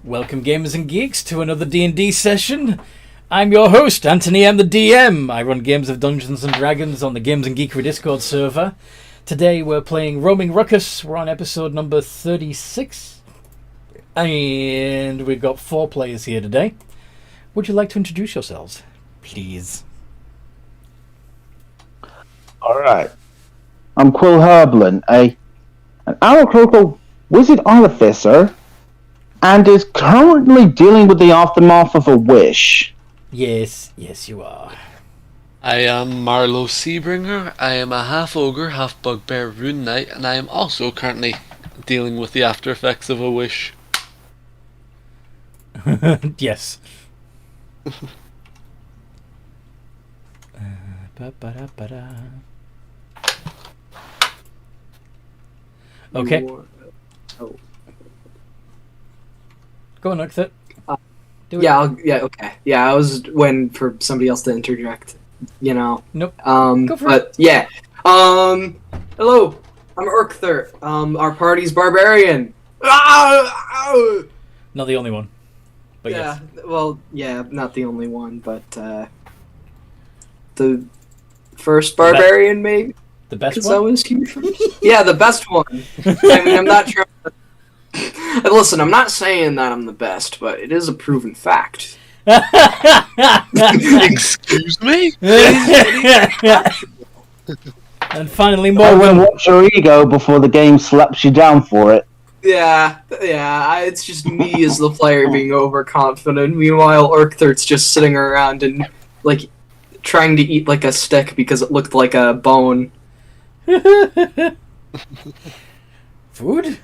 Welcome, gamers and geeks, to another D&D session. I'm your host, Anthony. I'm the DM. I run games of Dungeons and Dragons on the Games and Geekery Discord server. Today we're playing Roaming Ruckus. We're on episode number 36. And we've got 4 players here today. Would you like to introduce yourselves, please? Alright. I'm Quill Herblin, an Aracrocal wizard artificer, and is currently dealing with the aftermath of a wish. Yes, you are. I am Marlowe Seabringer. I am a half ogre, half bugbear rune knight, and I am also currently dealing with the after effects of a wish. Yes. Okay. Oh. Go on, Noxit. Okay. Yeah, I was waiting for somebody else to interject. You know. Nope. Go for it. Yeah. Hello. I'm Urkther. Our party's barbarian. Not the only one. But yeah. Yes. Well, yeah, not the only one, but the first barbarian, maybe. The best Because one? I was here first. Yeah, the best one. I mean, I'm not sure. Listen, I'm not saying that I'm the best, but it is a proven fact. Excuse me? And finally, I Morgan. will watch your ego before the game slaps you down for it. Yeah, it's just me as the player being overconfident. Meanwhile, Urkther's just sitting around and, like, trying to eat, like, a stick because it looked like a bone. Food?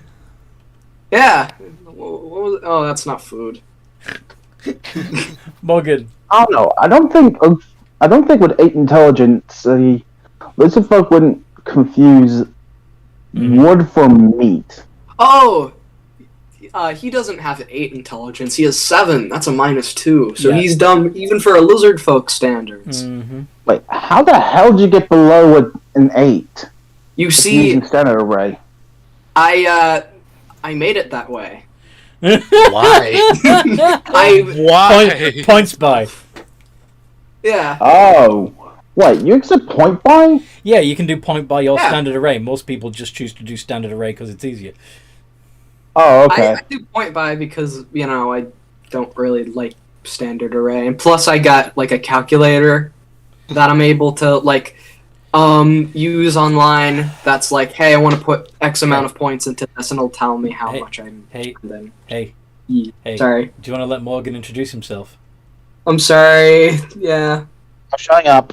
Yeah. Oh, that's not food. Morgan. I don't know. I don't think with 8 intelligence, lizard folk wouldn't confuse wood for meat. Oh! He doesn't have 8 intelligence. He has 7. That's a -2. So Yeah. he's dumb even for a lizard folk standards. Mm-hmm. Wait, how the hell did you get below an 8? You Just see, using standard array. I made it that way. Why? Why? Points by. Yeah. Oh. Wait, you accept point buy? Yeah, you can do point by your Yeah. standard array. Most people just choose to do standard array because it's easier. Oh, okay. I do point by because, you know, I don't really like standard array. And plus I got, like, a calculator that I'm able to, like, use online that's like, hey, I want to put X amount of points into this, and it'll tell me how much I'm spending. Hey. Sorry. Do you want to let Morgan introduce himself? I'm sorry. Yeah. I'm showing up.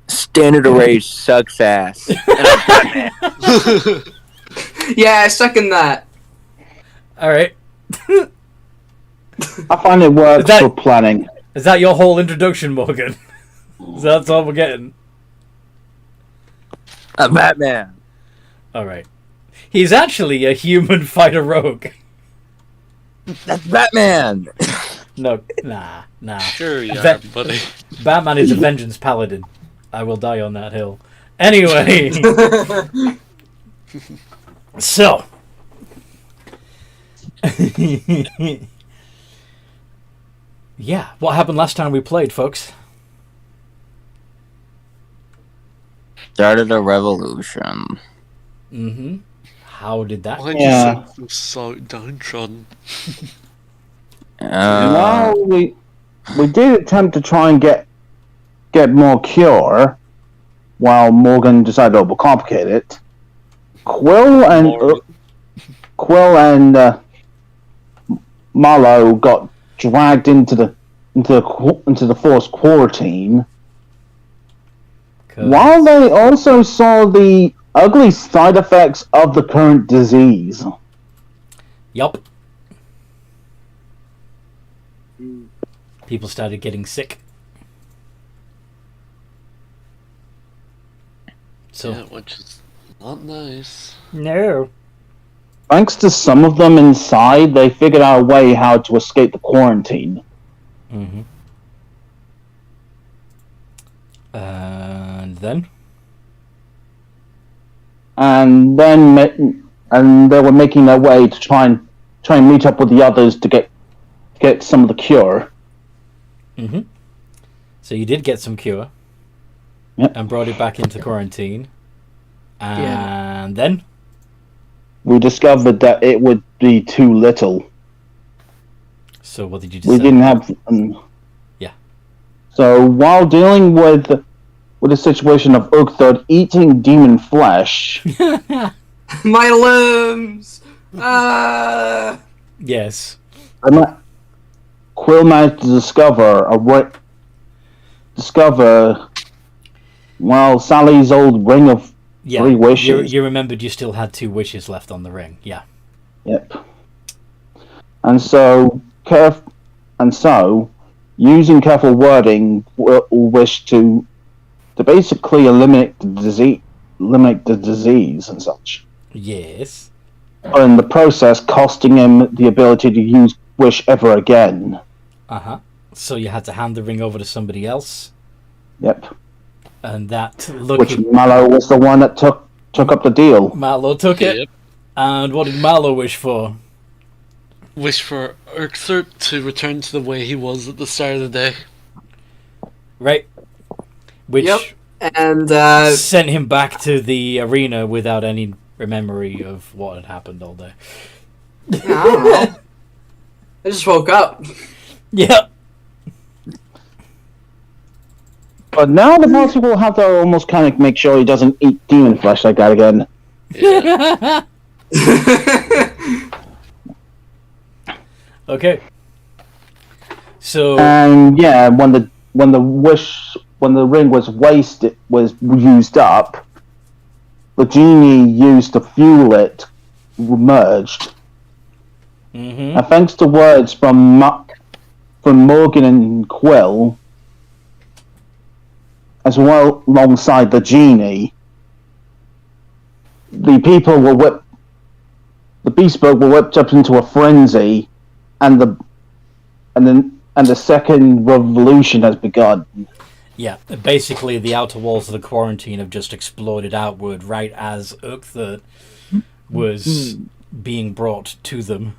Standard array sucks ass. And I'm Batman. Yeah, I second that. Alright. I find it works for planning. Is that your whole introduction, Morgan? That's all we're getting? I'm Batman. Alright. He's actually a human fighter rogue. That's Batman. No, nah. Sure you are, buddy. Batman is a vengeance paladin. I will die on that hill. Anyway. So. Yeah, what happened last time we played, folks? Started a revolution. Mm-hmm. How did that Why'd go? you Yeah. sound so downtrodden? Well, we did attempt to try and get more cure, while Morgan decided to overcomplicate it. Quill and Marlowe got dragged into the forced quarantine, while they also saw the ugly side effects of the current disease. Yup. People started getting sick. So Yeah, which is not nice. no. Thanks to some of them inside, they figured out a way how to escape the quarantine. Mm-hmm. And then? And then and they were making their way to try and meet up with the others to get some of the cure. Mm-hmm. So you did get some cure. Yep. And brought it back into quarantine. And then? We discovered that it would be too little. So what did you decide? We didn't have... Yeah. So while dealing with the situation of Urkthud eating demon flesh... My limbs! Yes. Quill managed to discover Sally's old ring of 3 wishes. You remembered you still had 2 wishes left on the ring. Yeah. Yep. And so using careful wording, we'll wish to basically eliminate the disease and such. Yes. But in the process, costing him the ability to use wish ever again. Uh-huh. So you had to hand the ring over to somebody else. Yep. And that Which Mallow was the one that took up the deal. Mallow took it. Yep. And what did Mallow wish for? Wish for Urkthurt to return to the way he was at the start of the day. Right. Which and sent him back to the arena without any memory of what had happened all day. I don't know. I just woke up. Yeah. But now the party will have to almost kind of make sure he doesn't eat demon flesh like that again. Yeah. Okay. So And yeah, when the ring was used up, the genie used to fuel it merged. Mm-hmm. And thanks to words from Morgan and Quill, as well alongside the genie, the people were the beast folk were whipped up into a frenzy, and the second revolution has begun. Yeah, basically the outer walls of the quarantine have just exploded outward right as Urkthurt was being brought to them.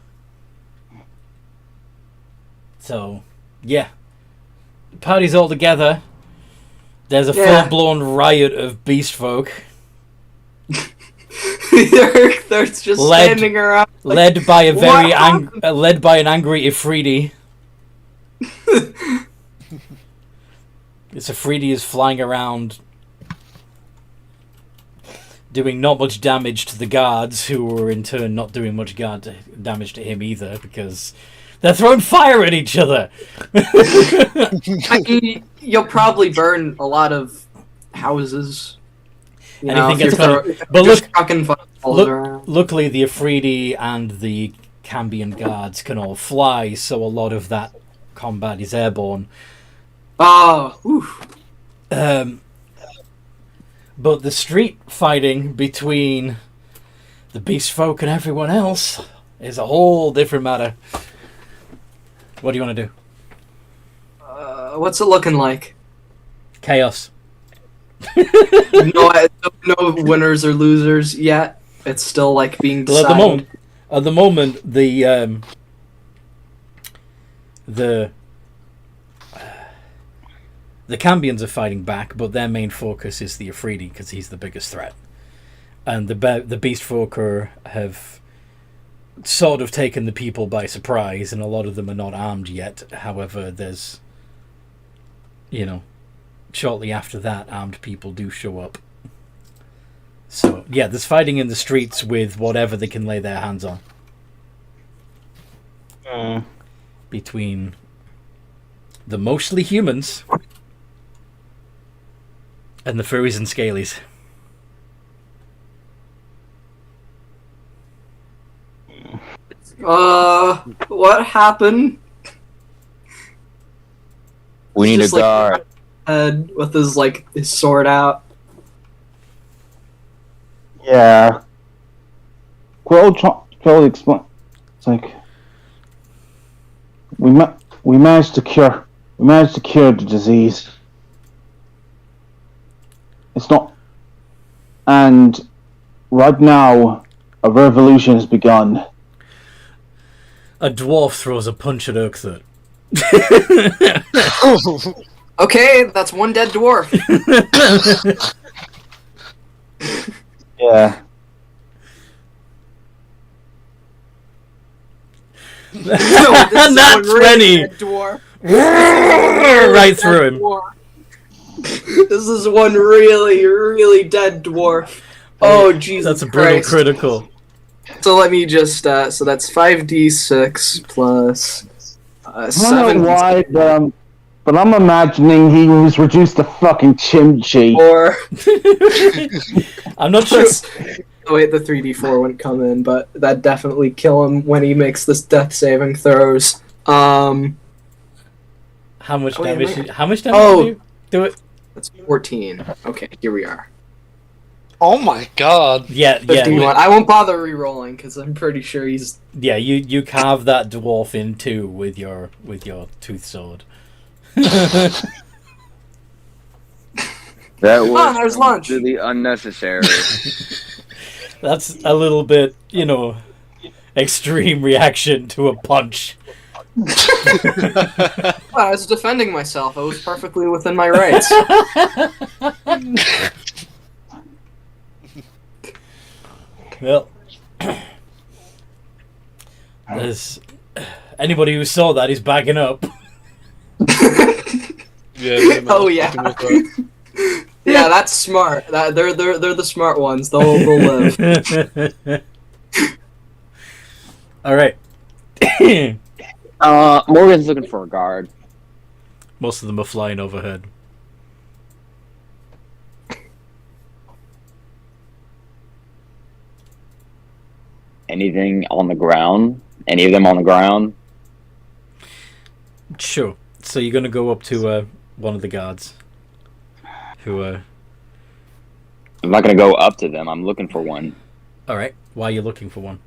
So, yeah. The party's all together. There's a full-blown riot of beast folk. Urkthurt's just standing around. Led by an angry Ifriti. This Ifriti is flying around doing not much damage to the guards, who were in turn not doing much damage to him either, because they're throwing fire at each other. I mean, you'll probably burn a lot of houses. Anything gets cut. But luckily the Ifriti and the Cambion guards can all fly, so a lot of that combat is airborne. Oh, oof. But the street fighting between the beast folk and everyone else is a whole different matter. What do you want to do? What's it looking like? Chaos. No winners or losers yet. It's still like being decided. Well, at the moment, the Cambions are fighting back, but their main focus is the Ifriti because he's the biggest threat, and the beast folk have sort of taken the people by surprise, and a lot of them are not armed yet. However, there's, shortly after that, armed people do show up. So, yeah, there's fighting in the streets with whatever they can lay their hands on. Between the mostly humans and the furries and scalies. What happened? We need a Just, guard. Head with his sword out. Yeah. Quill explain. It's like we managed to cure the disease. It's not, and right now, A revolution has begun. A dwarf throws a punch at Urkthut. Okay, that's one dead dwarf. Yeah. Not 20! Dwarf. Right through him. This is one really dead dwarf. Oh, Jesus That's a brutal Christ. critical. So let me just, so that's 5d6 plus I 7 don't know why, but I'm imagining he was reduced to fucking chimchi. or I'm not sure. Oh wait, the 3d4 wouldn't come in, but that definitely kill him when he makes this death saving throws. How much Oh, yeah, damage? right. How much damage Oh. do you do it? That's 14. Okay, here we are. Oh my god. Yeah, 51. yeah, I won't bother re-rolling because I'm pretty sure he's. yeah. You carve that dwarf in two with your tooth sword. That was there's lunch. really unnecessary. That's a little bit, extreme reaction to a punch. I was defending myself. I was perfectly within my rights. Well, there's anybody who saw that is backing up. Yeah. Oh, yeah. Yeah, that's smart. They're the smart ones. They'll live. All right. Morgan's looking for a guard. Most of them are flying overhead. Anything on the ground? Any of them on the ground? Sure. So you're gonna go up to one of the guards. Who? I'm not gonna go up to them. I'm looking for one, All right. Why are you looking for one?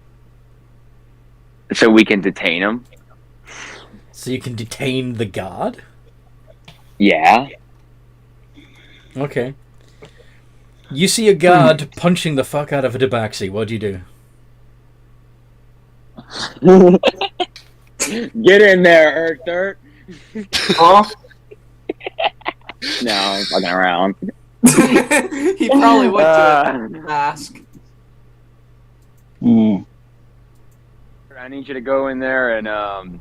so we can detain him. So you can detain the guard. Yeah. Okay. You see a guard punching the fuck out of a tabaxi. What do you do? Get in there, Earther. Huh? No, I'm fucking around. He probably would do it. Ask. Hmm. I need you to go in there and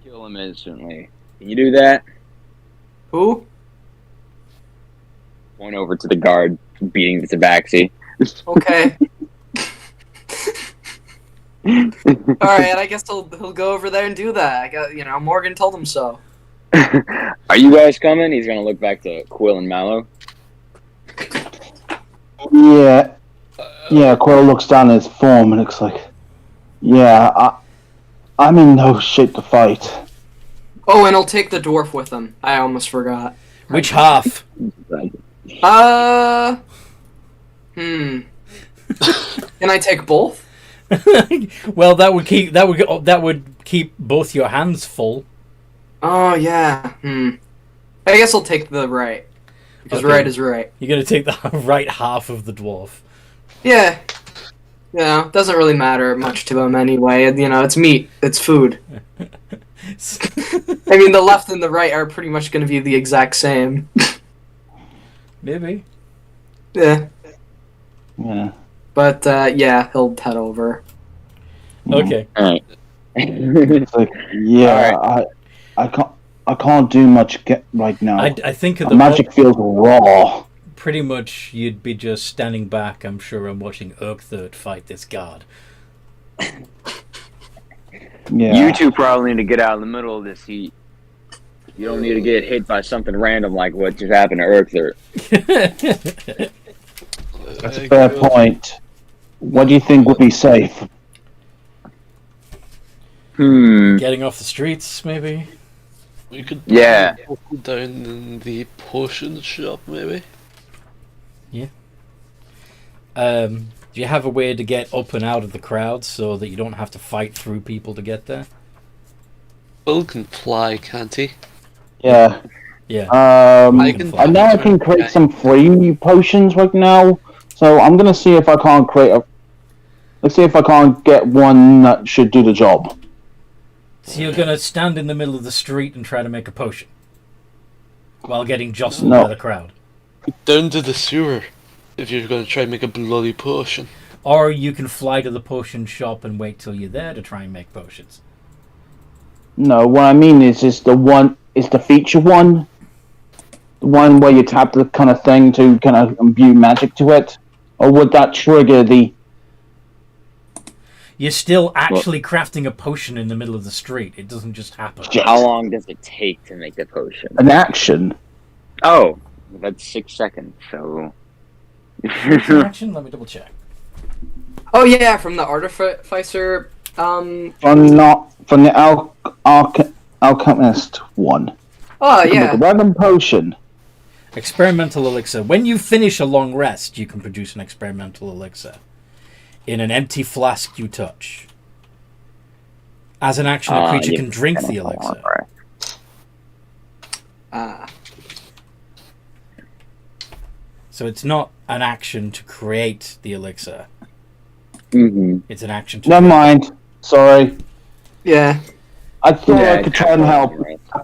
kill him instantly. Can you do that? Who? Point over to the guard beating the tabaxi. Okay. Alright, I guess he'll go over there and do that. I got, Morgan told him so. Are you guys coming? He's gonna look back to Quill and Mallow. Yeah. Yeah, Quill looks down at his form and looks like, yeah, I'm in no shape to fight. Oh, and he'll take the dwarf with him. I almost forgot. Which half? Can I take both? Well, that would keep both your hands full. Oh, yeah. I guess I'll take the right. Because Okay. right is right. You're gonna take the right half of the dwarf. Yeah. Doesn't really matter much to him anyway. It's meat. It's food. I mean, the left and the right are pretty much going to be the exact same. Maybe. Yeah. Yeah. But, yeah, he'll head over. Okay. Alright. It's like, yeah, I can't do much right now. I think of The magic feels raw. pretty much you'd be just standing back, I'm sure, and watching Urkthurt fight this guard. Yeah. You two probably need to get out of the middle of this heat. You don't need to get hit by something random like what just happened to Urkthurt. That's a fair point. What do you think would be safe? Getting off the streets, maybe? We could Yeah. down in the potion shop, maybe. Do you have a way to get up and out of the crowd so that you don't have to fight through people to get there? Will can fly, can't he? Yeah. Yeah. I can I know I can create some free potions right now, so I'm gonna see if I can't create Let's see if I can't get one that should do the job. So you're going to stand in the middle of the street and try to make a potion while getting jostled No. by the crowd. Down to the sewer if you're going to try and make a bloody potion. Or you can fly to the potion shop and wait till you're there to try and make potions. No, what I mean is the feature one? The one where you tap the kind of thing to kind of imbue magic to it? Or would that trigger the... You're still actually crafting a potion in the middle of the street. It doesn't just happen. How long does it take to make the potion? an action? Oh, that's 6 seconds, so... Action? Let me double check. Oh yeah, from the artificer. From the alchemist one. Oh You can make yeah. a weapon potion. Experimental elixir. When you finish a long rest, you can produce an experimental elixir. In an empty flask you touch. As an action, a creature can drink the elixir. So it's not an action to create the elixir. Mm-hmm. It's an action to... Never mind. Sorry. Yeah. I thought I could try and help. I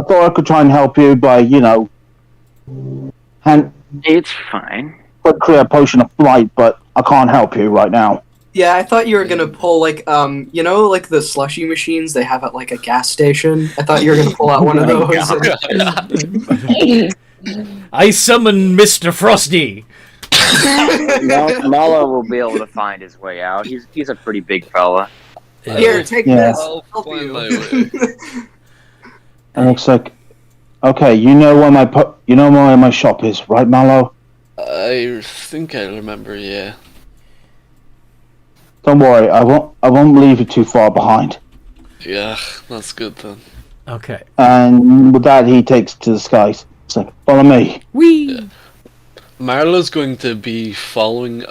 thought I could try and help you by, It's fine. create a potion of flight, but I can't help you right now. Yeah, I thought you were gonna pull like like the slushy machines they have at like a gas station. I thought you were gonna pull out one of those. I summon Mr. Frosty! Nala will be able to find his way out. He's a pretty big fella. Here, take Yeah. this. I'll Help find you. my way. It looks like, okay, you know where my shop is, right, Mallow? I think I remember, yeah. Don't worry, I won't leave you too far behind. Yeah, that's good then. Okay. And with that, he takes to the skies. It's like, follow me. Whee! Yeah. Marlo's going to be trying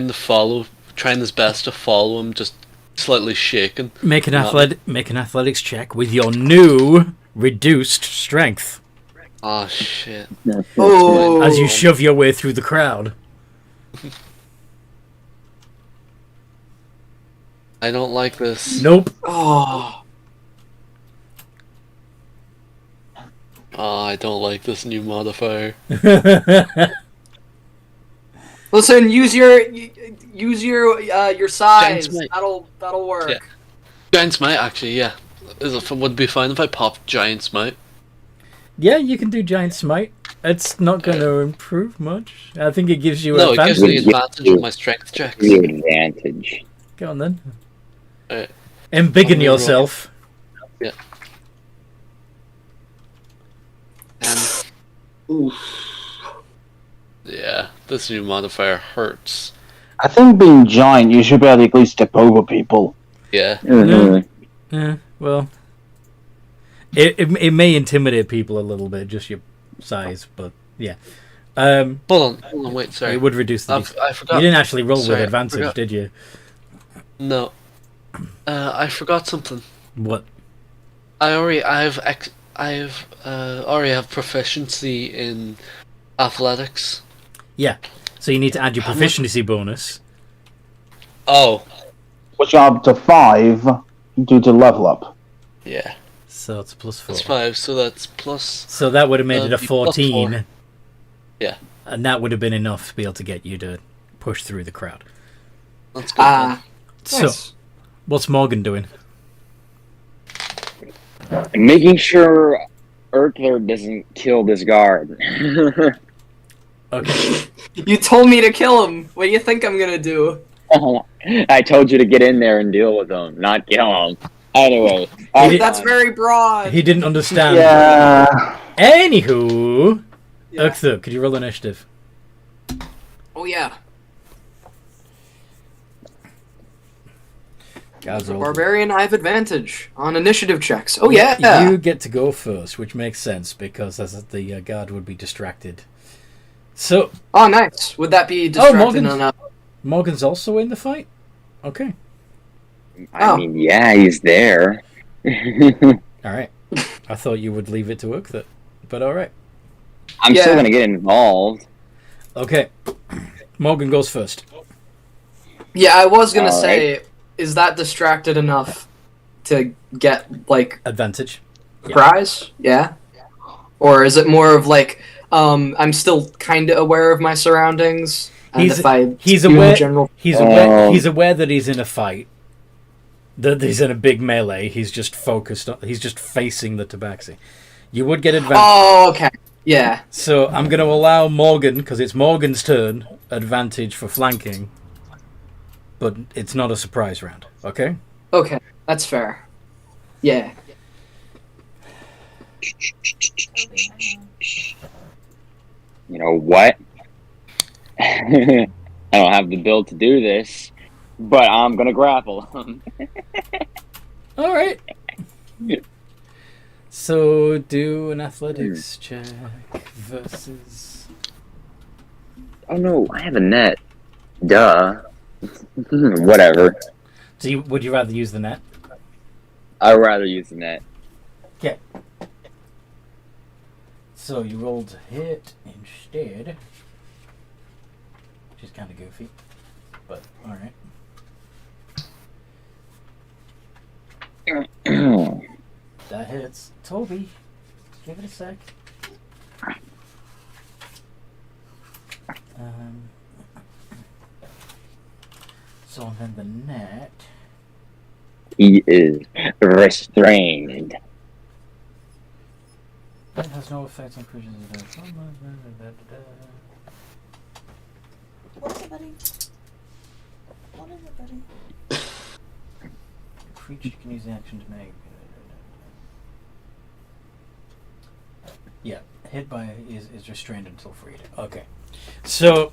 his best to follow him, just slightly shaken. Make an athletics check with your new reduced strength Oh shit. Oh. as you shove your way through the crowd. I don't like this. Nope. Oh. Oh, I don't like this new modifier. Listen, use your size. Giant smite. That'll work. Yeah. Giant Smite, actually, yeah. Would it be fine if I popped Giant Smite? Yeah, you can do giant smite. It's not going to improve much. I think it gives you No, a it gives advantage. me advantage on my strength checks. The advantage. Go on then. Alright. Embiggen I'll yourself. Yeah. Oof. Yeah, this new modifier hurts. I think being giant, you should be able to at least step over people. Yeah. Mhm. Yeah, well, it may intimidate people a little bit, just your size, but yeah. Hold on, wait, sorry. It would reduce the... I forgot. You didn't actually roll Sorry, with I advantage, forgot. did you? No. I forgot something. What? I already have proficiency in athletics. Yeah. So you need to add your proficiency bonus. Oh, Which are up to 5 due to level up. yeah. So it's plus 4. That's 5, so that's plus. So that would have made it a be plus 14. 4. Yeah. And that would have been enough to be able to get you to push through the crowd. That's good. Then. So, Nice. what's Morgan doing? Making sure Urkler doesn't kill this guard. Okay. You told me to kill him. What do you think I'm gonna do? I told you to get in there and deal with him, not kill him. Anyway, That's very broad. He didn't understand. Yeah. Anywho, Yeah. Ukthu, could you roll initiative? Oh yeah. Guys, As a barbarian, I have advantage on initiative checks. Oh yeah. You get to go first, which makes sense because as the guard would be distracted. So Oh nice. Would that be distracting Morgan's- enough? Morgan's also in the fight. Okay, I mean, yeah, he's there. all right. I thought you would leave it to Ukthu, but all right. I'm Yeah. still gonna get involved. Okay, Morgan goes first. Yeah, I was gonna All say, is that distracted enough to get like Advantage. Yeah. prize? Yeah. Or is it more of like, I'm still kind of aware of my surroundings, and He's if I he's do in aware general, he's aware that he's in a fight. That he's in a big melee. He's just focused on. He's just facing the tabaxi. You would get advantage. oh, okay, yeah, So I'm going to allow Morgan, because it's Morgan's turn, advantage for flanking. But it's not a surprise round, okay? okay, that's fair. Yeah, You know what? I don't have the build to do this, but I'm gonna grapple him. All right. So do an athletics check versus. Oh no, I have a net. Duh. Whatever. So would you rather use the net? I'd rather use the net. Okay. So you rolled to hit instead, which is kind of goofy, but all right. That hits. Toby, give it a sec. So then the net. He is restrained. It has no effect on creatures. What is it, buddy? What is it, buddy? Creature can use the action to make. Yeah, hit by is restrained until freed. Okay, so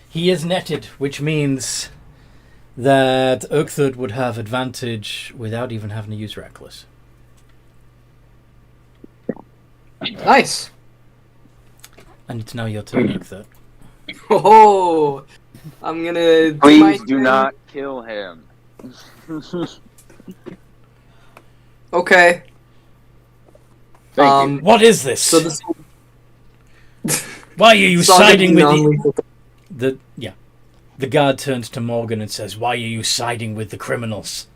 he is netted, which means that Oakthud would have advantage without even having to use reckless. nice. And it's now your turn, Oakthud. Oh, I'm gonna. do my Please do turn. not kill him. Okay. Thank you. What is this? So this. Why are you this all gonna siding be with non-lethal. the guard turns to Morgan and says, "Why are you siding with the criminals?"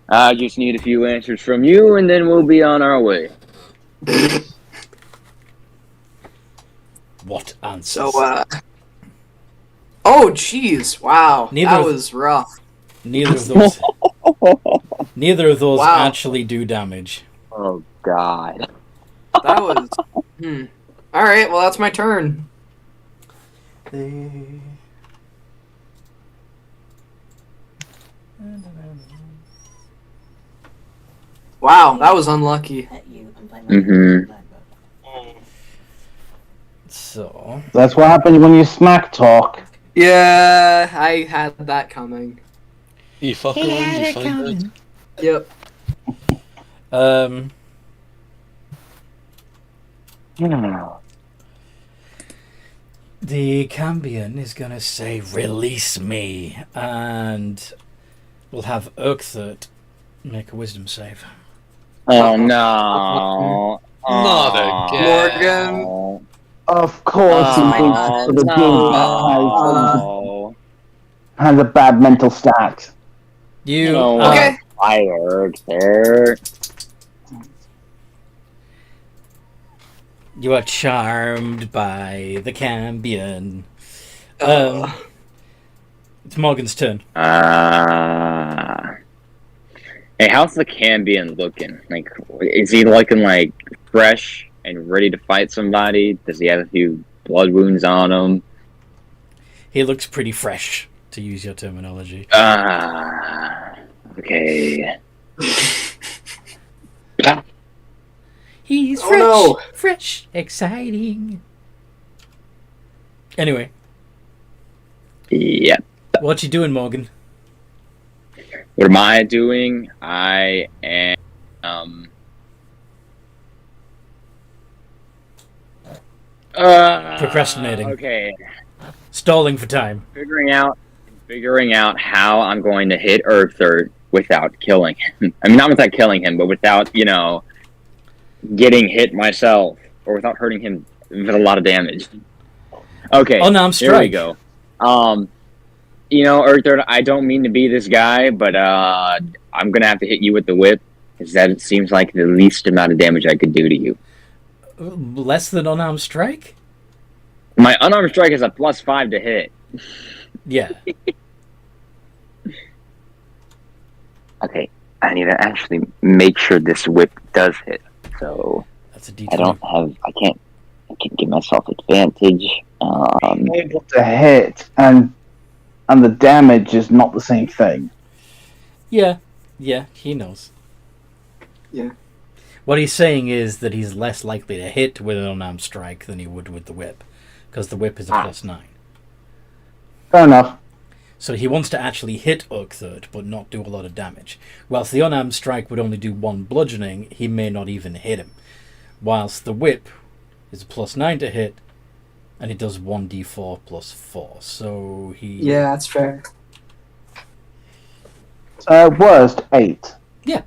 I just need a few answers from you, and then we'll be on our way. What answers? So, oh, jeez, wow, Neither that of- was rough. Neither of those. Neither of those Wow. actually do damage. Oh God. That was. All right, well, that's my turn. Wow, that was unlucky. Pet you and play Mhm. my So That's what happens when you smack talk. Yeah, I had that coming. You fuck around, you find out. Yep. the Cambion is gonna say, "Release me," and we'll have Oakthud make a wisdom save. Oh no. Not again. Morgan. Of course, he thinks Oh, for the no. game has a bad mental stat. You No. are, Okay. Fired, sir. you are charmed by the Cambion. Uh, It's Morgan's turn. Hey, how's the Cambion looking? Like, is he looking like fresh and ready to fight somebody? Does he have a few blood wounds on him? He looks pretty fresh, to use your terminology. Okay. He's Oh, no. fresh, exciting. Anyway, Yep. what you doing, Morgan? What am I doing? I am Procrastinating. Okay. Stalling for time. Figuring out how I'm going to hit Earththird without killing him. I mean, not without killing him, but without, getting hit myself or without hurting him with a lot of damage. Okay. Unarmed Here we strike. go. Earther, I don't mean to be this guy, but I'm gonna have to hit you with the whip, because that seems like the least amount of damage I could do to you. Less than unarmed strike? My unarmed strike is a +5 to hit. Yeah. Okay, I need to actually make sure this whip does hit. So That's a D20. I can't give myself advantage. Able to hit, and the damage is not the same thing. Yeah, he knows. Yeah. What he's saying is that he's less likely to hit with an unarmed strike than he would with the whip, because the whip is a +9. Fair enough. So he wants to actually hit Urkthird, but not do a lot of damage. Whilst the unarmed strike would only do 1 bludgeoning, he may not even hit him. Whilst the whip is a +9 to hit, and it does 1d4 +4. So he... Yeah, that's fair. Worst 8. Yeah.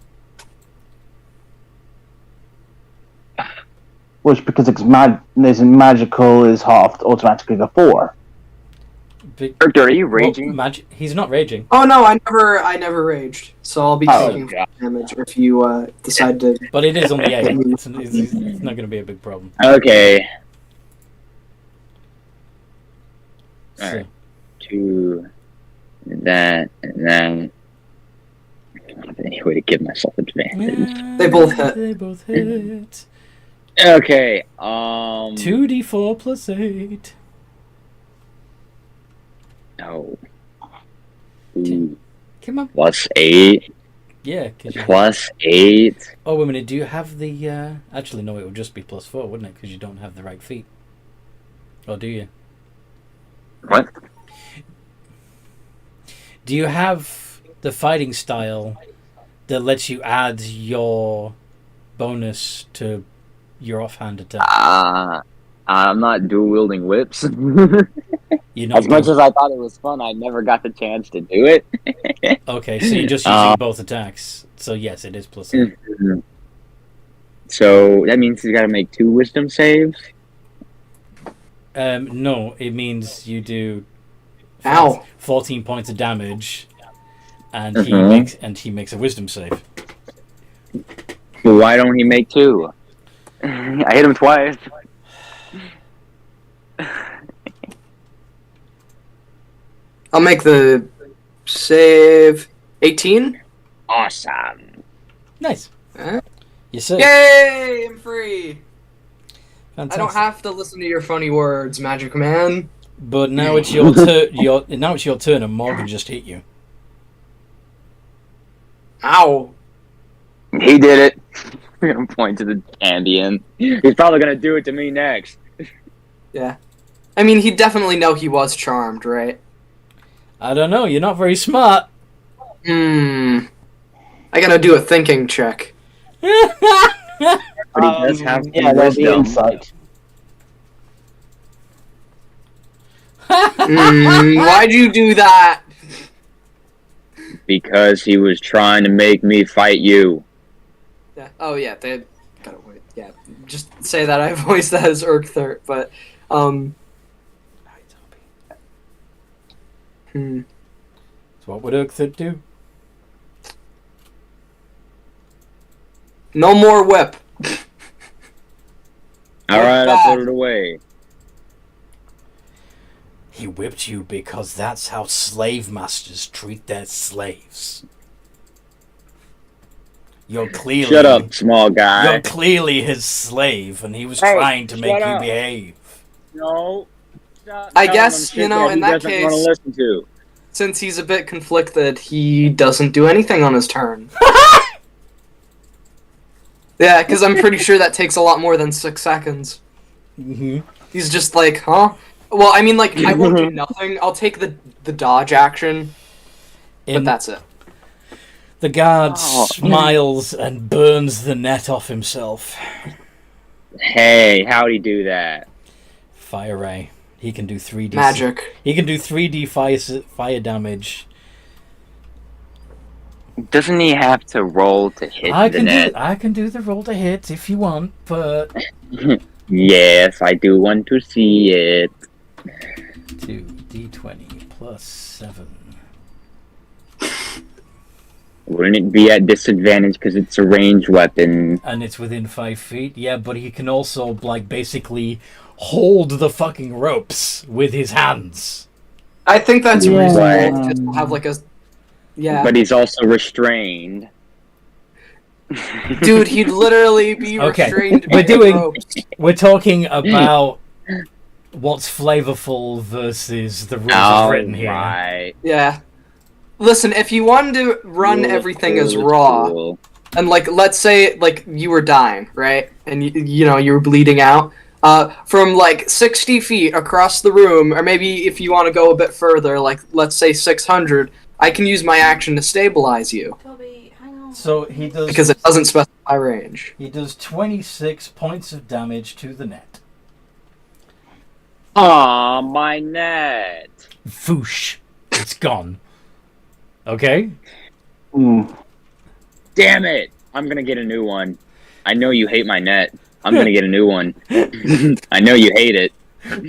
Which, because it's magical, is halved automatically to 4. Earther, are you raging? He's not raging. Oh no, I never raged, so I'll be taking God. damage if you decide to. But it is on the 8. It's not going to be a big problem. Okay. So, Alright. 2, that, and then... I don't have any way to give myself advantage. They both hit. They both hit. Okay, 2d4 +8. No. Ooh, Come on. +8. Yeah, because you... +8. Oh, wait a minute. Do you have the... Actually, no, it would just be +4, wouldn't it? Because you don't have the right feat. Or do you? What? Do you have the fighting style that lets you add your bonus to your offhand attack? I'm not dual wielding whips. You know, As much as I thought it was fun, I never got the chance to do it. Okay, so you're just using both attacks. So yes, it is +8. So that means you got to make 2 wisdom saves. No, it means you do Ow. 14 points of damage, and he makes a wisdom save. Well, why don't he make 2? I hit him twice. I'll make the save. 18. Awesome. Nice. Huh? You say. Yay! I'm free. Fantastic. I don't have to listen to your funny words, Magic Man. But now it's your turn. Now it's your turn, and Morgan just hit you. Ow. He did it. We're gonna point to the Cambion. He's probably gonna do it to me next. Yeah. I mean, he'd definitely know he was charmed, right? I don't know. You're not very smart. I gotta do a thinking check. But he does have there's the wisdom. insight. Why'd you do that? Because he was trying to make me fight you. Yeah. Oh yeah, they gotta wait. Yeah, just say that I voiced that as Urkthert, but So what would Urkthid do? no more whip. Alright, I'll put it away. He whipped you because that's how slave masters treat their slaves. You're clearly... Shut up, small guy. You're clearly his slave, and he was Hey, trying to make shut you up. behave. No. I guess, you know, in that he case- doesn't want to listen to. Since he's a bit conflicted, he doesn't do anything on his turn. Yeah, because I'm pretty sure that takes a lot more than 6 seconds. Mm-hmm. He's just like, huh? Well, I mean, like, I won't do nothing. I'll take the dodge action, but that's it. The guard Oh. smiles and burns the net off himself. Hey, how'd he do that? Fire ray. He can do 3D Magic. He can do 3D fire damage. Doesn't he have to roll to hit the net? I can do the roll to hit if you want, but Yes, I do want to see it. 2, D20 plus 7. Wouldn't it be at disadvantage because it's a ranged weapon? And it's within 5 feet. Yeah, but he can also, like, basically hold the fucking ropes with his hands. I think that's Yeah. reasonable. Just to have like a But he's also restrained. dude, he'd literally be Okay, restrained. we're by doing- ropes. We're talking about what's flavorful versus the rules as written here. Right. Yeah. Listen, if you wanted to run everything as raw, Cool. and like let's say like you were dying, right, and you know you were bleeding out, from like 60 feet across the room, or maybe if you want to go a bit further, like let's say 600, I can use my action to stabilize you Toby, hang on. So he does because it doesn't specify range. he does 26 points of damage to the net. Aw, my net. Foosh. It's gone. Okay? Mm. Damn it! I'm gonna get a new one. I know you hate my net. I'm gonna get a new one. I know you hate it.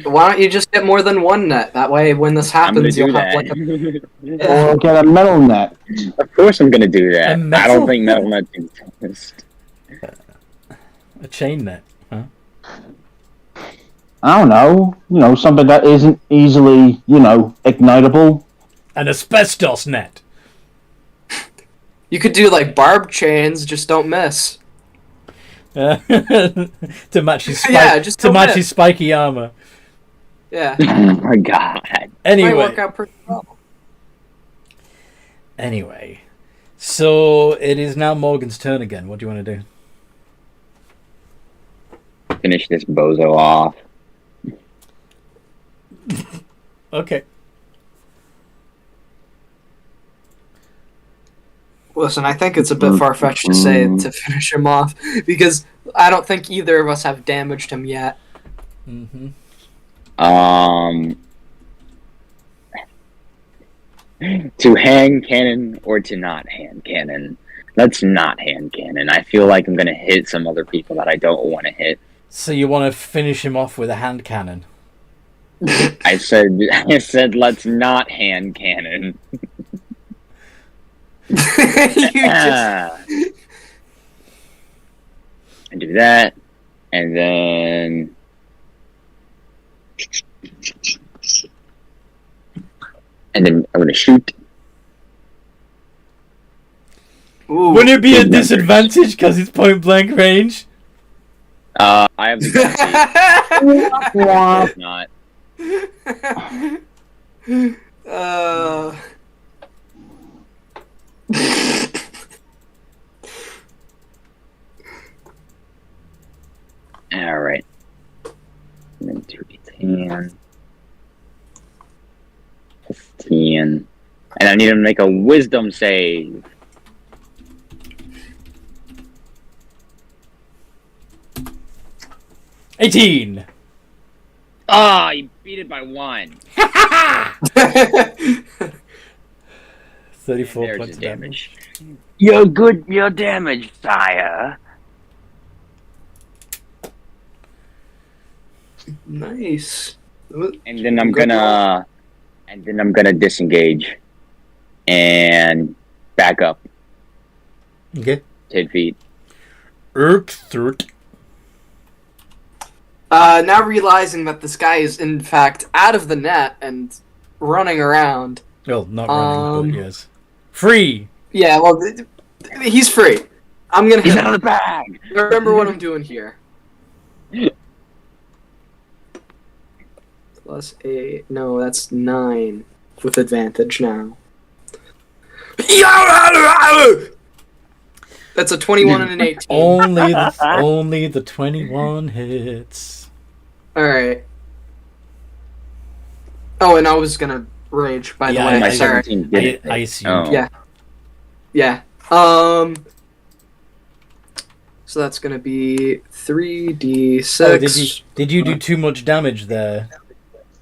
Why don't you just get more than one net? That way, when this I'm gonna happens, do you'll have that. like a Or get a metal net. Of course I'm gonna do that. A I metal- don't think metal net exist. A chain net. Huh? I don't know. You know, something that isn't easily, ignitable. An asbestos net. You could do like barb chains, just don't miss. To match his Yeah, just to don't match miss. his spiky armor. Yeah, Oh my god. might Anyway, work out pretty well. So it is now Morgan's turn again. What do you want to do? Finish this bozo off. Okay. Listen, I think it's a bit far-fetched to say to finish him off, because I don't think either of us have damaged him yet. Mm-hmm. To hand cannon or to not hand cannon? Let's not hand cannon. I feel like I'm gonna hit some other people that I don't want to hit. So you want to finish him off with a hand cannon? I said let's not hand cannon. You just, And do that, and then I'm gonna shoot. ooh, Wouldn't it be a Good numbers. disadvantage because it's point blank range? I have the gun. Not. uh, All right. And then 2d10. 15. And I need him to make a wisdom save. $18. Ah, you beat it by 1. 34 There's points the of damage. You're good, you're damaged, sire. nice. And then I'm Good gonna disengage and back up Okay. 10 feet. Third. Now realizing that this guy is in fact out of the net and running around. Well, not running, but Um, yes. Free. Yeah, well, he's free. I'm gonna He's hit out him. of the bag. Remember what I'm doing here. Plus 8. No, that's 9 with advantage now. That's a 21 and an 18. Only the 21 hits. Alright. Oh, and I was gonna rage, by Yeah, the way. My Sorry. 17 I didn't. assumed. Oh. Yeah. Yeah. So that's gonna be 3d6. Oh, did you do too much damage there?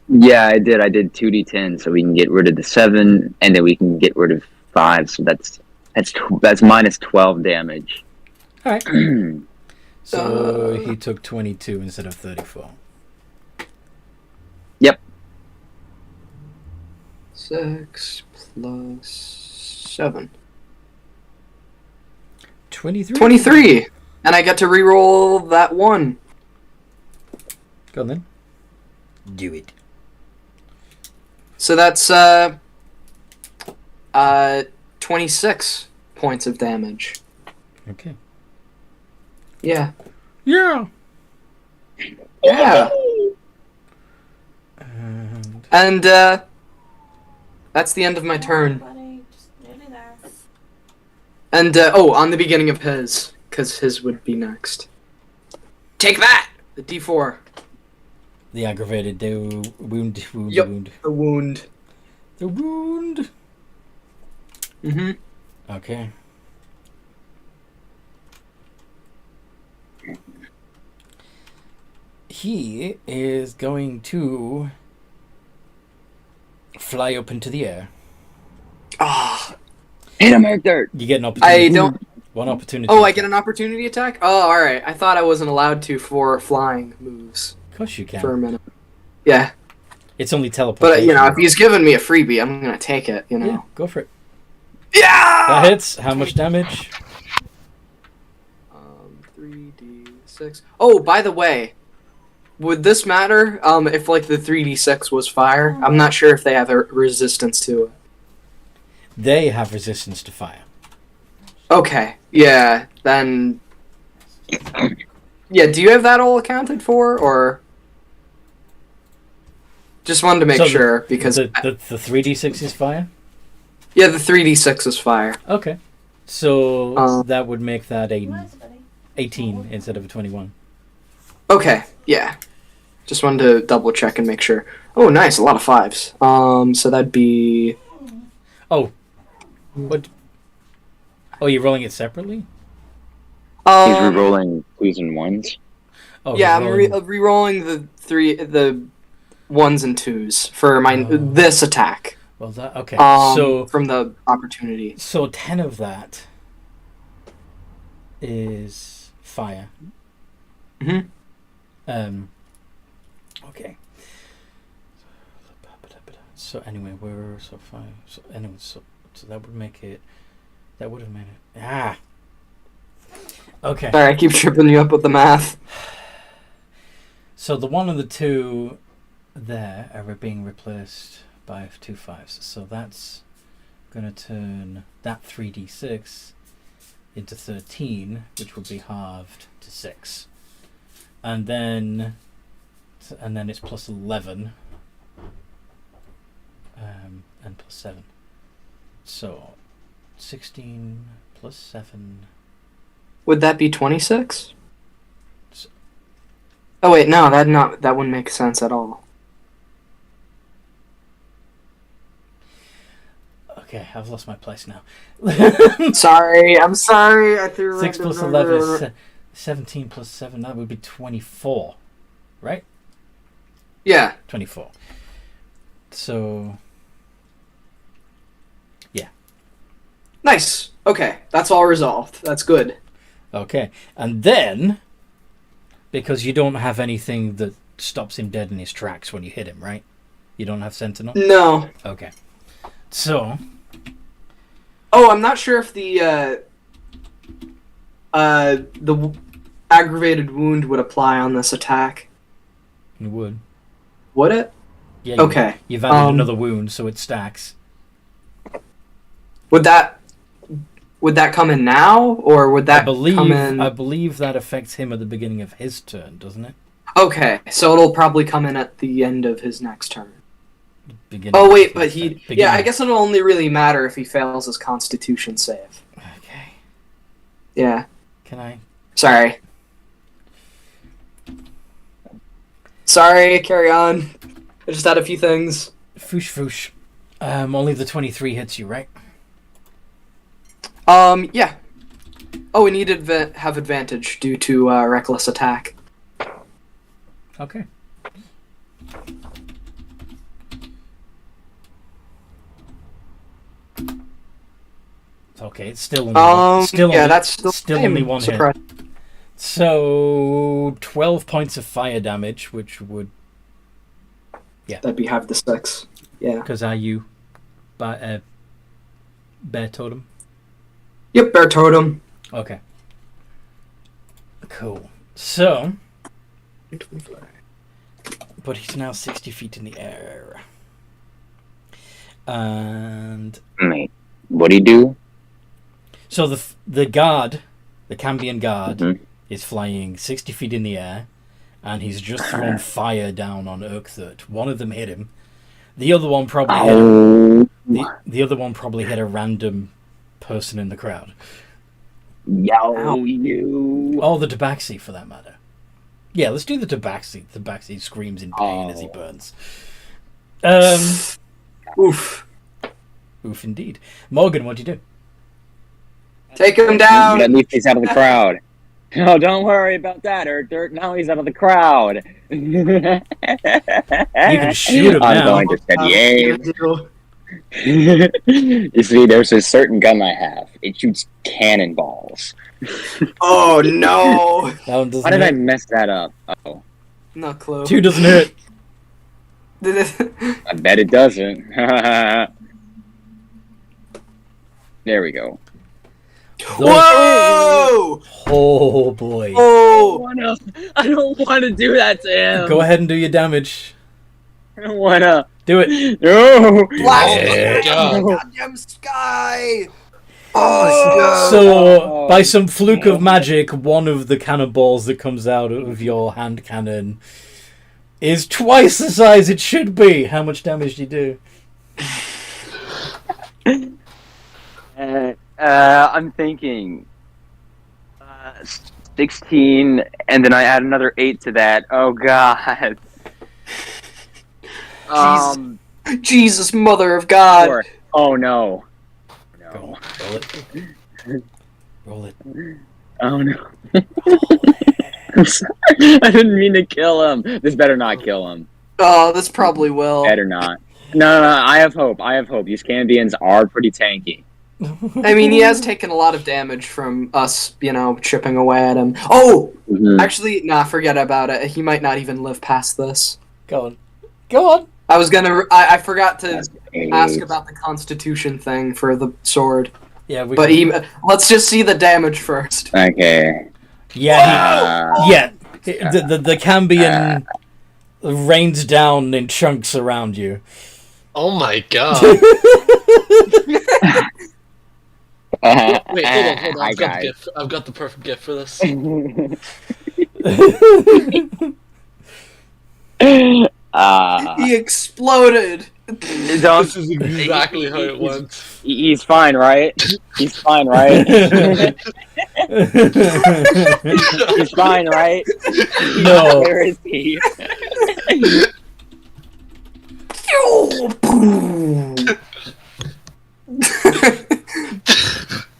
Yeah, I did. I did 2d10, so we can get rid of the 7, and then we can get rid of 5. So that's minus 12 damage. Alright. So he took 22 instead of 34. Yep. 6 plus 7. 23. 23! And I get to reroll that 1. Go on then. Do it. So that's 26 points of damage. Okay. Yeah. Yeah. Yeah. And And that's the end of my turn. Buddy, just nearly there. And on the beginning of his, because his would be next. Take that! The D4. the aggravated wound. Yup. Wound. The wound. The wound. Mm-hmm. Okay. He is going to fly up into the air. Ah. Hit him, Hector! You get an opportunity. I don't... One opportunity. Oh, I get an opportunity attack? Oh, alright. I thought I wasn't allowed to for flying moves Of course you can. for a minute. Yeah. It's only teleportation. But, you know, if he's giving me a freebie, I'm gonna take it, you know. Yeah, go for it. Yeah! That hits. How much damage? 3d6. Oh, by the way, would this matter if, like, the 3d6 was fire? I'm not sure if they have a resistance to it. They have resistance to fire. Okay, yeah, then... Yeah, do you have that all accounted for, or... Just wanted to make So sure, because... the 3d6 is fire? Yeah, the 3d6 is fire. Okay. So Um, that would make that a Where's buddy? 18 instead of a 21. Okay, yeah. Just wanted to double check and make sure. Oh, nice, a lot of 5s. So that'd be... Oh. What? Oh, you're rolling it separately? He's re-rolling 2s and 1s. Oh, Yeah, I'm you're rolling- re-rolling the 1s and 2s for my this attack. Well, that okay. So from the opportunity. So 10 of that is fire. Mhm. Okay. So anyway, we're so 5. So anyway, so that would make it. That would have made it. Ah. Okay. Sorry, I keep tripping you up with the math. So the 1 and the 2 there are being replaced by 2 5s. So that's going to turn that 3d6 into 13, which would be halved to 6. And then it's plus 11 and plus 7. So 16 plus 7. Would that be 26? Oh wait, no, that wouldn't make sense at all. Okay, I've lost my place now. Sorry, I'm sorry. I threw 6 plus 11 is 17 plus 7. That would be 24, right? Yeah. 24. So, yeah. Nice. Okay, that's all resolved. That's good. Okay, and then, because you don't have anything that stops him dead in his tracks when you hit him, right? You don't have Sentinel? No. Okay. So... Oh, I'm not sure if the aggravated wound would apply on this attack. It would. Would it? Yeah. Okay. You've added another wound, so it stacks. Would that come in now, or would that come in? I believe that affects him at the beginning of his turn, doesn't it? Okay, so it'll probably come in at the end of his next turn. Beginning Oh of wait, his but next he... turn. Yeah, I Beginning. guess it'll only really matter if he fails his Constitution save. Okay. Yeah. Can I... Sorry. Sorry, carry on. I just had a few things. Foosh foosh. Only the 23 hits you, right? Yeah. Oh, we need to have advantage due to reckless attack. Okay. Okay, it's still only that's still only one hit. surprising. So 12 points of fire damage, which would That'd be half the 6. Yeah. because are you bear totem? Yep, bear totem. Okay. Cool. So, but he's now 60 feet in the air. And Mate, what'd he do? so the guard, the Cambion guard, Mhm. is flying 60 feet in the air, and he's just thrown fire down on Urkthurt. One of them hit him. The other one probably hit him. Oh, The other one probably hit a random person in the crowd. yo, you. Or the Tabaxi, for that matter. Yeah, let's do the Tabaxi. The Tabaxi screams in pain as he burns. Oof. Oof, indeed. Morgan, what'd you do? Take him down. At least he's out of the crowd. No, don't worry about that, Dirt. Now he's out of the crowd. You can shoot him I'm now. going to study aim. You see, there's a certain gun I have. It shoots cannonballs. Oh no. That one doesn't Why did I hit. mess that up? Oh, No clue. 2 doesn't hit. I bet it doesn't. There we go. Whoa! Oh boy. Oh! I don't wanna do that to him. Go ahead and do your damage. I don't wanna. Do it. No. Blast Oh, God. goddamn sky! Oh! So, by some fluke of magic, one of the cannonballs that comes out of your hand cannon is twice the size it should be. How much damage do you do? I'm thinking 16, and then I add another 8 to that. Oh God. Jesus, mother of God! 4. Oh no. Go No. on, roll it. Roll it. Oh no. I'm sorry. I didn't mean to kill him. This better not kill him. Oh, this probably will. Better not. No, I have hope. I have hope. These Cambians are pretty tanky. I mean, he has taken a lot of damage from us, chipping away at him. Oh! Actually, nah, forget about it. He might not even live past this. Go on. Go on. I was gonna... I forgot to That's ask 8. about the Constitution thing for the sword. Yeah, we But let's just see the damage first. Okay. Yeah, yeah. The Cambion rains down in chunks around you. Oh my god. Wait, hold on. Hi, I've got the guys. gift. I've got the perfect gift for this. He exploded! Don't, This is exactly how it went. he's fine, right? He's fine, right? He's fine, right? No. Where is he?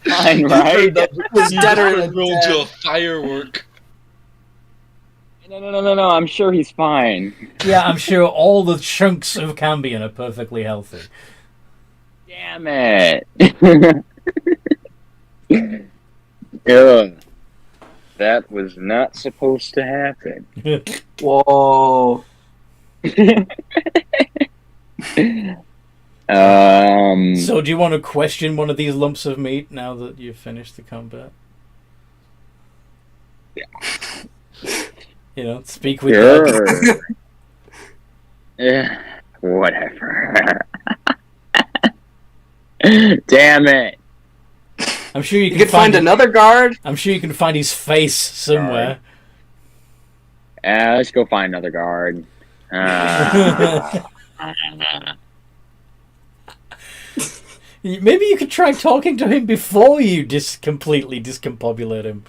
Fine, right? was deader than rolled dead. to a firework. No. I'm sure he's fine. Yeah, I'm sure all the chunks of Cambion are perfectly healthy. Damn it. Ugh. That was not supposed to happen. Whoa. So, do you want to question one of these lumps of meat now that you've finished the combat? Speak with God. Sure. Yeah, whatever. Damn it. I'm sure You could find another guard? I'm sure you can find his face somewhere. Let's go find another guard. Maybe you could try talking to him before you completely discombobulate him.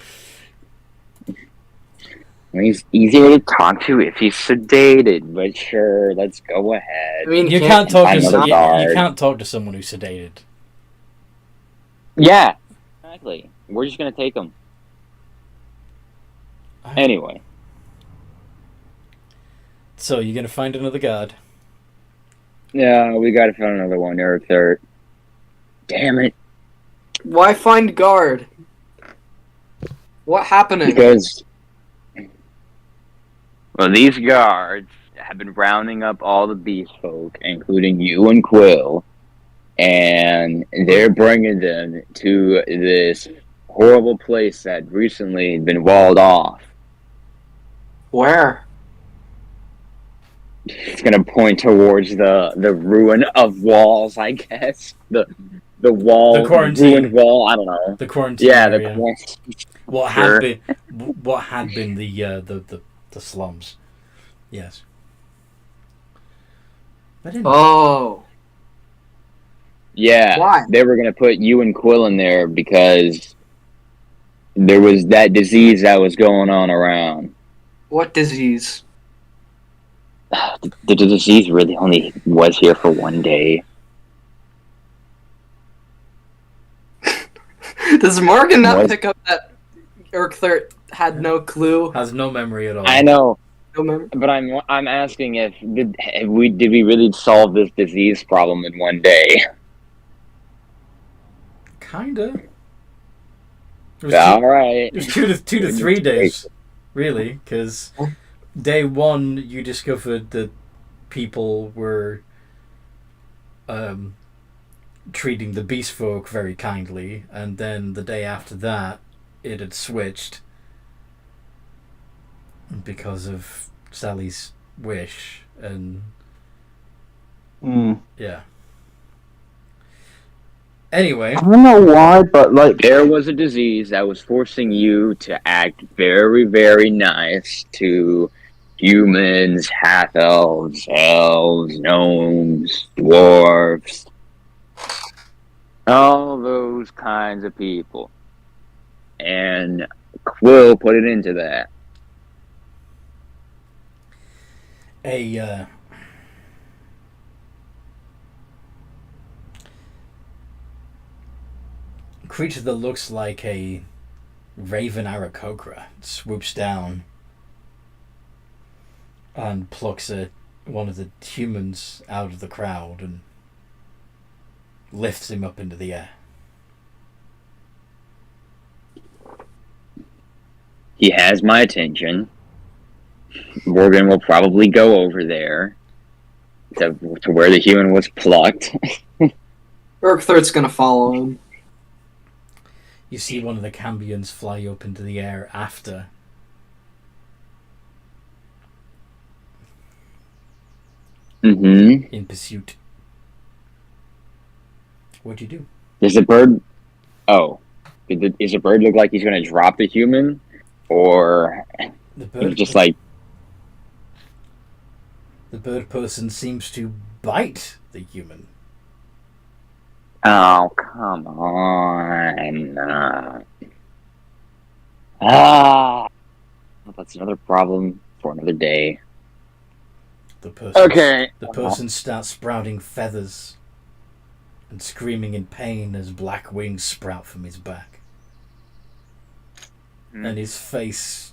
He's easier to talk to if he's sedated, but sure, let's go ahead. I mean, You can't talk to another you guard. can't talk to someone who's sedated. Yeah, exactly. We're just gonna take him. Anyway. So you're gonna find another guard. Yeah, we gotta find another one or a third. Damn it. Why find guard? What happening? Because, well, these guards have been rounding up all the beast folk, including you and Quill, and they're bringing them to this horrible place that recently had been walled off. Where? It's gonna point towards the ruin of walls, I guess. The wall, The quarantine. ruined wall. I don't know. The quarantine Yeah, area. the quarantine. What Sure. had been the slums. Yes. But anyway, Oh. Yeah, Why? they were gonna put you and Quill in there because there was that disease that was going on around. What disease? The disease really only was here for one day. Does Morgan not What? pick up that Urkthert had no clue? has no memory at all. I know, No memory? but I'm asking if did we really solve this disease problem in one day? Kinda. It was, All right. it was two to 3 days, really, because day one you discovered that people were treating the beast folk very kindly, and then the day after that it had switched because of Sally's wish, and yeah. Anyway, I don't know why, but like, There was a disease that was forcing you to act very, very nice to humans, half-elves, elves, gnomes, dwarves, all those kinds of people. And Quill put it into that. a creature that looks like a raven Aarakocra swoops down and plucks one of the humans out of the crowd and lifts him up into the air. He has my attention. Morgan will probably go over there to where the human was plucked. Urkthert's gonna follow him. You see one of the Cambions fly up into the air after. Mm-hmm. In pursuit. What'd you do? Does the bird... Oh. Does the bird look like he's going to drop the human? Or The bird just like... The bird person seems to bite the human. Oh, come on. That's another problem for another day. The person, Okay. The person starts sprouting feathers and screaming in pain as black wings sprout from his back. And his face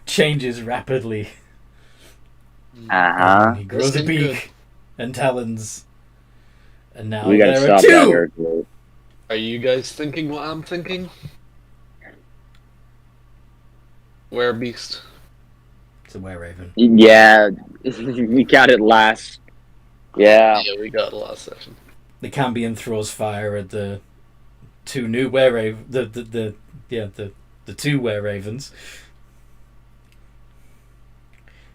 changes rapidly. Uh-huh. He grows a This beak ain't and talons. And now We gotta there are stop that two! Urkel. Are you guys thinking what I'm thinking? Werebeast. It's a were-raven. Yeah, we got it last. Yeah. Yeah, we got the last session. The Cambion throws fire at the two new were-raven... The two were-ravens.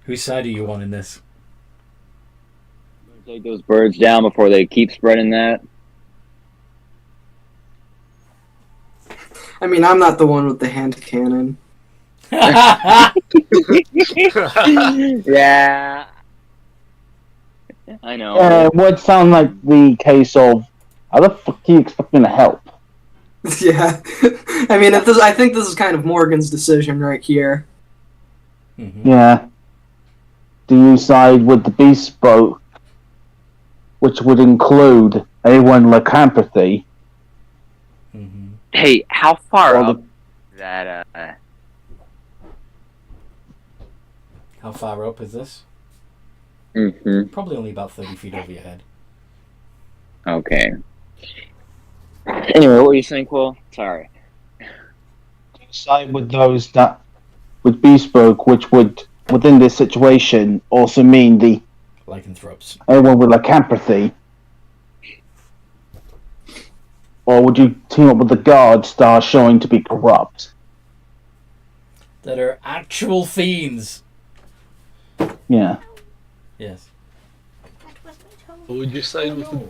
Whose side are you on in this? Take those birds down before they keep spreading that. I mean, I'm not the one with the hand cannon. Yeah. I know. it would sound like the case of, how the fuck are you expecting to help? Yeah. I mean, I think this is kind of Morgan's decision right here. Mhm. Yeah. Do you side with the beast boat, which would include A1 lycanthropy? Mhm. Hey, how far Well, up that How far up is this? Mm-hmm. Probably only about 30 feet over your head. Okay. Anyway, what were you saying, Quill? Sorry. Side with those that with bespoke, which would within this situation also mean the Lycanthropes. Anyone with lycanthropy? Or would you team up with the guards that are showing to be corrupt? That are actual fiends. Yeah. Yes. That was my toe. What would you side with? No,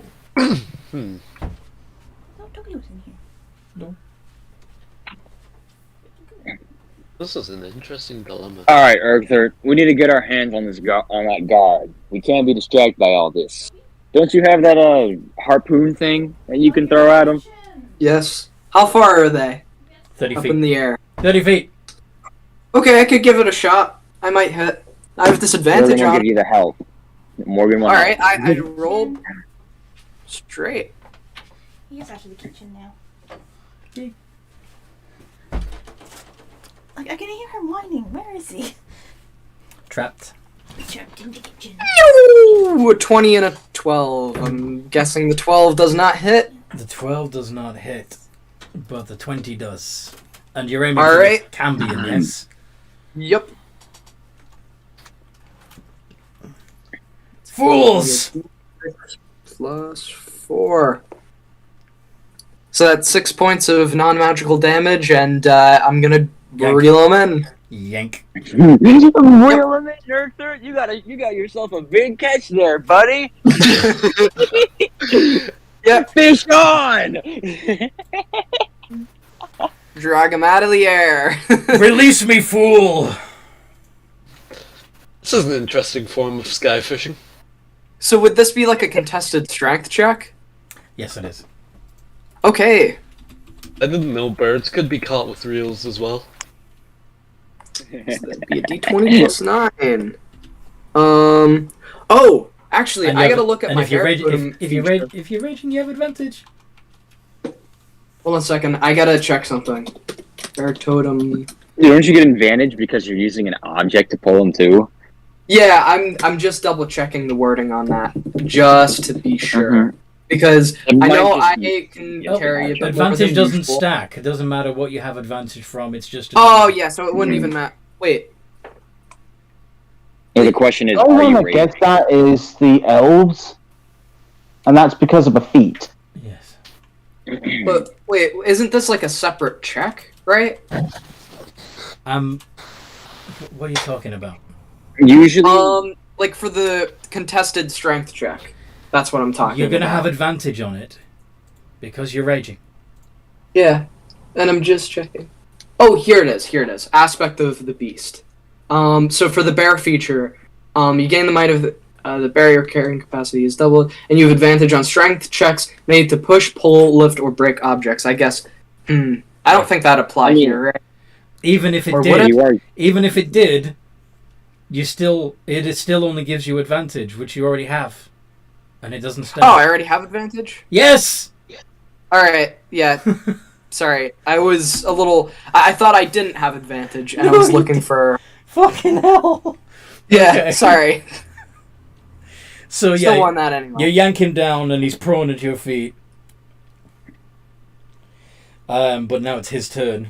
Hmm. no doggy was in here. This is an interesting dilemma. All right, Ergthur, we need to get our hands on on that guard. We can't be distracted by all this. Don't you have that harpoon thing that you can throw at him? Yes. How far are they? 30 Up feet. in the air. 30 feet. Okay, I could give it a shot. I might hit. I have disadvantage Morgan will on give you the help. Morgan will. Alright, help. I rolled straight. He is out of the kitchen now. Okay. Like, I can hear him whining. Where is he? Trapped. Trapped in the kitchen. Ooh, a 20 and a 12. I'm guessing the 12 does not hit. The 12 does not hit, but the 20 does. And you're aiming All for right. the Cambion, yes? Yep. Fools! Plus 4. So that's 6 points of non-magical damage, and I'm gonna reel them in. Yank. Reel him in, Ergthur. You got yourself a big catch there, buddy. Yep. Fish on. Drag him out of the air. Release me, fool! This is an interesting form of sky fishing. So would this be like a contested strength check? Yes, it is. Okay. I didn't know birds could be caught with reels as well. So that'd be a d20 plus 9. Oh, actually, And I you have- gotta look at and my if you're hair raging, totem if you're feature. if you're raging, you have advantage. Hold on a second. I gotta check something. Hair totem. Don't you get advantage because you're using an object to pull him too? Yeah, I'm just double checking the wording on that just to be sure. Because It I might know just I be- can Yep. carry a bit more Advantage than doesn't usual. stack. It doesn't matter what you have advantage from. It's just. Oh advantage. yeah, so it wouldn't even matter. Wait. So the question is, The only are one you that raging? gets that is the elves, and that's because of a feat. Yes. But wait, isn't this like a separate check, right? What are you talking about? Usually, Like for the contested strength check. That's what I'm talking You're gonna about. have advantage on it because you're raging. Yeah, and I'm just checking. Oh, here it is. Here it is. Aspect of the beast. So for the bear feature, you gain the might of the barrier carrying capacity is doubled, and you have advantage on strength checks made to push, pull, lift, or break objects. I guess. I don't think that applies here, right? Even if it Or did, would it? you are. even if it did, it still only gives you advantage, which you already have, and it doesn't stack. Oh, I already have advantage. Yes. All right. Yeah. Sorry, I was a little. I thought I didn't have advantage, and I No, was you looking for. Fucking hell. Yeah. Okay. Sorry. So Still yeah, won that anyway. you yank him down, and he's prone at your feet. But now it's his turn.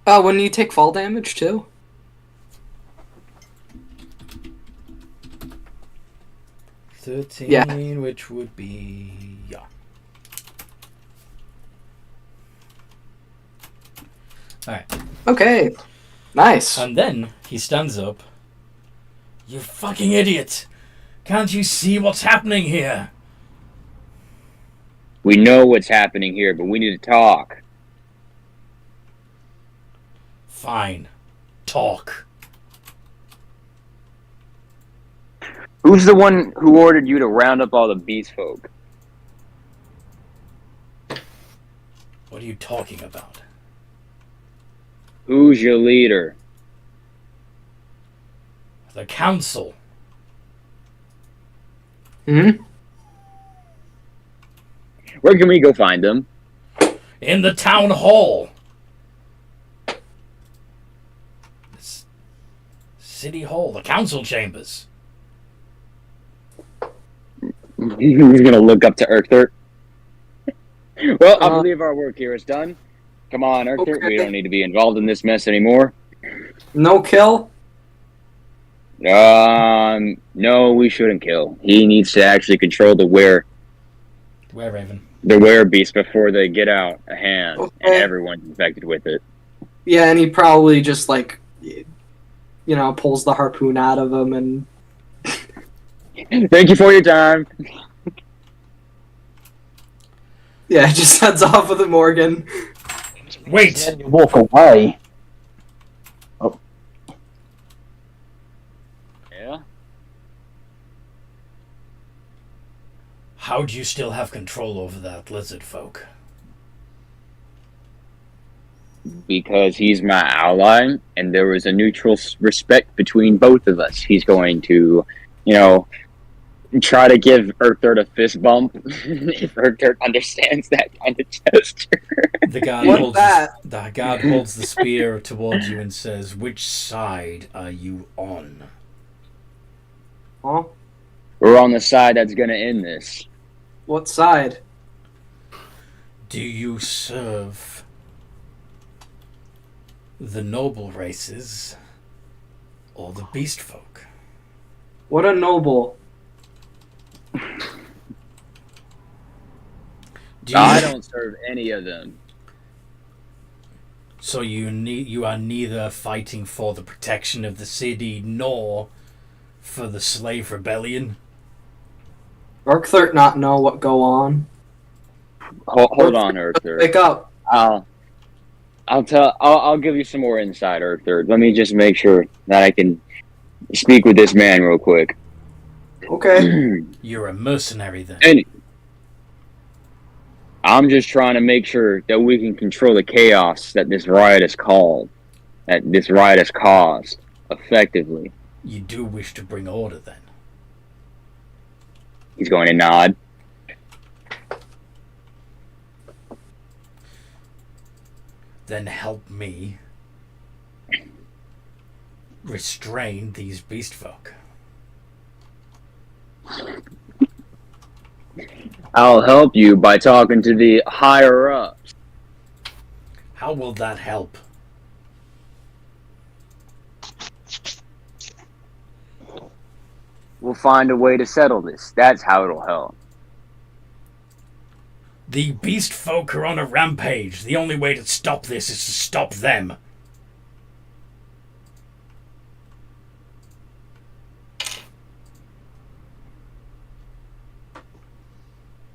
Oh, when you take fall damage too. 13, Yeah. which would be yeah. Alright. Okay. Nice. And then he stands up. You fucking idiot! Can't you see what's happening here? We know what's happening here, but we need to talk. Fine. Talk. Who's the one who ordered you to round up all the beast folk? What are you talking about? Who's your leader? The council. Hmm. Where can we go find them? In the town hall. City hall, the council chambers. He's gonna look up to Ergthur. Well, I Uh, believe our work here is done. Come on, Ergthur. Okay. We don't need to be involved in this mess anymore. No kill. No, we shouldn't kill. He needs to actually control the Were-Raven. beast before they get out of hand and Okay. everyone's infected with it. Yeah, and he probably just pulls the harpoon out of him and Thank you for your time. just heads off with it, Morgan. Wait! Then you walk away. Yeah. How do you still have control over that lizard folk? Because he's my ally, and there was a mutual respect between both of us. He's going to, try to give Urthert a fist bump if Urthert understands that kind of gesture. The guard holds the spear towards you and says, "Which side are you on?" Huh? We're on the side that's going to end this. What side? Do you serve the noble races or the beast folk? What a noble. I don't serve any of them. So you are neither fighting for the protection of the city nor for the slave rebellion? Urthert not know what go on. Hold on, Urthert. Pick up. I'll give you some more insight, Urthert. Let me just make sure that I can speak with this man real quick. Okay. You're a mercenary then. And I'm just trying to make sure that we can control the chaos that this riot has caused effectively. You do wish to bring order then? He's going to nod. Then help me restrain these beast folk. I'll help you by talking to the higher ups. How will that help? We'll find a way to settle this. That's how it'll help. The beast folk are on a rampage. The only way to stop this is to stop them.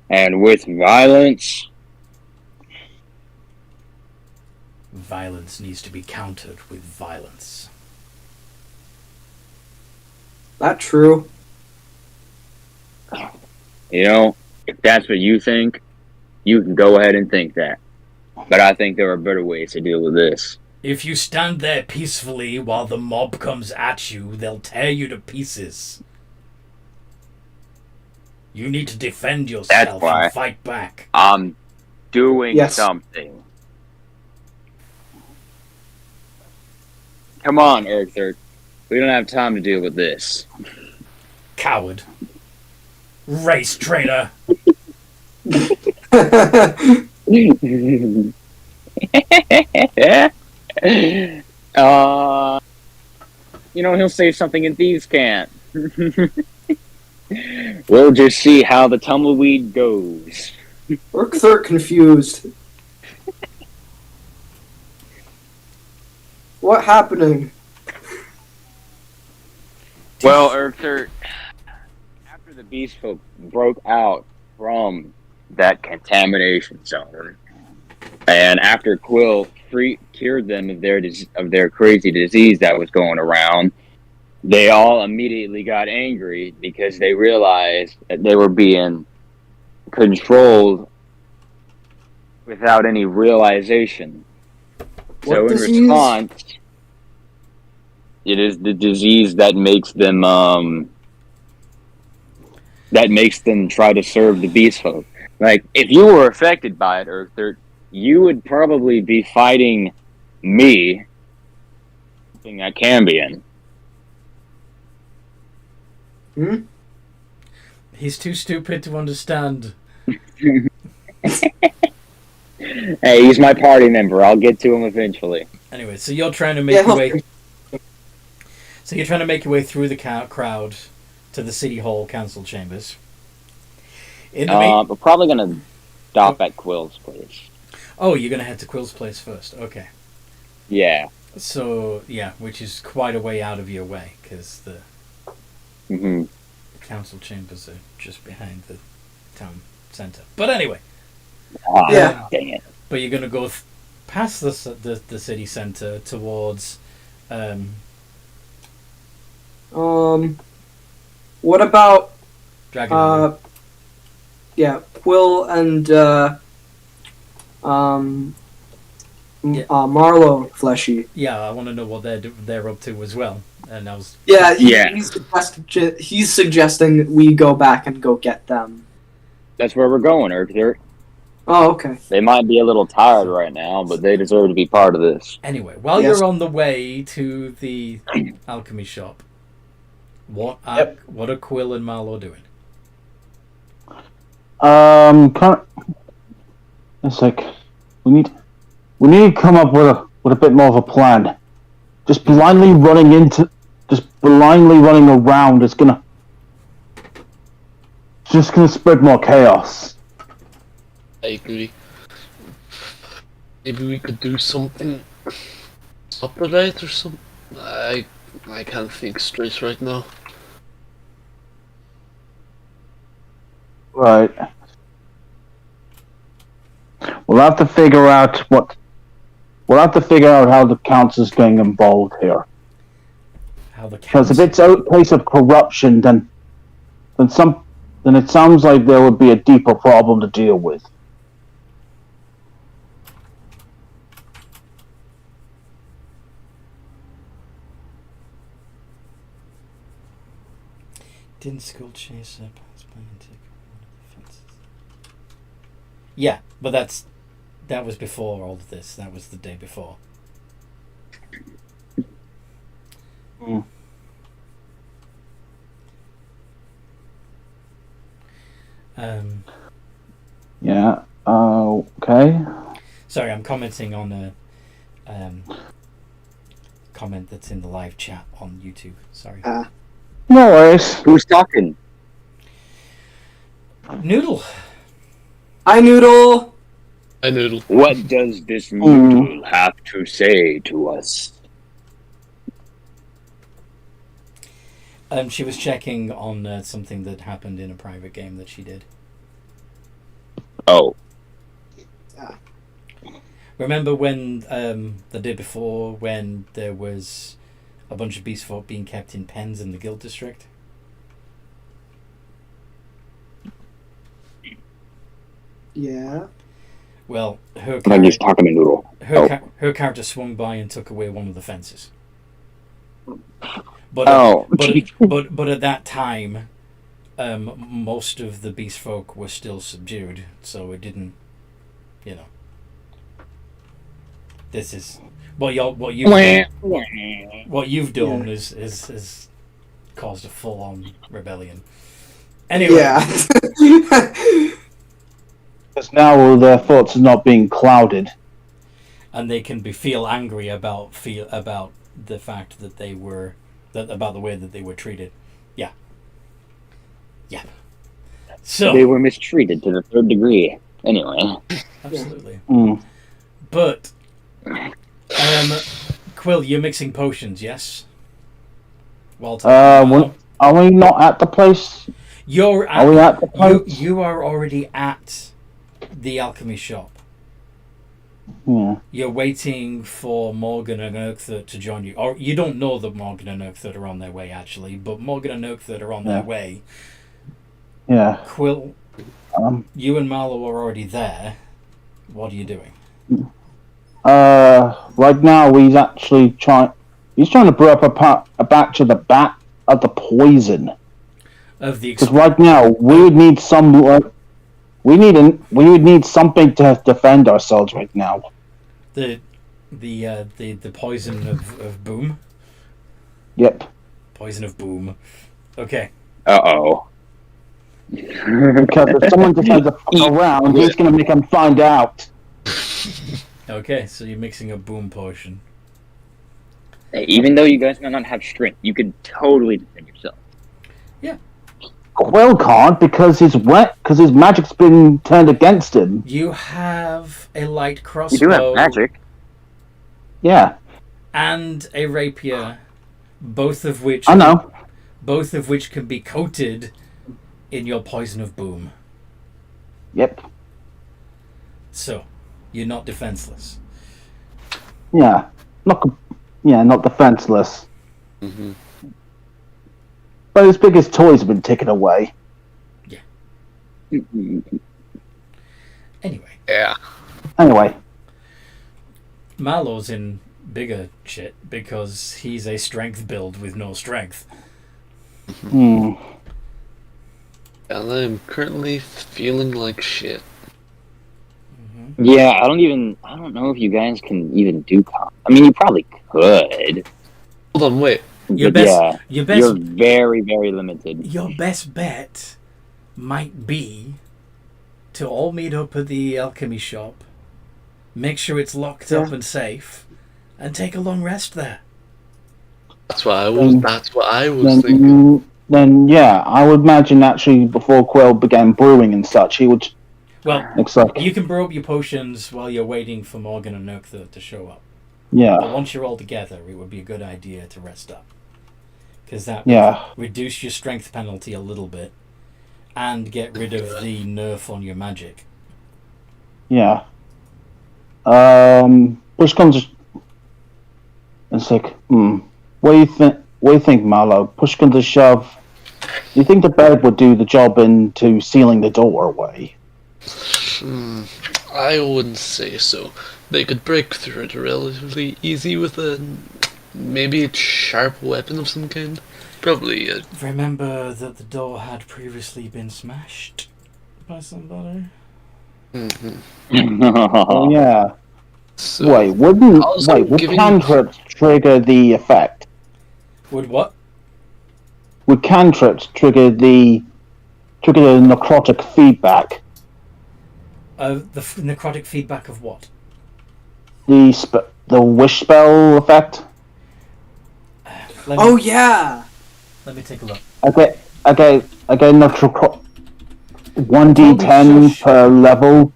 And with violence, Violence needs to be countered with violence. That true. if that's what you think, you can go ahead and think that. But I think there are better ways to deal with this. If you stand there peacefully while the mob comes at you, they'll tear you to pieces. You need to defend yourself and fight back. I'm doing Yes. something. Come on, Urthert. We don't have time to deal with this. Coward. Race traitor. He'll say something and thieves can't. We'll just see how the tumbleweed goes. Urthert confused. What happening? Well, Urthert, after the beast folk broke out from that contamination zone, and after Quill cured them of their crazy disease that was going around, they all immediately got angry because they realized that they were being controlled without any realization. What So in disease? response, it is the disease that makes them try to serve the beast folk. Like, if you were affected by it, Urthert, you would probably be fighting me, something that Cambion. Hmm? He's too stupid to understand. Hey, he's my party member. I'll get to him eventually. Anyway, so you're trying to make your way. So you're trying to make your way through the crowd to the City Hall Council chambers. In the We're probably gonna stop at Quill's place. Oh, you're going to head to Quill's place first. Okay. Yeah. So, yeah, which is quite a way out of your way, because the council chambers are just behind the town centre. But anyway. Yeah. Dang it. But you're going to go past the city centre towards... What about Dragon yeah, Quill and Marlowe Fleshy. Yeah, I want to know what they're up to as well. And I was... Yeah, Yeah. He's suggesting we go back and go get them. That's where we're going, Arthur. Oh, okay. They might be a little tired right now, but they deserve to be part of this. Anyway, while Yes. you're on the way to the alchemy shop, what are Quill and Marlowe doing? It's like we need to come up with a bit more of a plan. Just blindly running around is just gonna spread more chaos. I agree. Maybe we could do something separate or something. I can't think straight right now. Right. We'll have to figure out how the council's getting involved here. How the Because if council... it's a case of corruption, then it sounds like there would be a deeper problem to deal with. Didn't school chase up? Yeah, but that was before all of this. That was the day before. Mm. Yeah. Okay. Sorry, I'm commenting on a comment that's in the live chat on YouTube. Sorry. No worries. Who's talking? Noodle. Hi, Noodle. I noodle. What does this noodle have to say to us? She was checking on something that happened in a private game that she did. Oh. Remember when the day before when there was a bunch of beast folk being kept in pens in the guild district? Yeah. Well, her I'm just talking to Noodle. her character swung by and took away one of the fences. But but at that time, most of the beast folk were still subdued, so it didn't, This is what you've done is caused a full on rebellion. Anyway, Yeah. Because now their thoughts are not being clouded. and they can feel angry about the fact that they were about the way that they were treated. Yeah. So They were mistreated to the 3rd degree. Anyway. absolutely. Mm. But Quill, you're mixing potions, yes? Walter, Are we not at the place? are we at the place? you are already at the alchemy shop. Yeah. You're waiting for Morgan and Oakthert to join you. Or you don't know that Morgan and Oakthert are on their way, actually, but Morgan and Oakthert are on their way. Yeah. Quill, you and Marlowe are already there. What are you doing? Right now he's trying to brew up a batch of the poison. Of the Because right now we would need we would need something to defend ourselves right now. the poison of boom. Yep. Poison of boom. Okay. Uh-oh. Because if someone decides to fuck around, he's going to make them find out. Okay, so you're mixing a boom potion. Even though you guys might not have strength, you could totally defend yourself. Quill can't because his magic's been turned against him. You have a light crossbow. You do have magic. Yeah, And a rapier, both of which I know. can be coated in your poison of boom. Yep. So, you're not defenseless. Yeah. Not defenseless. Mm-hmm. But his biggest toys have been taken away. Anyway, Yeah. Anyway, Marlowe's in bigger shit because he's a strength build with no strength. And I'm currently feeling like shit. Yeah, I don't know if you guys can even do comp. I mean, you probably could. Hold on, wait. Your But best, you're very, very limited. your best bet might be to all meet up at the alchemy shop, make sure it's locked up and safe, and take a long rest there. That's what I was thinking. then yeah, I would imagine actually before Quill began brewing and such, he would. Well, Looks like you can brew up your potions while you're waiting for Morgan and Nurktha to show up. yeah, But once you're all together, it would be a good idea to rest up. Because that yeah, would reduce your strength penalty a little bit and get rid of the nerf on your magic. yeah. Push comes. It's like, What do you think? What do you think, Marlowe? Push comes to shove. Do you think the bed would do the job into sealing the doorway? I wouldn't say so. They could break through it relatively easy with maybe a sharp weapon of some kind. Probably Remember that the door had previously been smashed by somebody? Oh yeah. So, Would cantrips trigger the effect? Would what? Would cantrips trigger the necrotic feedback? The necrotic feedback of what? The wish spell effect? Oh yeah. Let me take a look. Okay, necrotic 1d10 per level.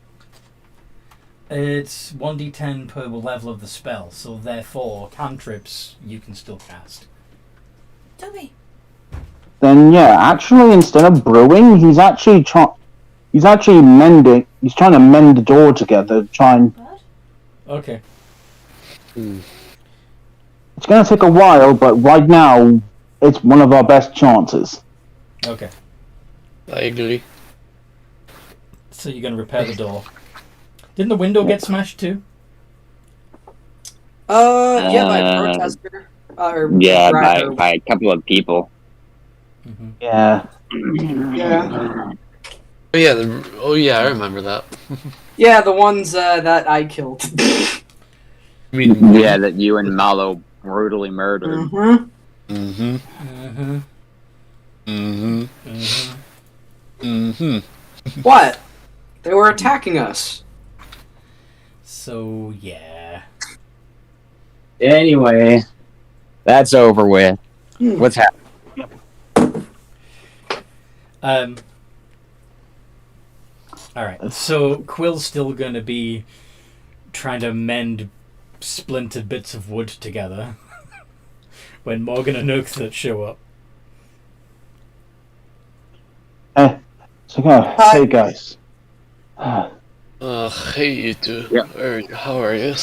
It's 1d10 per level of the spell, so therefore cantrips you can still cast. Toby. Then yeah, actually instead of brewing, he's actually mending. He's trying to mend the door together. What? Okay. It's going to take a while, but right now it's one of our best chances. Okay. I agree. So you're going to repair the door. Didn't the window get smashed too? Yeah, by a protester. Yeah, by a couple of people. Mm-hmm. Yeah. Yeah. Oh yeah, I remember that. Yeah, the ones that I killed. I mean, Yeah, that you and Malo brutally murdered. Mm-hmm. Mm-hmm. Mm-hmm. Mm-hmm. Mm-hmm. What? They were attacking us. So yeah. Anyway, that's over with. What's happening? Alright, so Quill's still going to be trying to mend splintered bits of wood together when Morgan and Nurktha show up. Hey guys. Hey you two. Yeah. How are you?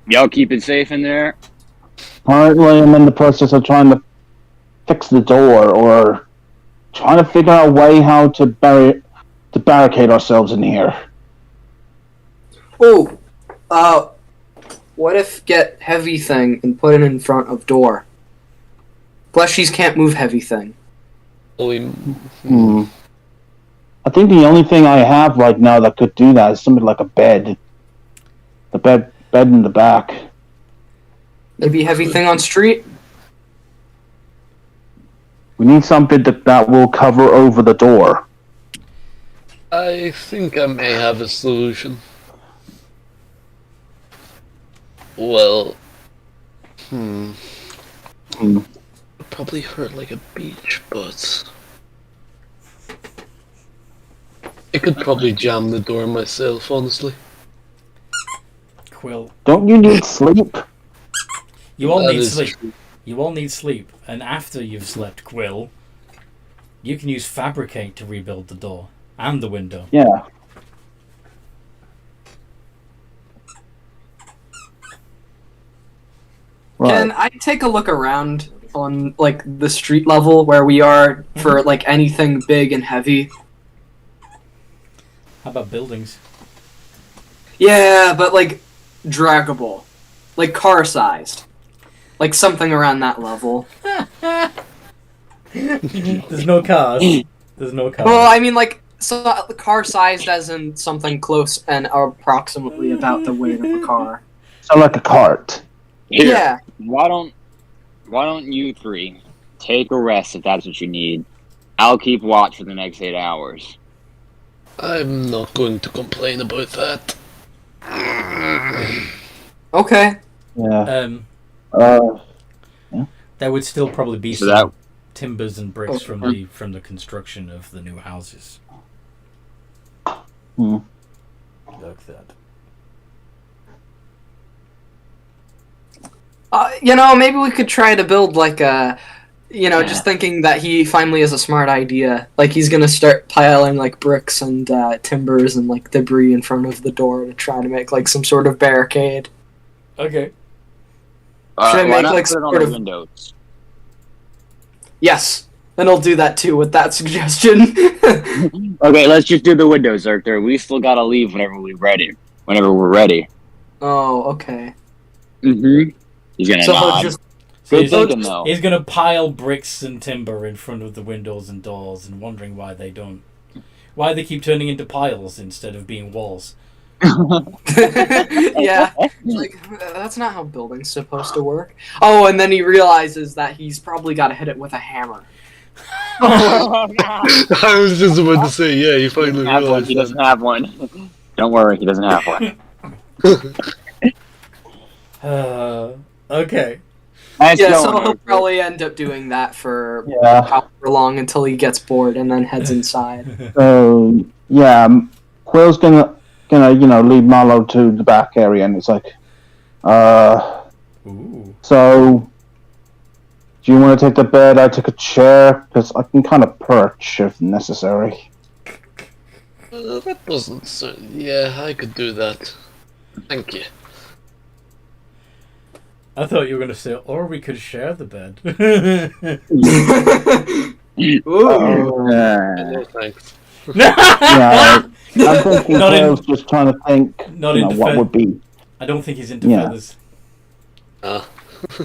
Y'all keep it safe in there. Currently, I'm in the process of trying to fix the door, or trying to figure out a way how to barricade ourselves in here. Oh, what if get heavy thing and put it in front of door? Fleshies can't move heavy thing. I think the only thing I have right now that could do that is something like a bed. The bed in the back. Maybe heavy thing on street? We need something that will cover over the door. I think I may have a solution. Well, Hmm. Hmm. Would probably hurt like a beach, but I could probably jam the door myself, honestly. Quill. Don't you need sleep? You all That need is sleep. true. You all need sleep. And after you've slept, Quill, you can use Fabricate to rebuild the door and the window. Yeah. Can Right. I take a look around on like the street level where we are for like anything big and heavy? How about buildings? Yeah, but like draggable, like car sized, like something around that level. There's no cars. There's no cars. Well, I mean like so car sized as in something close and approximately about the weight of a car. So like a cart. Here, Yeah. why don't you three take a rest if that's what you need? I'll keep watch for the next 8 hours. I'm not going to complain about that. Okay. Yeah. Um, there would still probably be So some that- timbers and bricks from the construction of the new houses. Hmm. Like that. Maybe we could try to build like a, just thinking that he finally has a smart idea. Like he's gonna start piling like bricks and timbers and like debris in front of the door to try to make like some sort of barricade. Okay. Should I why make, not like, put it on sort the of- windows? Yes, and I'll do that too with that suggestion. Okay, let's just do the windows, Arthur. We still gotta leave whenever we're ready. Oh, okay. Mm-hmm. He's gonna So nod. just So Good he's, thinking, though. he's gonna pile bricks and timber in front of the windows and doors and wondering why they keep turning into piles instead of being walls. yeah, like that's not how building's supposed to work. Oh, and then he realizes that he's probably got to hit it with a hammer. I was just about to say, yeah, you finally realized He that. doesn't have one. Don't worry, he doesn't have one. Okay. Nice Yeah, going, so he'll Arthur. probably end up doing that for Yeah. however long until he gets bored and then heads inside. So yeah, Quill's gonna lead Marlowe to the back area, and it's like, Ooh. so do you want to take the bed? I take a chair because I can kind of perch if necessary. That doesn't sound... Yeah, I could do that. Thank you. I thought you were gonna say, or we could share the bed. Ooh. No, thanks. Yeah, I'm thinking Not in- Quill's just trying to think, Not into what fe- would be. I don't think he's into Yeah. feathers.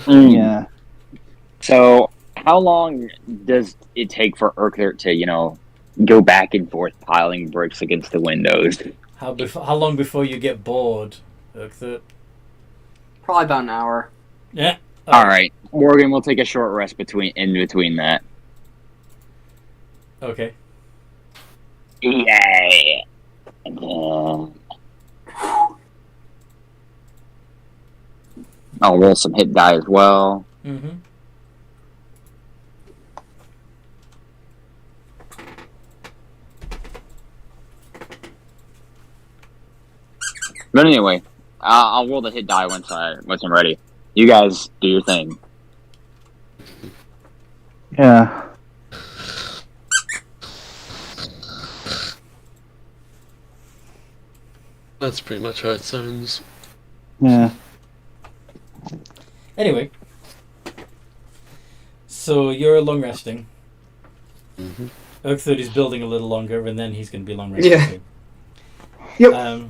Yeah. So, how long does it take for Urquhart to, go back and forth piling bricks against the windows? How long before you get bored? Probably about an hour. Yeah. All right, Morgan, we'll take a short rest in between that. Okay. Yay! I'll roll some hit die as well. Mm-hmm. But anyway, I'll roll the hit die once I'm ready. You guys do your thing. Yeah. That's pretty much how it sounds. Yeah. Anyway. So you're long resting. Mm-hmm. Urquhart is building a little longer, and then he's going to be long resting Yeah. too. Yep.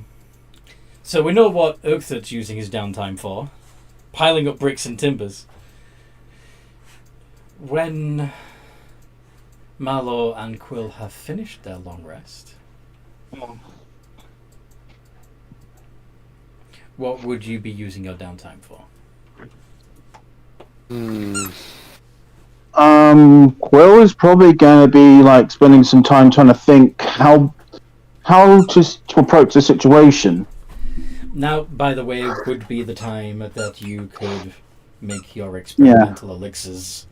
So we know what Urquhart's using his downtime for. Piling up bricks and timbers. When Marlowe and Quill have finished their long rest, what would you be using your downtime for? Quill is probably going to be like spending some time trying to think how to approach the situation. Now, by the way, would be the time that you could make your experimental elixirs.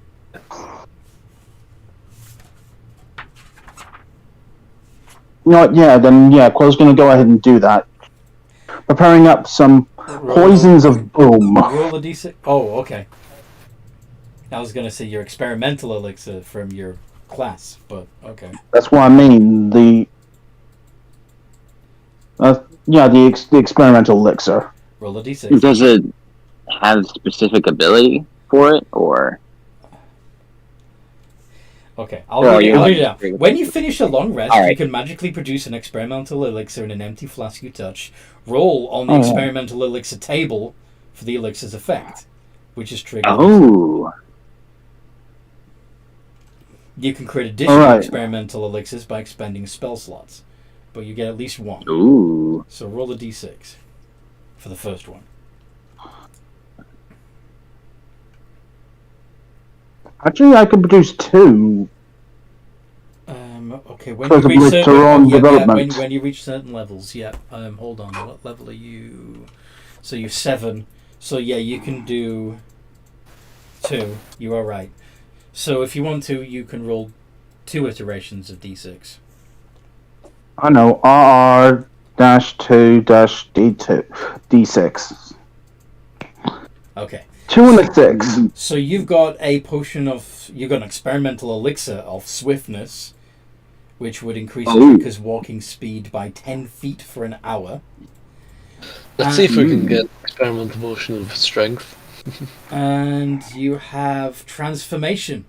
You know what, Quill's going to go ahead and do that. Preparing up some poisons of boom. Roll a d6. Oh, okay. I was going to say your experimental elixir from your class, but okay. That's what I mean. The experimental elixir. Roll a d6. Does it have specific ability for it, or? Okay, I'll read it out. Like, When you finish a long rest, Alright. you can magically produce an experimental elixir in an empty flask you touch. Roll on the experimental elixir table for the elixir's effect, which is triggered. Oh. You can create additional Alright. experimental elixirs by expending spell slots, but you get at least one. Ooh. So roll a d6 for the first one. Actually, I could produce 2. Okay, when Because you of reach later certain, on development. when you reach certain levels, hold on, what level are you? So you're 7. So yeah, you can do 2. You are right. So if you want to, you can roll 2 iterations of d6. I know, RR-2-D6. Okay. 2 and a 6. So you've got an experimental elixir of swiftness, which would increase the drinker's walking speed by 10 feet for an hour. Let's see if we can get experimental motion of strength. And you have transformation.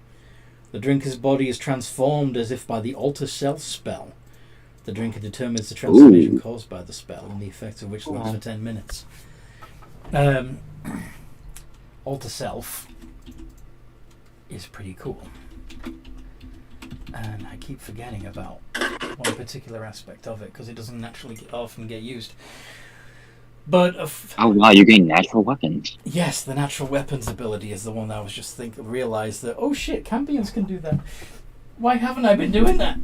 The drinker's body is transformed as if by the alter self spell. The drinker determines the transformation caused by the spell, and the effect of which lasts for 10 minutes. Alter self is pretty cool. And I keep forgetting about one particular aspect of it because it doesn't often get used. But Oh wow, you're getting natural weapons. yes, the natural weapons ability is the one that I was just realized that, oh shit, Cambions can do that. Why haven't I been doing that?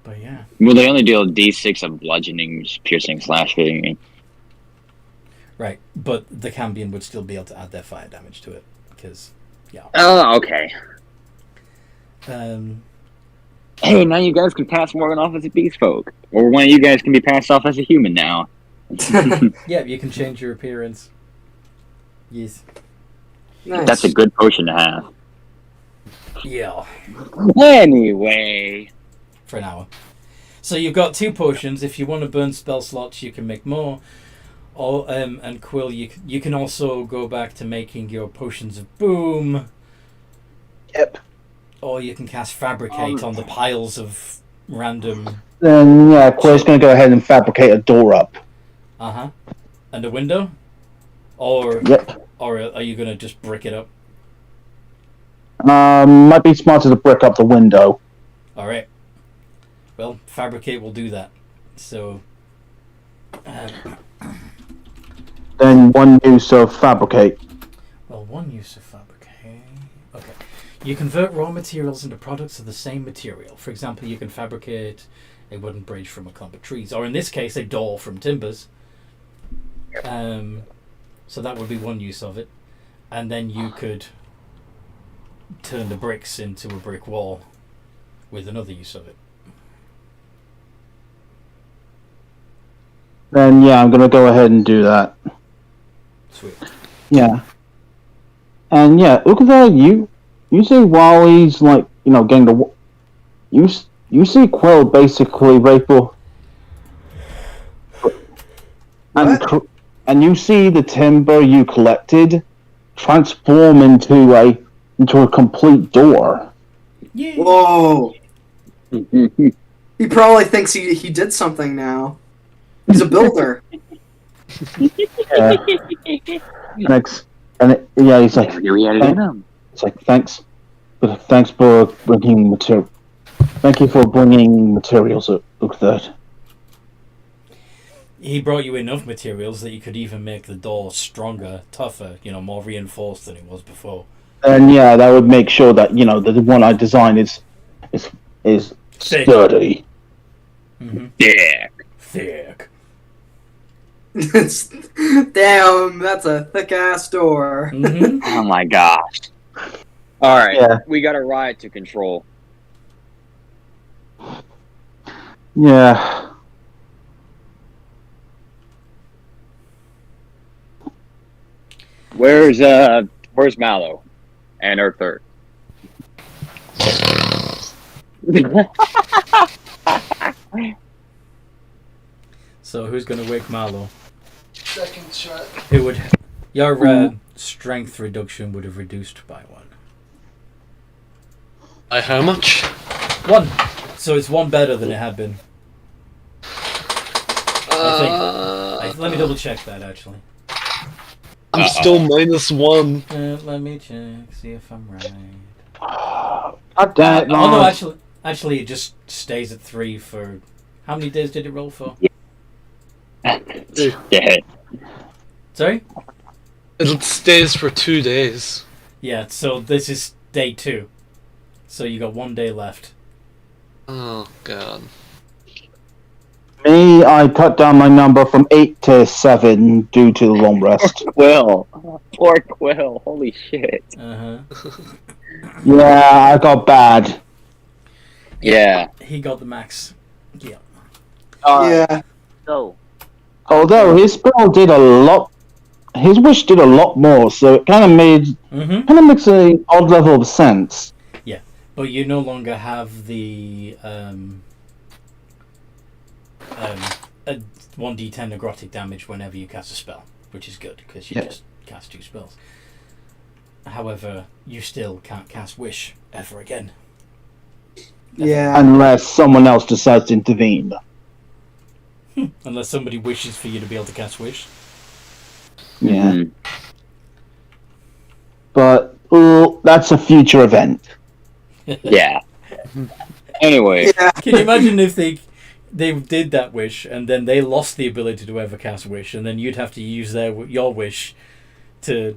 But yeah. Well, they only deal D6 of bludgeoning, piercing, slashing. Right, but the Cambion would still be able to add their fire damage to it, because, yeah. Oh, okay. Hey, now you guys can pass Morgan off as a beast folk. Or one of you guys can be passed off as a human now. Yeah, you can change your appearance. Yes. Nice. That's a good potion to have. Yeah. Anyway. For an hour. So you've got 2 potions. If you want to burn spell slots, you can make more. Or, and Quill, you can also go back to making your potions of boom. Yep. Or you can cast fabricate on the piles of random. Then, Quill's going to go ahead and fabricate a door up. Uh-huh. And a window? Or are you going to just brick it up? Might be smarter to brick up the window. Alright. Well, fabricate will do that. So... Then one use of fabricate. Well, one use of fabricate... Okay. You convert raw materials into products of the same material. For example, you can fabricate a wooden bridge from a clump of trees. Or in this case, a door from timbers. So that would be one use of it. And then you could turn the bricks into a brick wall with another use of it. Then, I'm going to go ahead and do that. Sweet. Yeah. And, look at that. You see while he's, getting the... You see Quill basically and you see the timber you collected transform into a complete door. Yeah. Whoa! He probably thinks he did something now. He's a builder. Yeah. He's like, it's like, thanks for bringing material. Thank you for bringing materials. Look that. He brought you enough materials that you could even make the door stronger, tougher, more reinforced than it was before. And that would make sure that that the one I designed is sturdy. Mm-hmm. Yeah. Thick. Damn, that's a thick ass door. Mm-hmm. Oh my gosh. Alright, Yeah. we got a riot to control. Yeah. Where's Mallow? And Earth? So who's going to wake Marlowe? Second shot. Who would... Your strength reduction would have reduced by 1. By how much? 1. So it's 1 better than it had been. Let me double check that, actually. I'm still -1. Let me check, see if I'm right. God damn it, Oh no, Lars. actually, it just stays at 3 for... How many days did it roll for? Dead. Sorry? It stays for 2 days. Yeah, so this is day 2. So you got 1 day left. Oh god. Me, I cut down my number from 8 to 7 due to the long rest. Quill. Poor Quill. Holy shit. Uh-huh. Yeah, I got bad. Yeah. He got the max. Yeah. Yeah. So, Although his spell did a lot, his wish did a lot more, so it kind of Mm-hmm. makes an odd level of sense. But you no longer have the a 1d10 necrotic damage whenever you cast a spell, which is good because you just cast 2 spells. However, you still can't cast Wish ever again. Yeah. Unless someone else decides to intervene. Unless somebody wishes for you to be able to cast Wish. Yeah. mhm. But, that's a future event. Yeah. Anyway, Yeah. Can you imagine if they did that wish and then they lost the ability to ever cast Wish, and then you'd have to use your wish to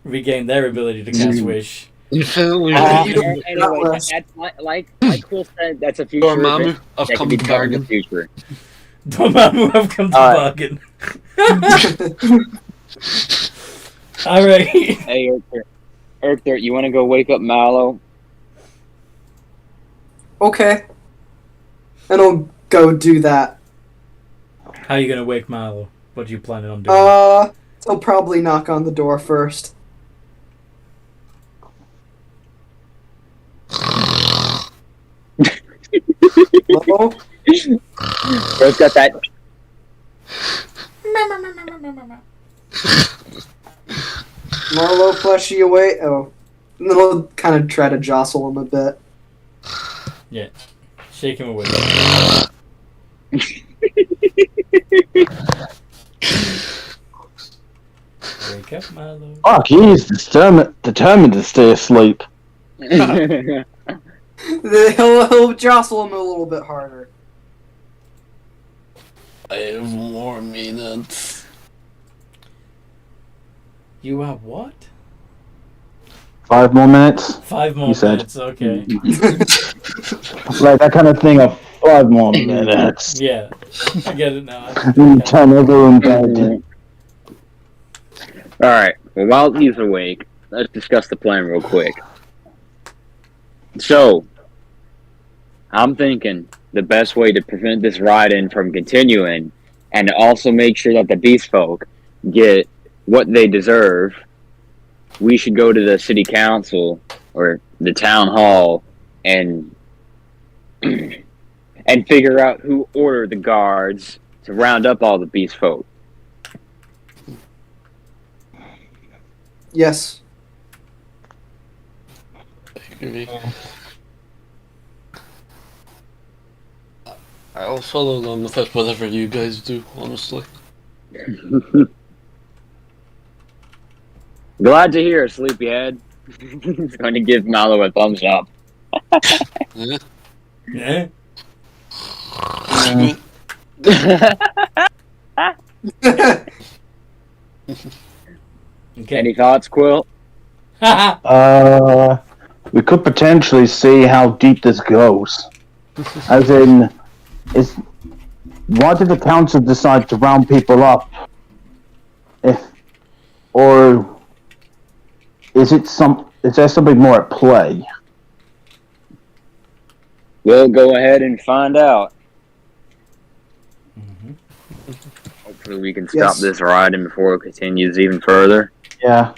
regain their ability to cast Wish? Infinitely. anyway, that's like Quill said, that's a future Dormammu, event I've that come can be to done in the bargain. future. Dormammu have come to bargain. Alright. Hey, Earther, you want to go wake up Mallow? Okay. And I'll go do that. How are you going to wake Marlowe? What are you planning on doing? I'll probably knock on the door first. Hello? Bro's got that. Marlowe, fleshy away. Oh. And then I'll kind of try to jostle him a bit. Yeah. Shake him away. Wake up, Marlowe. Fuck, he's determined to stay asleep. He'll jostle him a little bit harder. I have more minutes. You have what? 5 more minutes? 5 more You said. minutes, okay. Like that kind of thing of 5 more minutes. Yeah. I get it now. Turn everyone dead. Alright, well, while he's awake, let's discuss the plan real quick. So, I'm thinking the best way to prevent this ride-in from continuing, and to also make sure that the Beast Folk get what they deserve, we should go to the city council, or the town hall, and and figure out who ordered the guards to round up all the Beast Folk. Yes. I'll follow along with it, whatever you guys do, honestly. Glad to hear, sleepyhead. He's going to give Mallow a thumbs up. Yeah. Yeah? Okay. Any thoughts, Quill? We could potentially see how deep this goes. As in, why did the council decide to round people up if, or is there something more at play? We'll go ahead and find out. Mm-hmm. Hopefully we can stop Yes. this riding before it continues even further. Yeah.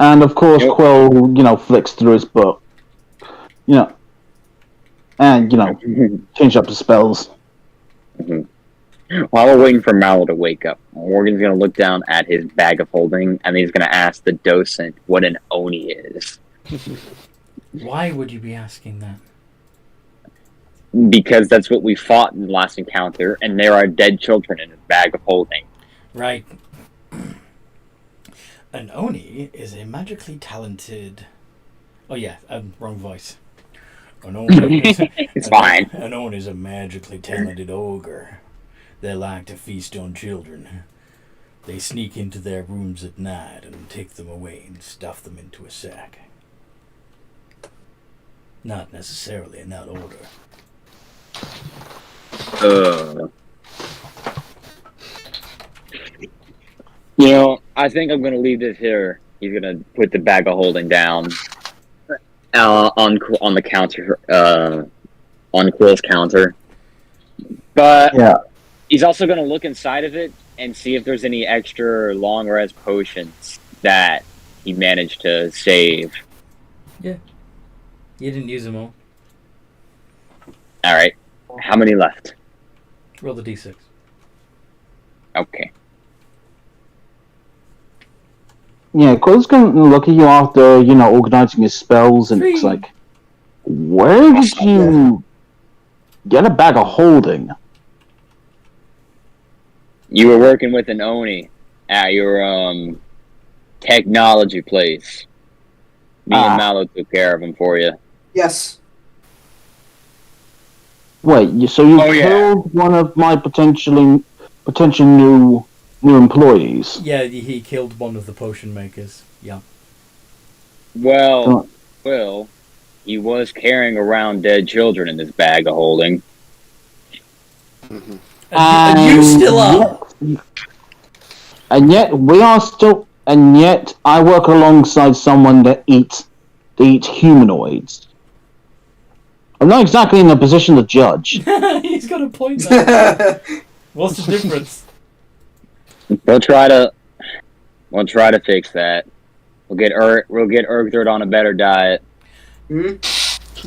And of course, Yep. Quill, flicks through his book. And, change up the spells. While we're waiting for Mallow to wake up, Morgan's going to look down at his bag of holding, and he's going to ask the docent what an Oni is. Why would you be asking that? Because that's what we fought in the last encounter, and there are dead children in his bag of holding. Right. An Oni is a magically talented... Oh yeah, wrong voice. An Oni is... It's fine. An Oni is a magically talented ogre. They like to feast on children. They sneak into their rooms at night and take them away and stuff them into a sack. Not necessarily in that order. I think I'm going to leave this here. He's going to put the bag of holding down on the counter, on Quill's counter. But Yeah. he's also going to look inside of it and see if there's any extra long rest potions that he managed to save. You didn't use them all. All right. How many left? Roll the d6. Okay. Yeah, Quill's going to look at you after, organizing his spells, and it's like, where did you get a bag of holding? You were working with an Oni at your technology place. Me and Mallow took care of him for you. Yes. Wait, so you killed one of my potential new employees? Yeah, he killed one of the potion makers. Yeah. Well, he was carrying around dead children in this bag of holding. Mm-hmm. And you still are. And yet I work alongside someone that eats humanoids. I'm not exactly in a position to judge. He's got a point there. What's the difference? We'll try to fix that. We'll get Urgtherd on a better diet.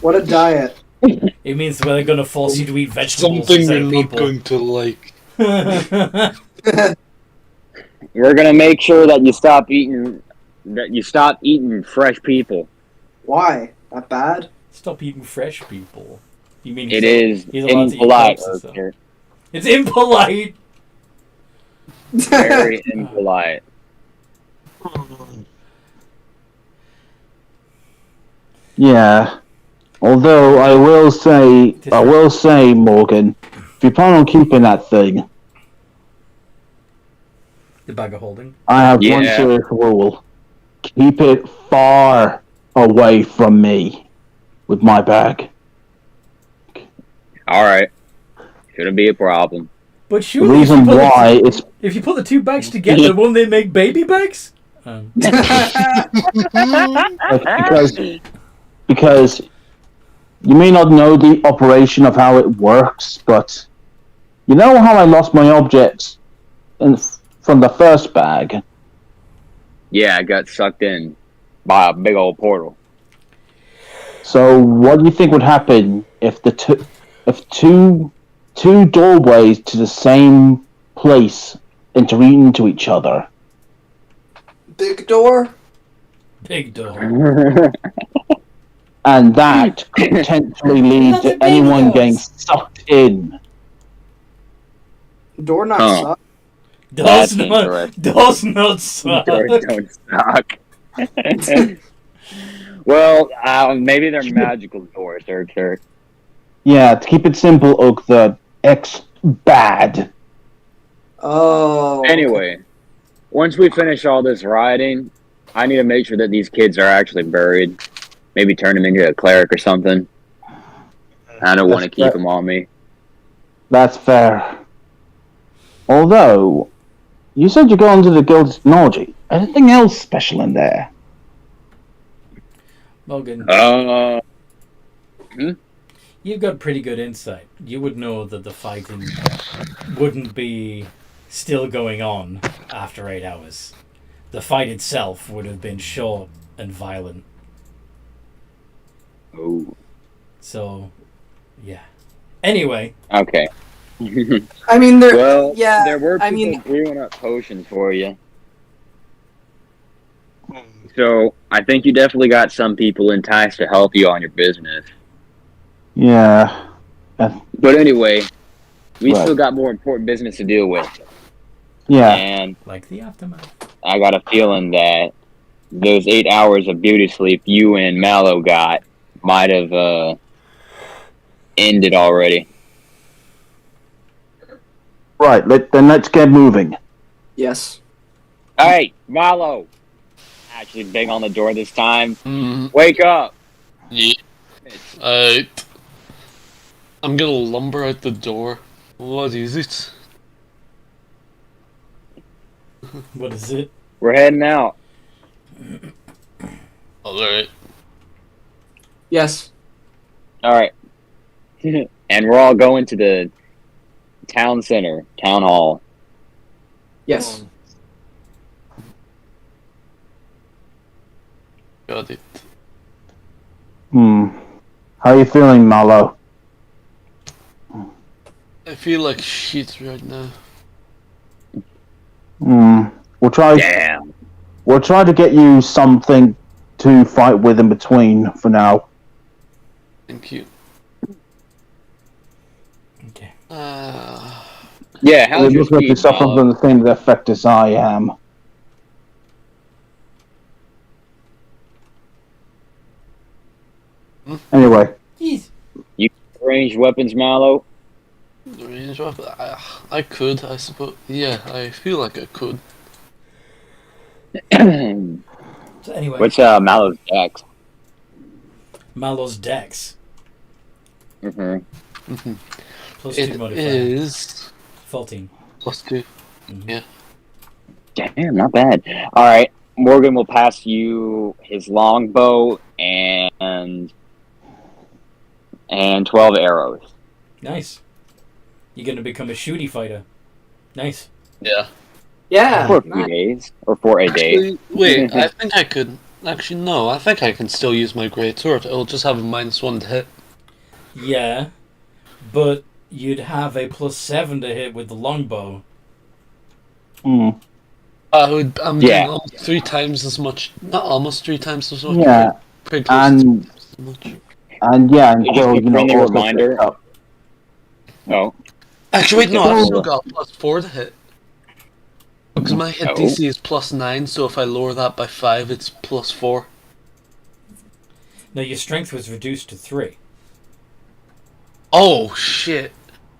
What a diet. It means they're going to force you to eat vegetables Something instead you're of not people. going to like. We're gonna make sure that you stop eating fresh people. Why? That bad? Stop eating fresh people. You mean It is he's allowed to eat impolite, corpses, though. Urgtherd. It's impolite. Very impolite. Yeah. Although I will say, Morgan, if you plan on keeping that thing, The bag of holding. I have one Yeah. serious rule: keep it far away from me with my bag. All right, shouldn't be a problem. But The surely, reason why it's if you put the two bags together, won't they make baby bags? because you may not know the operation of how it works, but you know how I lost my objects from the first bag. Yeah, I got sucked in by a big old portal. So what do you think would happen if two doorways to the same place enter into each other? Big door? Big door. And that could potentially lead Lots of to baby anyone doors. getting sucked in. Door not Huh. suck. Does That's not suck. Doors don't suck. Well, maybe they're magical doors, Urgtherd. Yeah, to keep it simple, Oak, the X bad. Oh. Anyway, once we finish all this riding, I need to make sure that these kids are actually buried. Maybe turn them into a cleric or something. I don't want to keep them on me. That's fair. Although, you said you're going to the Guild of Technology. Anything else special in there? Morgan, Hmm? you've got pretty good insight. You would know that the fighting wouldn't be still going on after 8 hours. The fight itself would have been short and violent. Oh. So, yeah. Anyway, Okay. I mean, there. Well, yeah. there were I people mean, brewing up potions for you. So I think you definitely got some people enticed to help you on your business. Yeah. But anyway, we Right. still got more important business to deal with. Yeah. And like the aftermath. I got a feeling that those 8 hours of beauty sleep you and Mallow got might have ended already. Right, then let's get moving. yes. Hey, Mallow! Actually bang on the door this time. Mm, Wake up! yeah. Alright. I'm gonna lumber out the door. What is it? What is it? We're heading out. Alright. Yes. Alright. And we're all going to the town center, town hall. Yes. Got it. How are you feeling, Mallow? I feel like shit right now. We'll try. Damn. We'll try to get you something to fight with in between for now. Thank you. Okay. Yeah, how's It your looks like you're speed, suffering Mallow? from the same effect as I am. Anyway, Jeez. Ranged weapons, Mallow? The range weapon? I could, I suppose. Yeah, I feel like I could. So anyway, What's Mallow's dex? Mallow's dex. Mm-hmm. Plus 2 It modifier. is 14. +2. Yeah. Damn, not bad. Alright, Morgan will pass you his longbow and 12 arrows. Nice. You're going to become a shooty fighter. Nice. Yeah. Yeah. For a few nice. days. Or for a day. Actually, wait, I think I could. Actually, no, I think I can still use my great sword. It'll just have a -1 to hit. Yeah, but you'd have a +7 to hit with the longbow. mm, I'm Yeah. getting almost 3 times as much. Not almost 3 times as much. yeah, Pretty close to and 3 times as much. and Just Quill, a friendly also reminder. picked up. Oh. Actually, wait, no, I've Oh. still got a +4 to hit. Because my hit Oh. DC is +9, so if I lower that by 5, it's +4. No, your strength was reduced to 3. Oh, shit.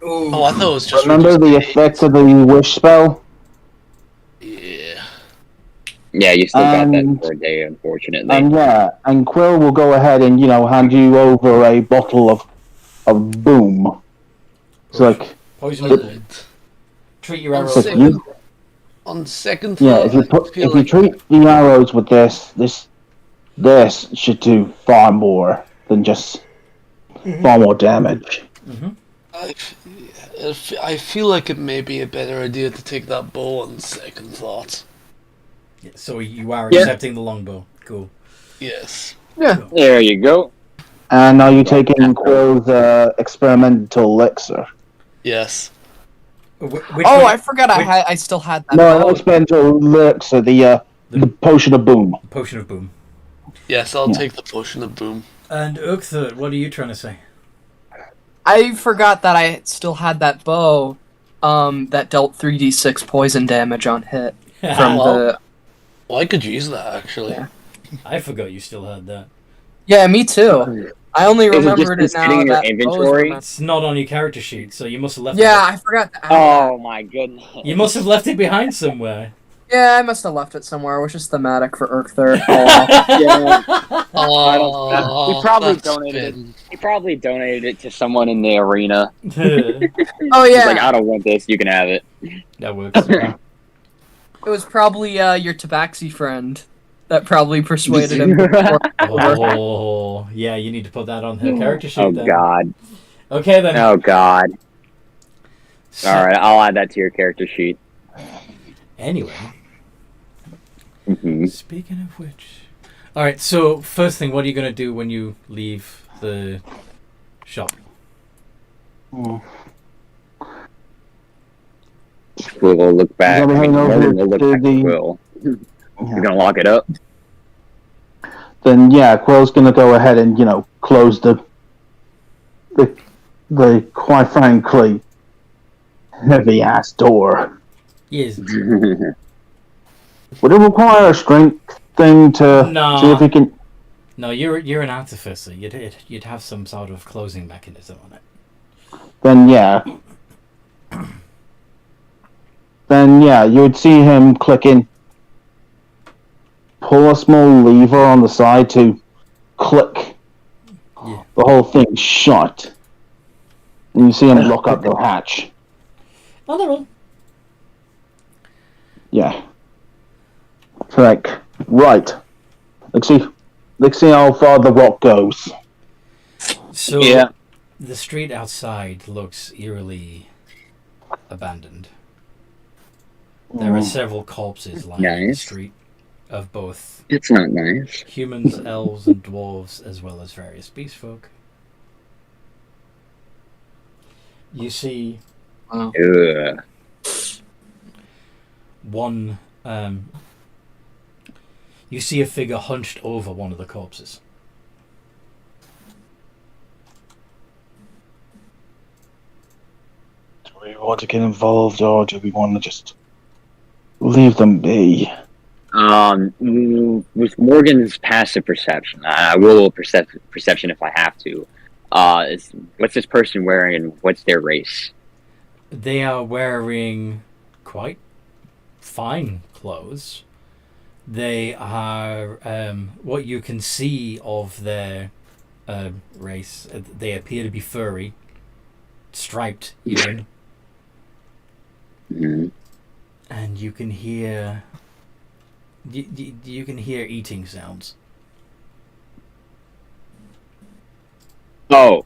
Ooh. Oh, I thought it was just Remember reduced the to effect of the wish spell? 8. Yeah. Yeah, you still got that And- for a day, unfortunately. And Quill will go ahead and hand you over a bottle of boom. It's like, Poison Yep. boom. Treat your On arrows it's with like it. you, On second yeah. thought, If you I feel like treat the arrows with this should do far more than just far more damage. I feel like it may be a better idea to take that bow on second thought. Yeah, so you are Yeah. accepting the longbow. Cool. Yes. There you go. And are you taking Quill's experimental elixir? Yes. Which Oh, one? I forgot which- I still had that. No, bow. experimental elixir, the potion of boom. Potion of boom. Yes, I'll Yeah. take the potion of boom. And Uchther, what are you trying to say? I forgot that I still had that bow that dealt 3d6 poison damage on hit from Well, the... Well, I could use that, actually. Yeah. I forgot you still had that. Yeah, me too. I only Is it just remembered been it now sitting in your that bows inventory? were- It's not on your character sheet, so you must have left Yeah, it. I forgot that. Oh my goodness. You must have left it behind somewhere. Yeah, I must have left it somewhere, which is thematic for Urkther. Yeah. Oh, He probably that's donated been- He probably donated it to someone in the arena. Oh He's yeah. like, I don't want this, you can have it. That works. It was probably your tabaxi friend that probably persuaded him. To Oh, yeah, you need to put that on her character sheet Oh then. God. Okay then. Oh God. So, All right, I'll add that to your character sheet. Anyway, Hmm. speaking of which, all right. So first thing, what are you gonna do when you leave the shop? Hmm. Quill will look back. Is that heading over Morgan will look to back the- at Quill. Yeah. You're gonna lock it up. Then yeah, Quill's gonna go ahead and close the quite frankly heavy ass door. Yes. Would it require a strength thing to Nah. see if we can? No, you're an artificer. You'd have some sort of closing mechanism on it. Then yeah. Then yeah, you would see him clicking. Pull a small lever on the side to click Yeah. the whole thing shut. And you see him lock up the hatch. Wonderful. Yeah. Like, right. Let's see how far the rock goes. So Yeah. the street outside looks eerily abandoned. There are several corpses lying in the Nice. street of both It's not nice. humans, elves, and dwarves, as well as various beast folk. You see Ugh. one. You see a figure hunched over one of the corpses. Do we want to get involved or do we want to just leave them be? With Morgan's passive perception, I will perception if I have to. What's this person wearing and what's their race? They are wearing quite fine clothes. They are what you can see of their race. They appear to be furry, striped even, Mhm. and you can hear you can hear eating sounds. Oh.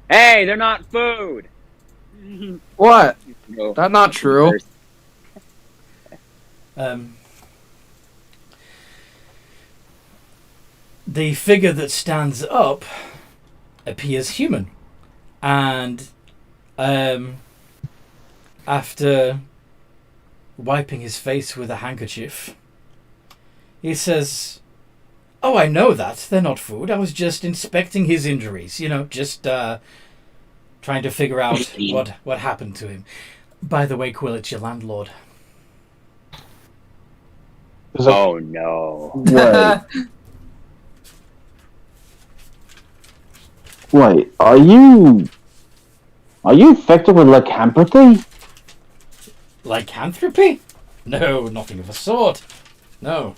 Hey, they're not food. What? No. That's not true. The figure that stands up appears human, and after wiping his face with a handkerchief, he says, "Oh, I know that. They're not food. I was just inspecting his injuries. Just trying to figure out what happened to him. By the way, Quill, it's your landlord." Oh no. Wait, are you affected with lycanthropy? Lycanthropy? No, nothing of the sort. No.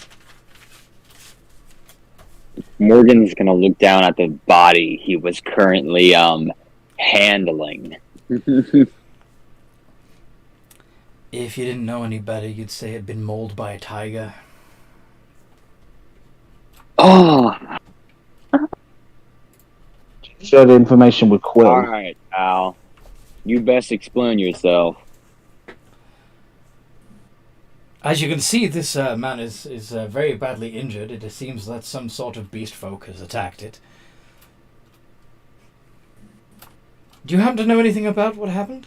Morgan's gonna look down at the body he was currently handling. If you didn't know any better, you'd say it'd been mauled by a tiger. Oh, Share the information with Quill. all right, Al. You best explain yourself. As you can see, this man is very badly injured. It seems that some sort of beast folk has attacked it. Do you happen to know anything about what happened?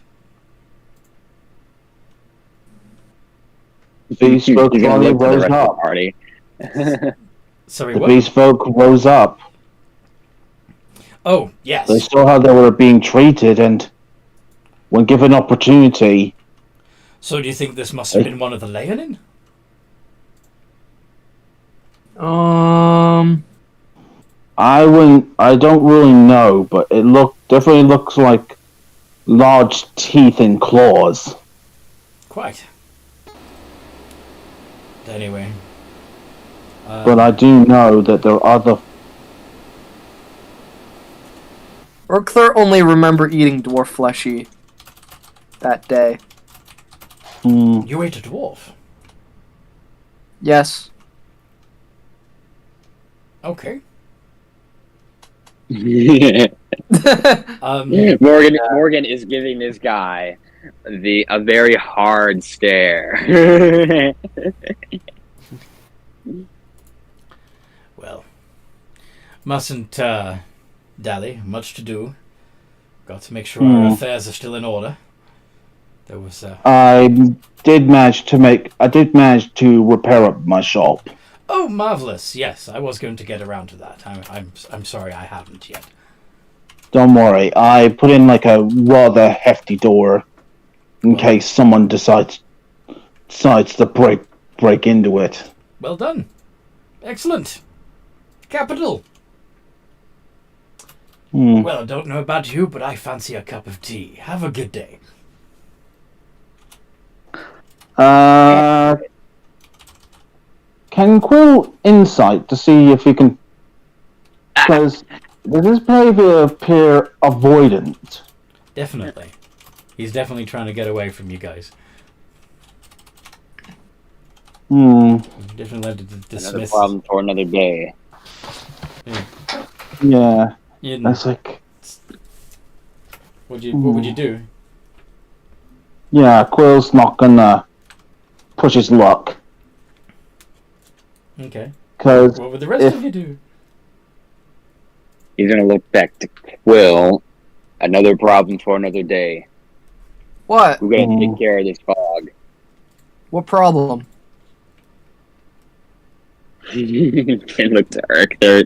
Beast folk You're gonna finally look to the rose rest of up. the party. Sorry, The what? beast folk rose up. Oh, yes. They saw how they were being treated, and when given opportunity, So do you think this must have been one of the Leonin? I don't really know, but it definitely looks like large teeth and claws. Quite. Anyway. But I do know that there are other. Or Claire only remember eating dwarf fleshy that day. You ate a dwarf. Yes. Okay. Morgan Um, Morgan is giving this guy a very hard stare. well, mustn't dally. Much to do. Got to make sure our affairs are still in order. There was I did manage to repair up my shop. Oh, marvelous! Yes, I was going to get around to that. I'm sorry I haven't yet. Don't worry, I put in like a rather hefty door in case someone decides to break into it. Well done. Excellent. Capital. Well, I don't know about you, but I fancy a cup of tea. Have a good day. Can Quill insight to see if he can... Because does this behavior appear avoidant? Definitely. He's definitely trying to get away from you guys. Definitely led to dismiss. Another problem for another day. Yeah. You know, That's like... what would you do? Yeah, Quill's not gonna push his luck. Okay. Because What would the rest of you do? He's gonna look back to Quill. Another problem for another day. What? We gotta take care of this fog. What problem? Can look to Eric there.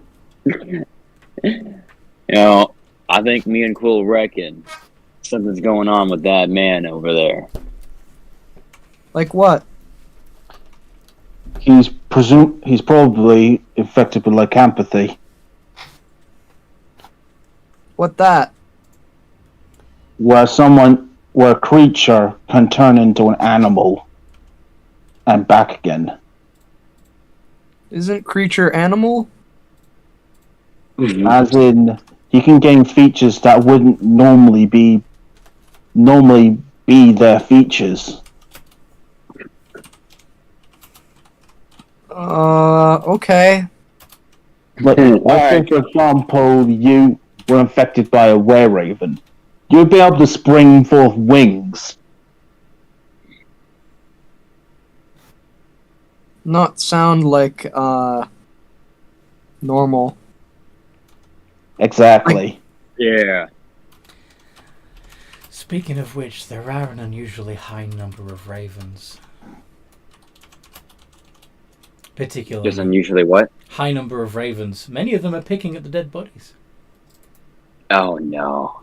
I think me and Quill reckon something's going on with that man over there. Like what? he's probably infected with lycanthropy. What that? Where a creature can turn into an animal and back again. Isn't creature animal? As in, he can gain features that wouldn't normally be their features. Okay. Like, let's say, for example, you were infected by a were-raven. You'd be able to spring forth wings. Not sound like, normal. Exactly. Yeah. Speaking of which, there are an unusually high number of ravens. Particularly Just unusually what? high number of ravens. Many of them are picking at the dead bodies. Oh no.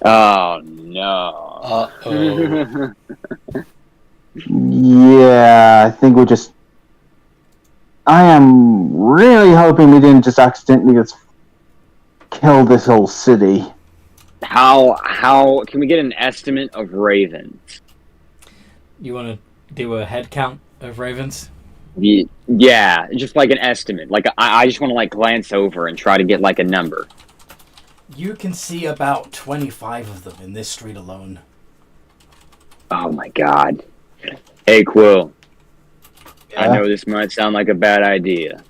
Oh no. Uh-oh. Yeah, I think I am really hoping we didn't just accidentally just kill this whole city. How can we get an estimate of ravens? You want to do a head count of ravens? Yeah, just like an estimate. Like I just want to like glance over and try to get like a number. You can see about 25 of them in this street alone. Oh my god. Hey Quill. I Yeah? know this might sound like a bad idea,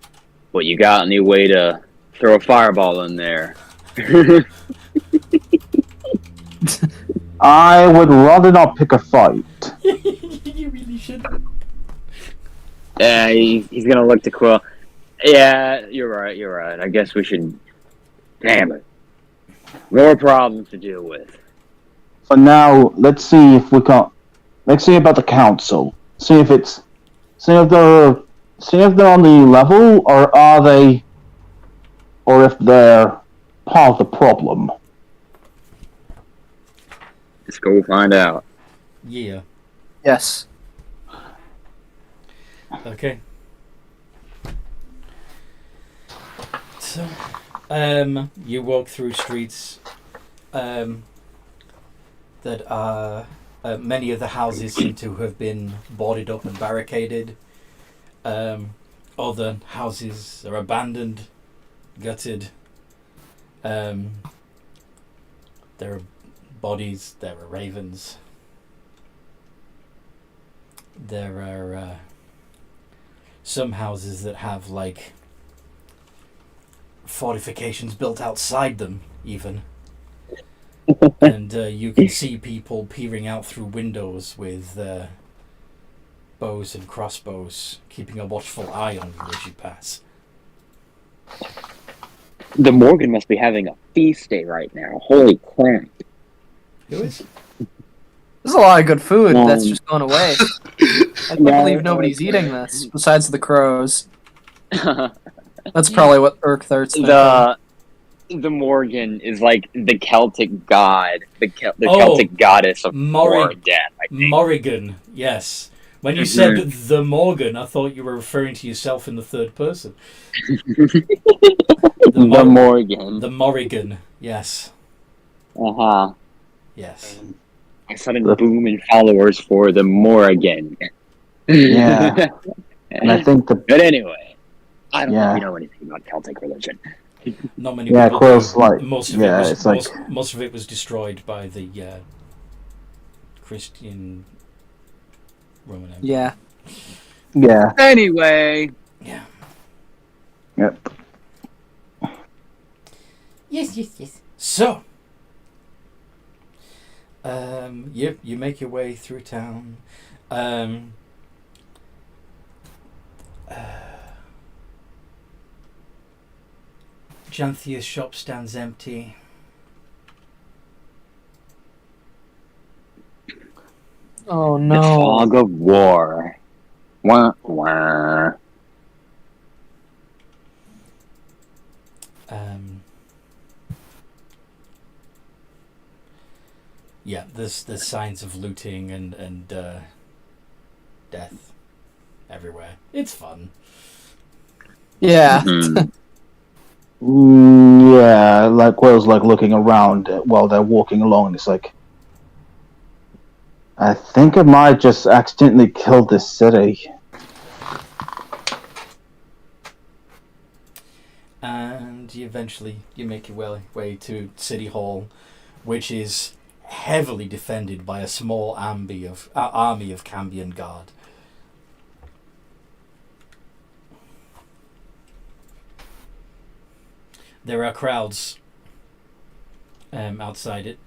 but you got any way to throw a fireball in there? I would rather not pick a fight. You really should. Yeah, he's gonna look to Quill. Yeah, you're right. I guess we should... Damn it. More problems to deal with. For now, let's see about the council. See if they're on the level, or if they're part of the problem. Let's go find out. Yeah. Yes. Okay. So, you walk through streets that are... many of the houses seem to have been boarded up and barricaded. Other houses are abandoned, gutted. There are bodies, there are ravens. there are some houses that have like fortifications built outside them, even. And you can see people peering out through windows with bows and crossbows, keeping a watchful eye on you as you pass. The Morgan must be having a feast day right now. Holy crap. Who is? There's a lot of good food that's Um, just going away. I can't believe nobody's eating this, besides the crows. That's probably what Urkthart's thinking. The Morgan is like the Celtic god, the Oh, Celtic goddess of war Morrig- and death, I think. Morrigan, yes. When you said the Morgan, I thought you were referring to yourself in the third person. The Morgan. The Morrigan, yes. Uh-huh. Yes. A sudden boom in followers for the Morrigan. Yeah. And I think But anyway, I don't Yeah. really know anything about Celtic religion. Not many Yeah, people Quill's do. like- most of yeah, it was it's like- most of it was destroyed by the Christian Roman Empire. Yeah. yeah. Anyway. Yeah. Yep. Yes. So, you make your way through town. Janthia's shop stands empty. Oh The no. fog of war. Wah, wah. Yeah, there's signs of looting and death everywhere. It's fun. Yeah. Mhm. Yeah, like Quill's like looking around while they're walking along, and it's like, I think I might just accidentally killed this city. And you eventually make your way to City Hall, which is heavily defended by a small army of Cambion Guard. There are crowds outside it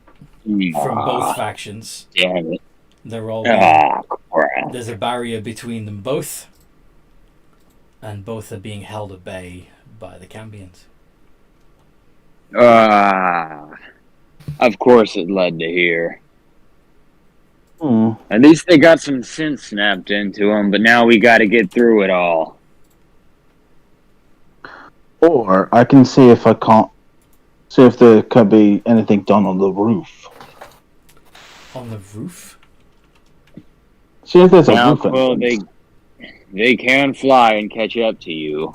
from both factions. Damn it. They're all Crap. there's a barrier between them both, and both are being held at bay by the Cambions. Of course it led to here. Hmm. At least they got some sense snapped into them, but now we gotta get through it all. Or I can see if there could be anything done on the roof. On the roof? See if there's a Now, roof. Quill, entrance. they can fly and catch up to you.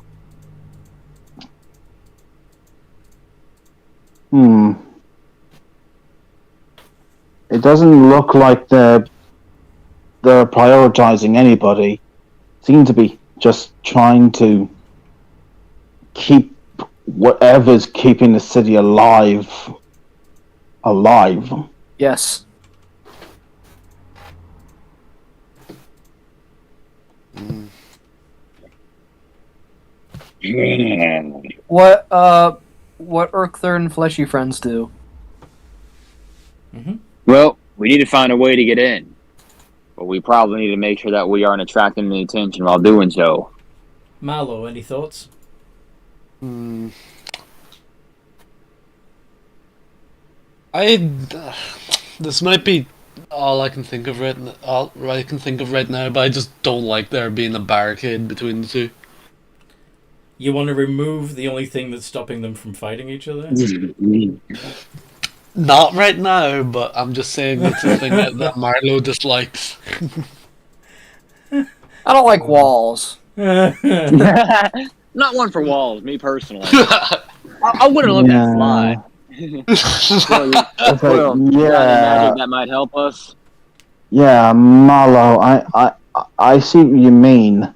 It doesn't look like they're prioritizing anybody. Seem to be just trying to keep whatever's keeping the city alive. Yes. What Urkther and Fleshy friends do? Mm-hmm. Well, we need to find a way to get in. But we probably need to make sure that we aren't attracting any attention while doing so. Marlo, any thoughts? This might be all I can think of right now, but I just don't like there being a barricade between the two. You want to remove the only thing that's stopping them from fighting each other? Not right now, but I'm just saying it's a thing that Marlo dislikes. I don't like walls. Not one for walls, me personally. I wouldn't let that fly. Well, Yeah. that might help us. Yeah, Marlo, I see what you mean.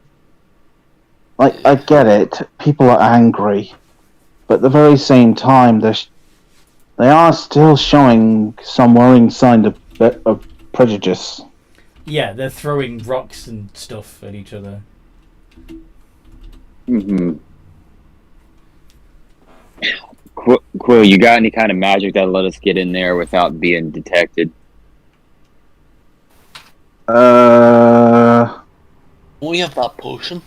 Like, I get it. People are angry, but at the very same time, they are still showing some worrying sign of prejudice. Yeah, they're throwing rocks and stuff at each other. Mm-hmm. Quill, you got any kind of magic that'll let us get in there without being detected? We have that potion.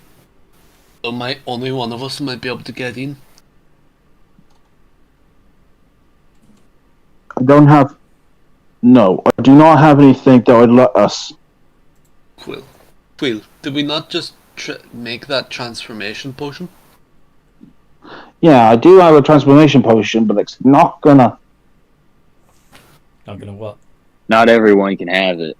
So only one of us might be able to get in. I don't have. No, I do not have anything that would let us. Quill, did we not just make that transformation potion? Yeah, I do have a transformation potion, but it's not gonna. Not gonna what? Not everyone can have it.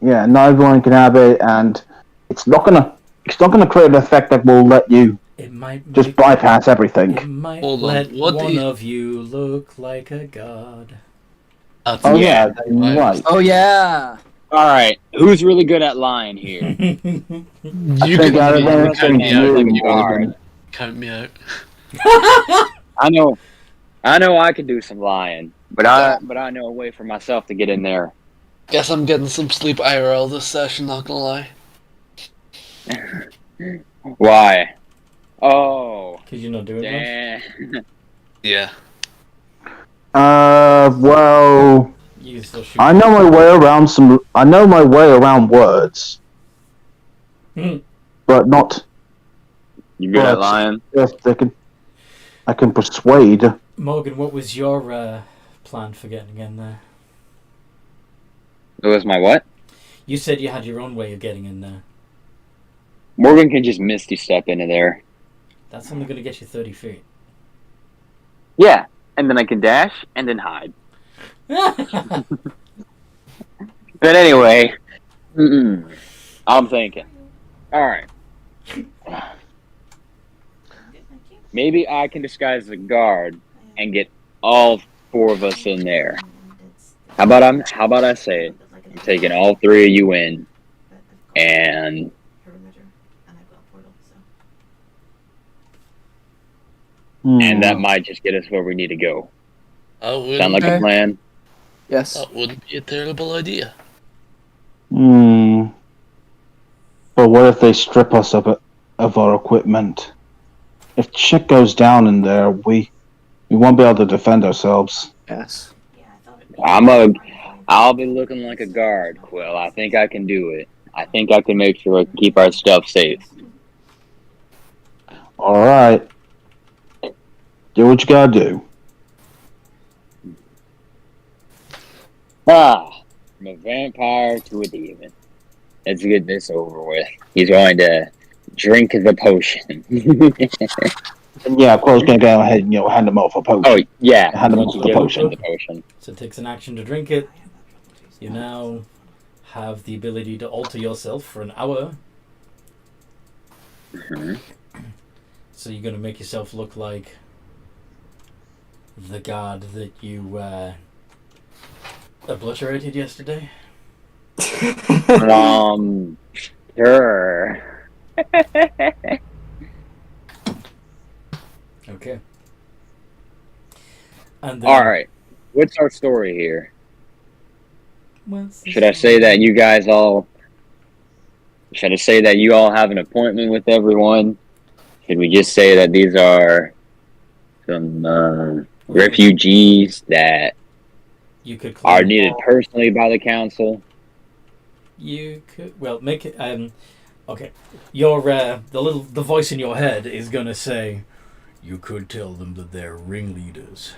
Yeah, not everyone can have it, and it's not gonna. It's not gonna create an effect that will let you It might just bypass everything. It might Hold on, let what one is- of you look like a god. That's Oh yeah, right. Oh yeah. All right, who's really good at lying here? You I think out of can everything, me out. you You are. are. Count me out. I know I could do some lying, but I know a way for myself to get in there. Guess I'm getting some sleep IRL this session, not gonna lie. Why? Oh, Because you're not doing much. damn. Yeah. Well, You can still shoot. I know my way around some. I know my way around words, Hmm. but not. You good Well, at lying? Yes, I can persuade. Morgan, what was your plan for getting in there? It was my what? You said you had your own way of getting in there. Morgan can just misty step into there. That's only going to get you 30 feet. Yeah, and then I can dash and then hide. But anyway, I'm thinking. All right, maybe I can disguise the guard and get all 4 of us in there. How about I say it? I'm taking all 3 of you in, and that might just get us where we need to go. That wouldn't, Sound like a plan? Yes. that wouldn't be a terrible idea. But what if they strip us of our equipment? If shit goes down in there, we won't be able to defend ourselves. Yes. I'll be looking like a guard, Quill. I think I can do it. I think I can make sure I can keep our stuff safe. All right, do what you gotta do. From a vampire to a demon. Let's get this over with. He's going to drink the potion. And yeah, Quill's gonna go ahead and hand him off a potion. Oh, yeah. Hand him Once off you the give him potion. the potion. So it takes an action to drink it. You now have the ability to alter yourself for an hour. Mhm. So you're going to make yourself look like the god that you obliterated yesterday. Sure. Okay. And then, Alright. What's our story here? what's the Should I say that you guys all... Should I say that you all have an appointment with everyone? Should we just say that these are some refugees that you could are claim- needed personally by the council? You could make it okay. Your the voice in your head is gonna say, you could tell them that they're ringleaders.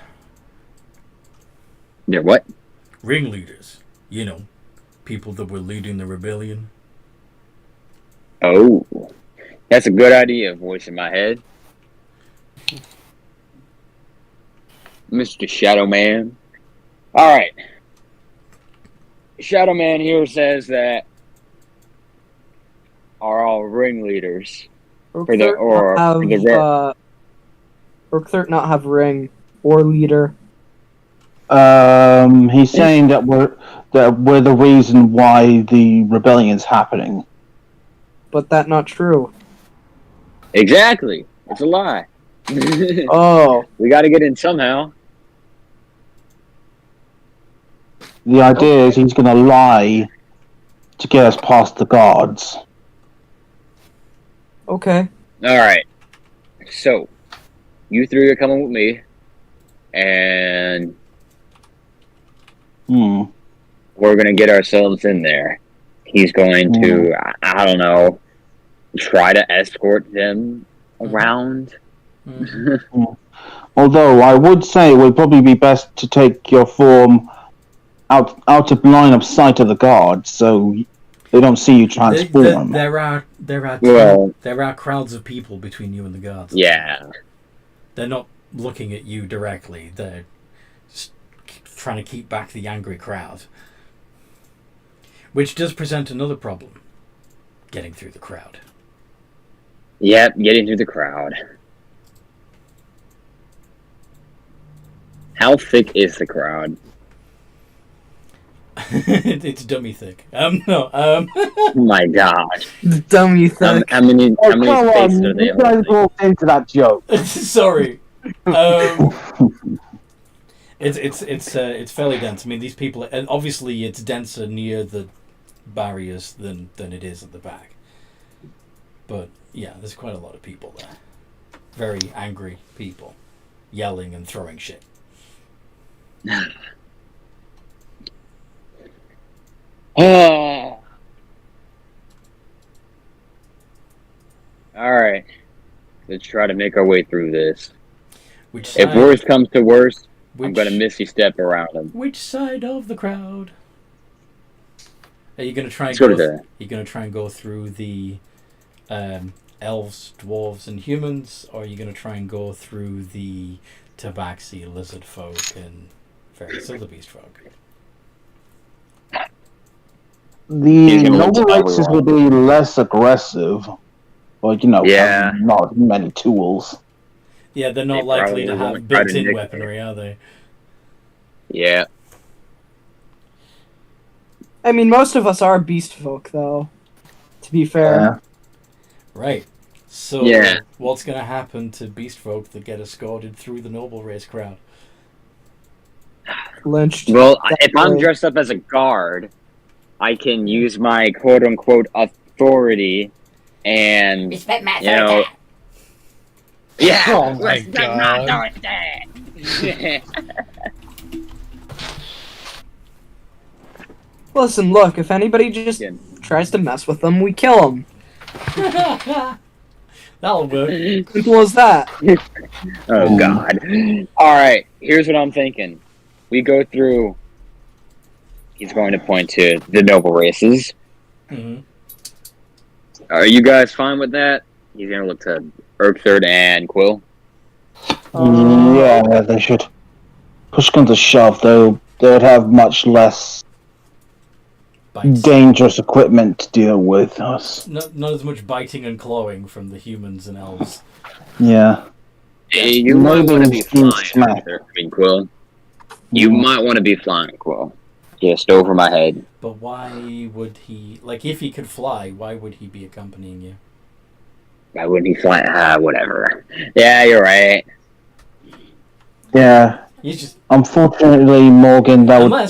They're what? Ringleaders. You know, people that were leading the rebellion. Oh, that's a good idea, voice in my head. Mr. Shadow Man. Alright. Shadow Man here says that are all ringleaders. Urkthirt not have ring or leader. He's saying that we're the reason why the rebellion's happening. But that not true. Exactly. It's a lie. Oh. We gotta get in somehow. The idea is he's gonna lie to get us past the guards. Okay. Alright. So, you three are coming with me, and we're gonna get ourselves in there. He's going to, I don't know, try to escort them around. Although I would say it would probably be best to take your form out of line of sight of the guards, so they don't see you transform. There are crowds of people between you and the guards. Yeah. They're not looking at you directly. They're just trying to keep back the angry crowd. Which does present another problem. Getting through the crowd. Yep, getting through the crowd. How thick is the crowd? It's dummy thick. No. Oh my god. Dummy thing. How many Come on, spaces are they you guys walked into that joke. Sorry. It's fairly dense. I mean, these people, and obviously it's denser near the barriers than it is at the back. But yeah, there's quite a lot of people there. Very angry people, yelling and throwing shit. Alright. Let's try to make our way through this. If worst comes to worst, I'm gonna misty step around them. Which side of the crowd? Are you gonna try and go through the elves, dwarves, and humans, or are you gonna try and go through the tabaxi, lizard folk, and various other beast folk? The noble races will be less aggressive, but have not many tools. Yeah, they're not likely to have built-in weaponry, are they? Yeah. I mean, most of us are beast folk, though. To be fair. Right. So, what's going to happen to beast folk that get escorted through the noble race crowd? Lynched. Well, if I'm dressed up as a guard, I can use my quote-unquote authority and, respect my authority. Yeah. Oh my god. Listen, look, if anybody just tries to mess with them, we kill them. That'll work. Simple as that. Oh god. Alright, here's what I'm thinking. We go through... He's going to point to the noble races. Mm-hmm. Are you guys fine with that? He's going to look to Urkthird and Quill. Yeah, they should. Push comes to shove, though, they would have much less dangerous equipment to deal with us. Not as much biting and clawing from the humans and elves. Yeah. Hey, you might want to be flying, Quill. You might want to be flying, Quill. Just over my head. But why would he... Like, if he could fly, why would he be accompanying you? Why wouldn't he fly? Whatever. Yeah, you're right. Yeah. Unfortunately, Morgan, that would break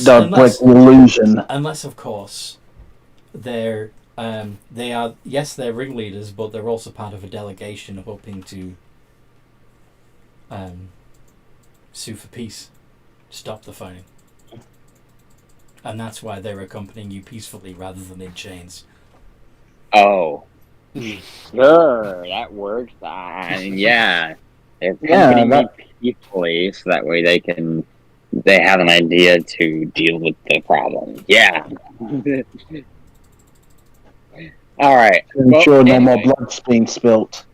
the illusion. Unless, of course, they are they're ringleaders, but they're also part of a delegation hoping to sue for peace, stop the fighting. And that's why they're accompanying you peacefully rather than in chains. Oh. Sure, that works. Yeah. They're accompanying me peacefully, so that way they have an idea to deal with the problem. Yeah. Alright. Ensure no more blood's being spilt.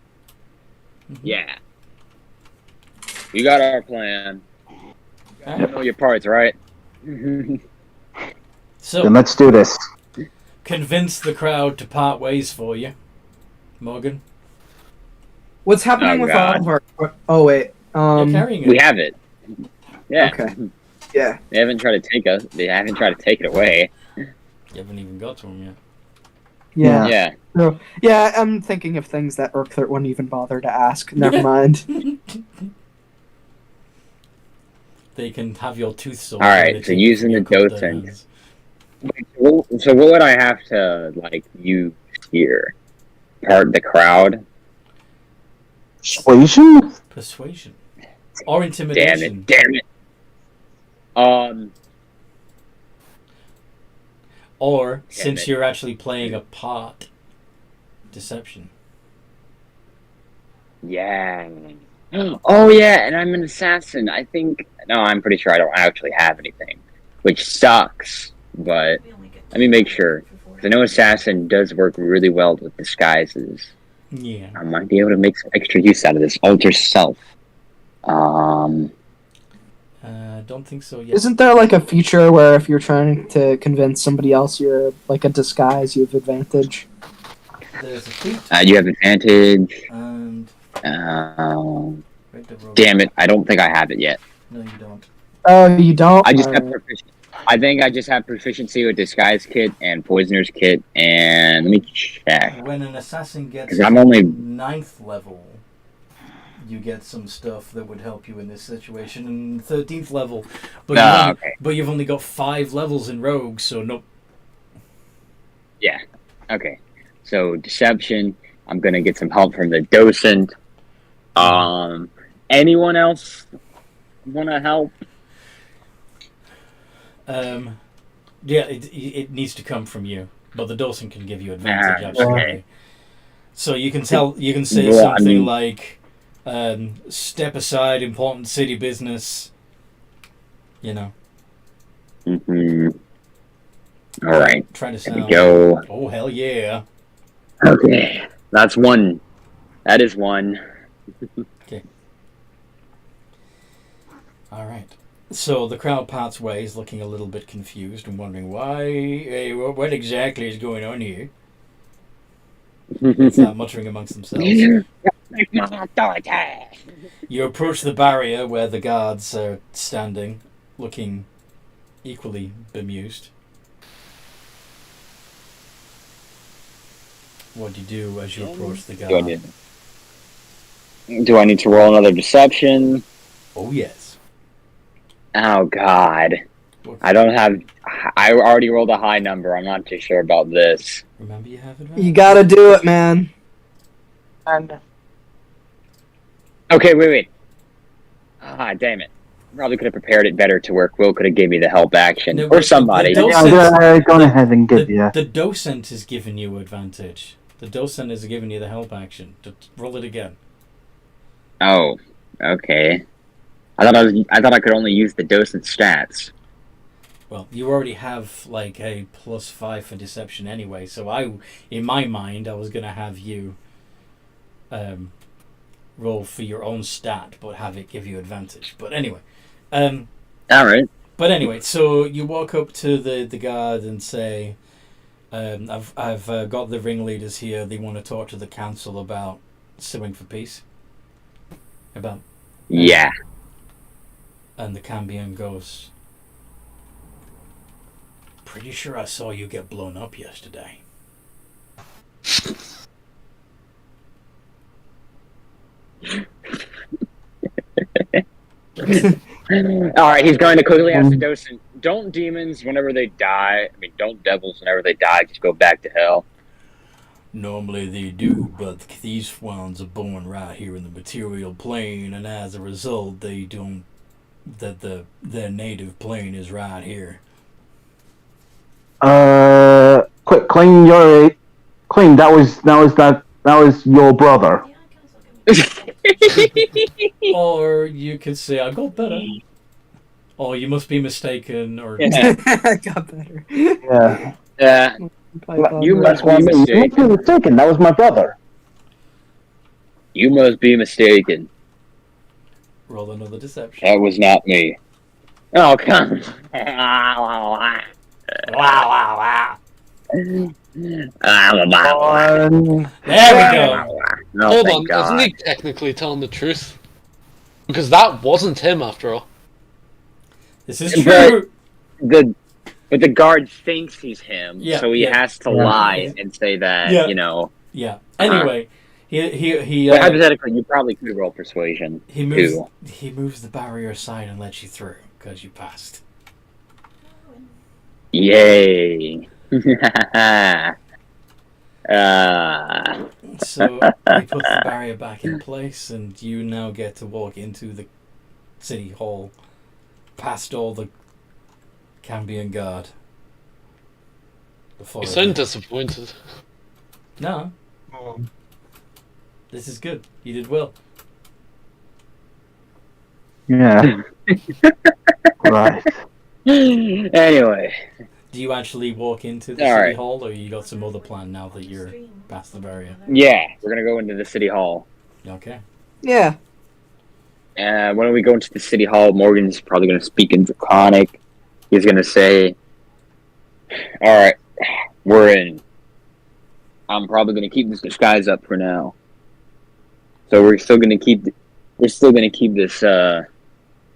Yeah. You got our plan. You know your parts, right? So then let's do this. Convince the crowd to part ways for you, Morgan. What's happening with all of our... Oh, wait. You're carrying it. We have it. Yeah. Okay. Yeah. They haven't tried to take it away. You haven't even got to them yet. Yeah. Yeah. So, yeah, I'm thinking of things that Urkthert wouldn't even bother to ask. Never mind. They can have your tooth sword. Alright, so using the docent. So what would I have to like use here? Part the crowd? Persuasion? Persuasion. Or Damn intimidation. it! Or, since it. you're actually playing a part, deception. Yeah. Oh yeah, and I'm an assassin. I think no, I'm pretty sure I don't actually have anything, which sucks. But let me make sure. 'Cause I know assassin does work really well with disguises. Yeah. I might be able to make some extra use out of this. Alter self. Don't think so yet. Isn't there like a feature where if you're trying to convince somebody else you're like a disguise, you have advantage? There's a feat. You have advantage. And... Damn it! I don't think I have it yet. No, you don't. Oh, you don't? I just have Alright. I think I just have proficiency with disguise kit and poisoner's kit, and let me check. When an assassin gets 'Cause I'm only 9th level, you get some stuff that would help you in this situation. And 13th level, but you've only got 5 levels in rogue, so nope. Yeah. Okay. So deception. I'm gonna get some help from the docent. Anyone else wanna help? Yeah, it needs to come from you, but the docent can give you advantage. Absolutely. Okay. So you can say Well, something I mean- like, "Step aside, important city business." You know. Mm-hmm. All right. Try to There we sound. go. Oh hell yeah! Okay. That's one. That is one. All right. So the crowd parts ways, looking a little bit confused and wondering why. Hey, what exactly is going on here? They start muttering amongst themselves. You approach the barrier where the guards are standing, looking equally bemused. What do you do as you approach the guard? Do I need to roll another deception? Oh yes. Oh God. I don't have. I already rolled a high number. I'm not too sure about this. Remember you have it right. You gotta do it, man. And Okay, wait. Ah, damn it. Probably could have prepared it better to where Quill could have gave me the help action. No, Or but somebody. the Yeah, go ahead and give you. The docent is giving you advantage. The docent is giving you the help action. Roll it again. Oh, okay. I thought I could only use the docent stats. Well, you already have like a +5 for deception anyway, so in my mind, I was gonna have you roll for your own stat, but have it give you advantage. But anyway, All right. But anyway, so you walk up to the guard and say, "I've got the ringleaders here. They want to talk to the council about suing for peace." About Yeah. and the Cambion goes, "Pretty sure I saw you get blown up yesterday." Alright, he's going to quickly ask the docent, don't demons, whenever they die, don't devils, whenever they die, just go back to hell? Normally they do, but these ones are born right here in the material plane, and as a result, they don't. Their native plane is right here. Quick, clean. That was your brother. Or you could say, "I got better." Or you must be mistaken, or Yeah. got better. Yeah. Yeah. You must be mistaken. That was my brother. You must be mistaken. roll another deception. That was not me. Oh, come Wow, wow, wow. There we go. No, Hold thank on, God. isn't he technically telling the truth? Because that wasn't him after all. This is But true. but the guard thinks he's him, Yeah, so he yeah. has to lie and say that, Yeah. Yeah. Anyway, he But hypothetically, you probably could roll persuasion. he moves too. he moves the barrier aside and lets you through because you passed. Yay. So he puts the barrier back in place, and you now get to walk into the city hall, past all the Cambion guard. You sound disappointed. No, this is good. You did well. Yeah. Right. Anyway, Do you actually walk into the All city right. hall, or you got some other plan now that you're past the barrier? yeah, we're gonna go into the city hall. Okay. Yeah. When we go into the city hall, Morgan's probably gonna speak in Draconic. He's gonna say, "All right, we're in. I'm probably gonna keep this disguise up for now. So we're still gonna keep this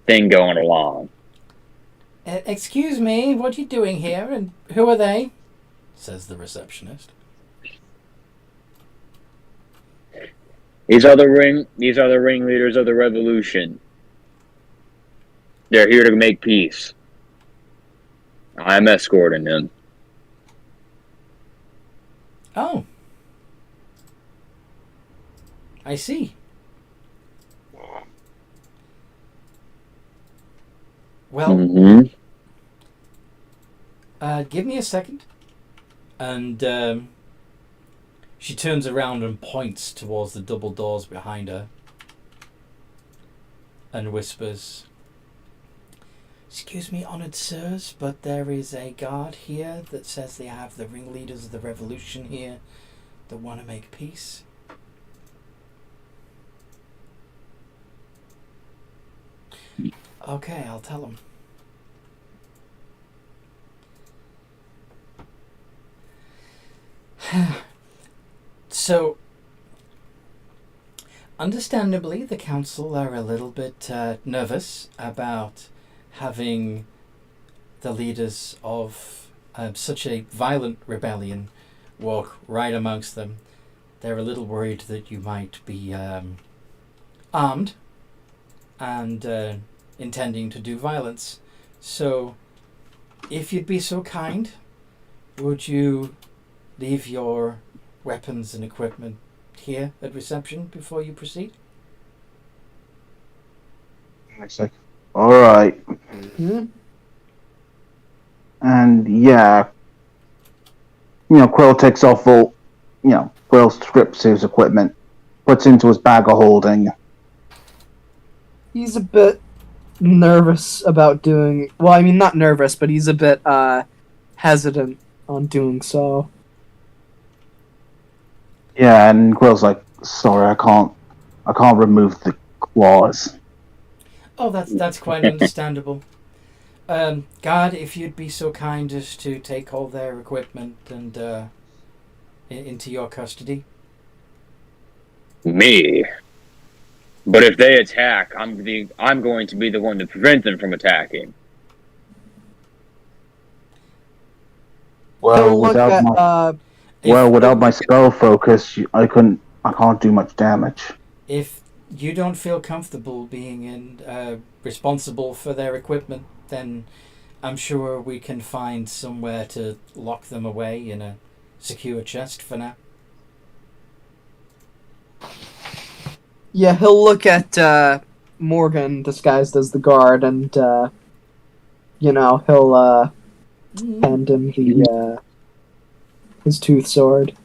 thing going along." Excuse me, what are you doing here, and who are they? Says the receptionist. These are the ringleaders of the revolution. They're here to make peace. I'm escorting them. Oh. I see. Well, Mm-hmm. give me a second. And she turns around and points towards the double doors behind her and whispers, "Excuse me, honoured sirs, but there is a guard here that says they have the ringleaders of the revolution here that want to make peace." Okay, I'll tell them. So, understandably, the council are a little bit nervous about having the leaders of such a violent rebellion walk right amongst them. They're a little worried that you might be armed and intending to do violence. So, if you'd be so kind, would you leave your weapons and equipment here at reception before you proceed? All right. Hmm? And yeah, Quill takes off all, Quill strips his equipment, puts into his bag of holding. He's a bit nervous about doing. Well, I mean, not nervous, but he's a bit hesitant on doing so. Yeah, and Quill's like, "Sorry, I can't remove the claws." Oh, that's quite understandable. Guard, if you'd be so kind as to take all their equipment and into your custody. Me. But if they attack, I'm going to be the one to prevent them from attacking. Well, Look without at, my without my spell focus, I can't do much damage. If you don't feel comfortable being responsible for their equipment, then I'm sure we can find somewhere to lock them away in a secure chest for now. yeah, he'll look at Morgan disguised as the guard, and he'll hand him the his tooth sword.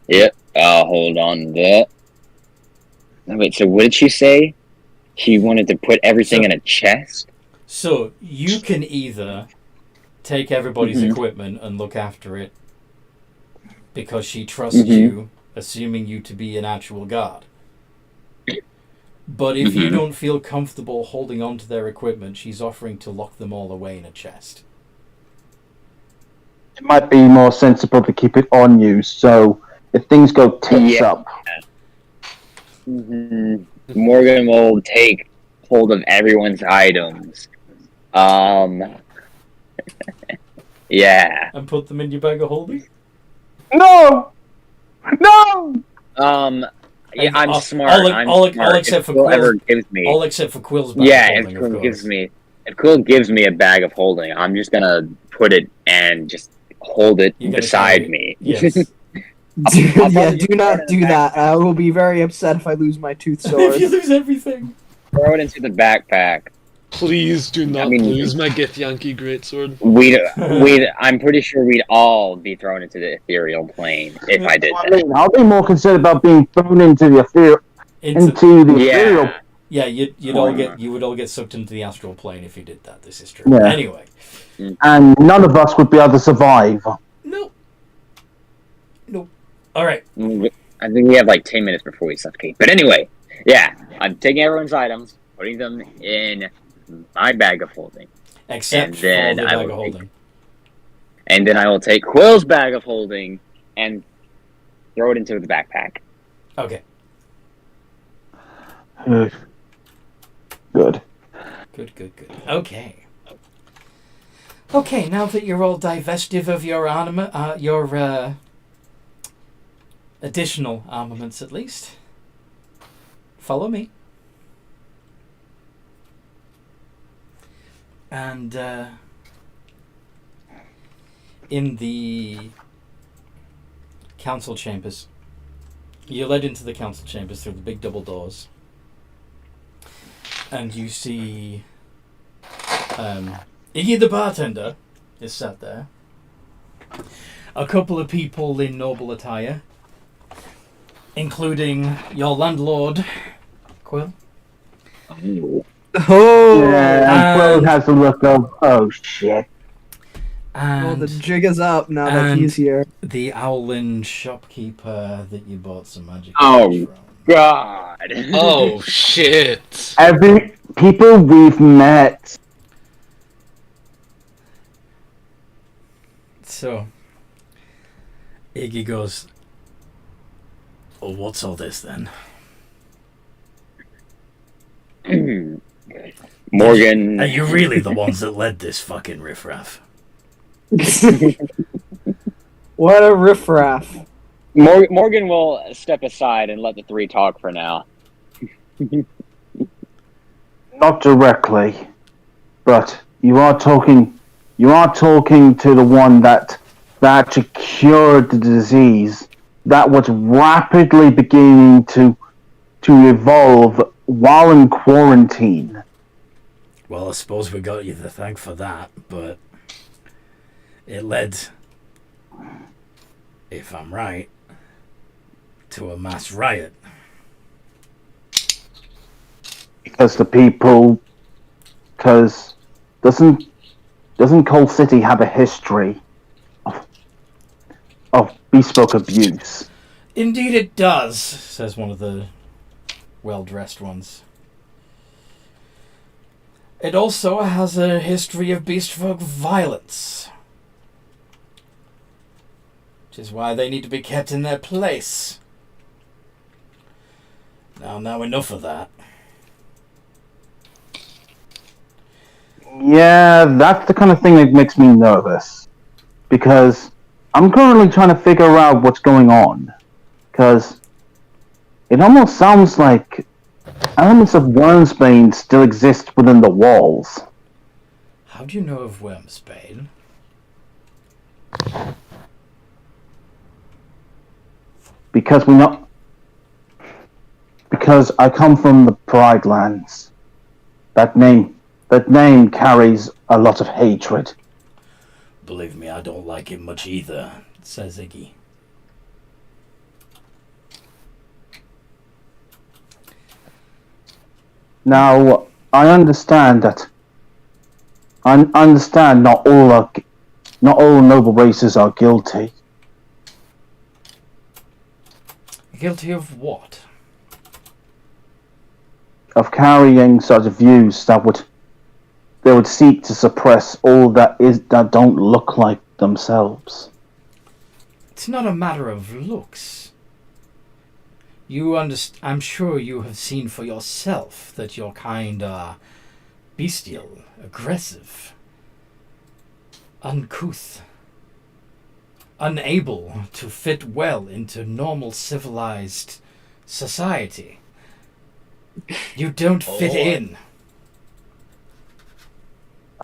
Yep, I'll hold on to that. Wait, so what did she say? She wanted to put everything in a chest? So you can either take everybody's equipment and look after it because she trusts you, assuming you to be an actual guard. But if you don't feel comfortable holding on to their equipment, she's offering to lock them all away in a chest. It might be more sensible to keep it on you, so if things go tits up. Morgan will take hold of everyone's items. Yeah. And put them in your bag of holding? No! Yeah, I'm smart. All I'm smart. except for If Quill Quill's. ever gives me. All except for Quill's bag Yeah, of if holding, Quill of gives course. me. if Quill gives me a bag of holding, I'm just gonna put it and just hold it You're gonna beside carry me. Yes. I'll Yeah, probably do just throw it not in do the that. I will be very upset if I lose my tooth if you sword. lose everything. Throw it into the backpack. Please do not mean- lose my Gith Yankee greatsword. I'm pretty sure we'd all be thrown into the ethereal plane if I did I that. mean, I'll be more concerned about being thrown into the ethereal. Yeah. Yeah, you would all get sucked into the astral plane if you did that. This is true. Yeah. Anyway, And none of us would be able to survive. nope. All right. I think we have like 10 minutes before we suffocate. But anyway, yeah, I'm taking everyone's items, putting them in my bag of holding. Except And for then the I bag will of holding. And then I will take Quill's bag of holding and throw it into the backpack. Okay. Good. Good. Okay. Okay, now that you're all divestive of your armament, your additional armaments at least, follow me. And in the council chambers, you're led into the council chambers through the big double doors. And you see Iggy the bartender is sat there. A couple of people in noble attire, including your landlord, Quill. Oh, Yeah, and Quill has a look of, oh shit. well, And the jig is up now that and- he's here. the Owlin shopkeeper that you bought some magic Oh. items from. God. Oh shit! Every people we've met. So, Iggy goes, "Oh, what's all this then?" Morgan. Are you really the ones that led this fucking riffraff? What a riffraff. Morgan will step aside and let the three talk for now. Not directly, but you are talking to the one that actually cured the disease that was rapidly beginning to evolve while in quarantine. Well, I suppose we got you to thank for that, but it led, if I'm right, to a mass riot. Because doesn't Cold City have a history of bespoke abuse? Indeed it does, says one of the well-dressed ones. It also has a history of beastfolk violence, which is why they need to be kept in their place. Now enough of that. Yeah, that's the kind of thing that makes me nervous. Because I'm currently trying to figure out what's going on. Because it almost sounds like elements of Wormsbane still exist within the walls. How do you know of Wormsbane? Because I come from the Pride Lands. That name carries a lot of hatred. Believe me, I don't like it much either, says Iggy. Now, I understand not all noble races are guilty. Guilty of what? Of carrying such views that would seek to suppress all that don't look like themselves. It's not a matter of looks. I'm sure you have seen for yourself that your kind are bestial, aggressive, uncouth, unable to fit well into normal civilized society. You don't fit in.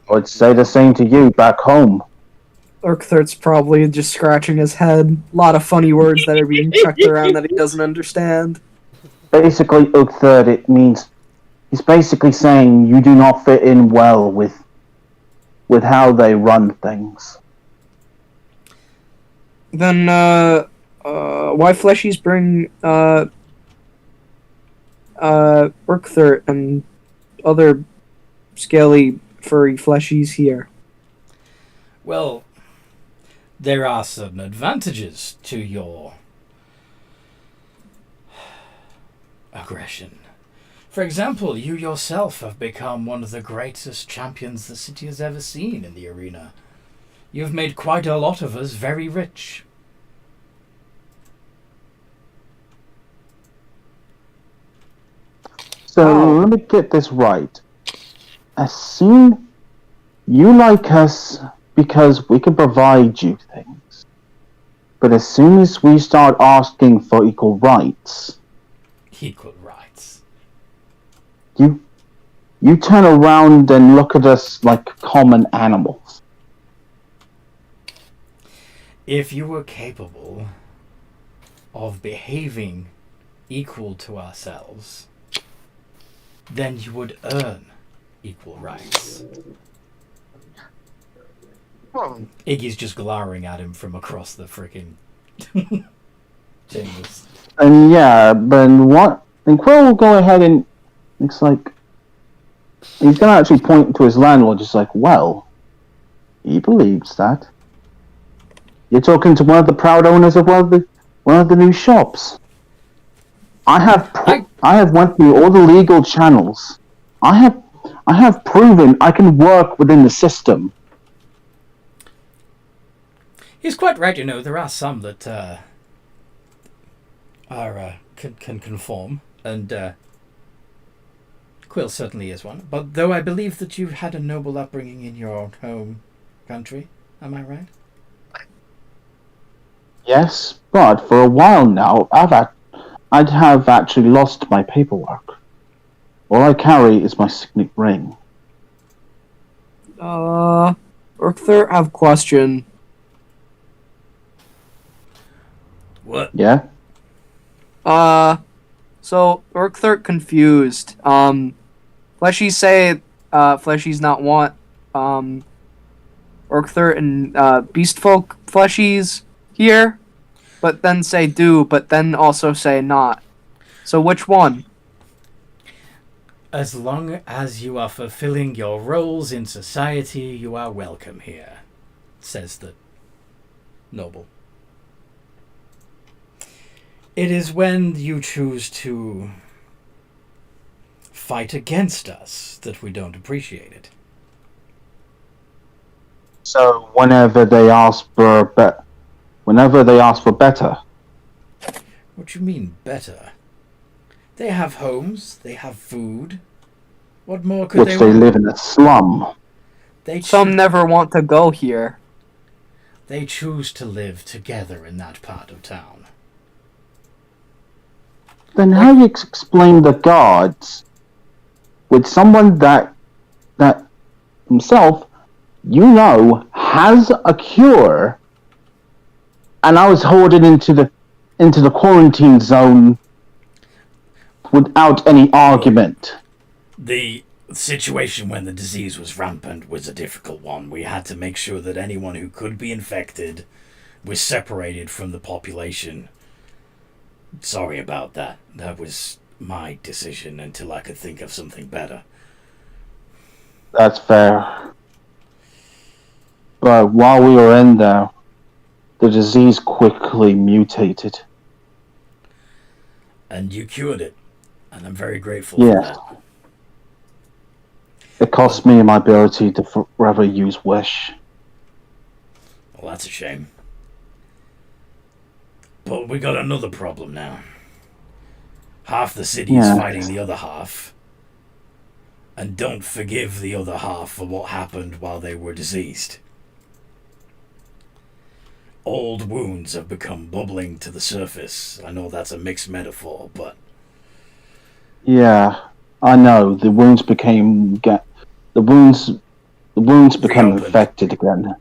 I would say the same to you back home. Urkthart's probably just scratching his head. A lot of funny words that are being chucked around that he doesn't understand. Basically, Ukthird, it means he's basically saying you do not fit in well with how they run things. Then, why fleshies bring, Urkthart and other scaly, furry fleshies here? Well, there are certain advantages to your aggression. For example, you yourself have become one of the greatest champions the city has ever seen in the arena. You've made quite a lot of us very rich. So let me get this right. You like us because we can provide you things. But as soon as we start asking for equal rights, Equal rights. you turn around and look at us like common animals. If you were capable of behaving equal to ourselves, then you would earn equal rights. Iggy's just glowering at him from across the freaking chambers. And yeah, then what? Then Quill will go ahead and it's like he's gonna actually point to his landlord, just like, well, he believes that. You're talking to one of the proud owners of one of the new shops. I have went through all the legal channels. I have proven I can work within the system. He's quite right, there are some that can conform, and Quill certainly is one. But though I believe that you've had a noble upbringing in your home country, am I right? Yes, but for a while now, I'd have actually lost my paperwork. All I carry is my signet ring. Urkthart, I have a question. What? Yeah? So, Urkthart confused. Fleshies say, fleshies not want, Urkthart and, beastfolk fleshies here, but then say do, but then also say not. So which one? As long as you are fulfilling your roles in society, you are welcome here, says the noble. It is when you choose to fight against us that we don't appreciate it. So whenever they ask for better. What do you mean, better? They have homes, they have food. What more could Which they want? live in a slum. Some never want to go here. They choose to live together in that part of town. Then how do you explain the guards with someone that himself, has a cure, and I was hoarded into the quarantine zone without any argument? The situation when the disease was rampant was a difficult one. We had to make sure that anyone who could be infected was separated from the population. Sorry about that. That was my decision until I could think of something better. That's fair. But while we were in there, the disease quickly mutated. And you cured it. And I'm very grateful Yes. for that. It cost me my ability to forever use Wish. Well, that's a shame. But we got another problem now. Half the city is fighting the other half. And don't forgive the other half for what happened while they were diseased. Old wounds have become bubbling to the surface. I know that's a mixed metaphor, but... Yeah, I know. The wounds the wounds become Reopened. infected again.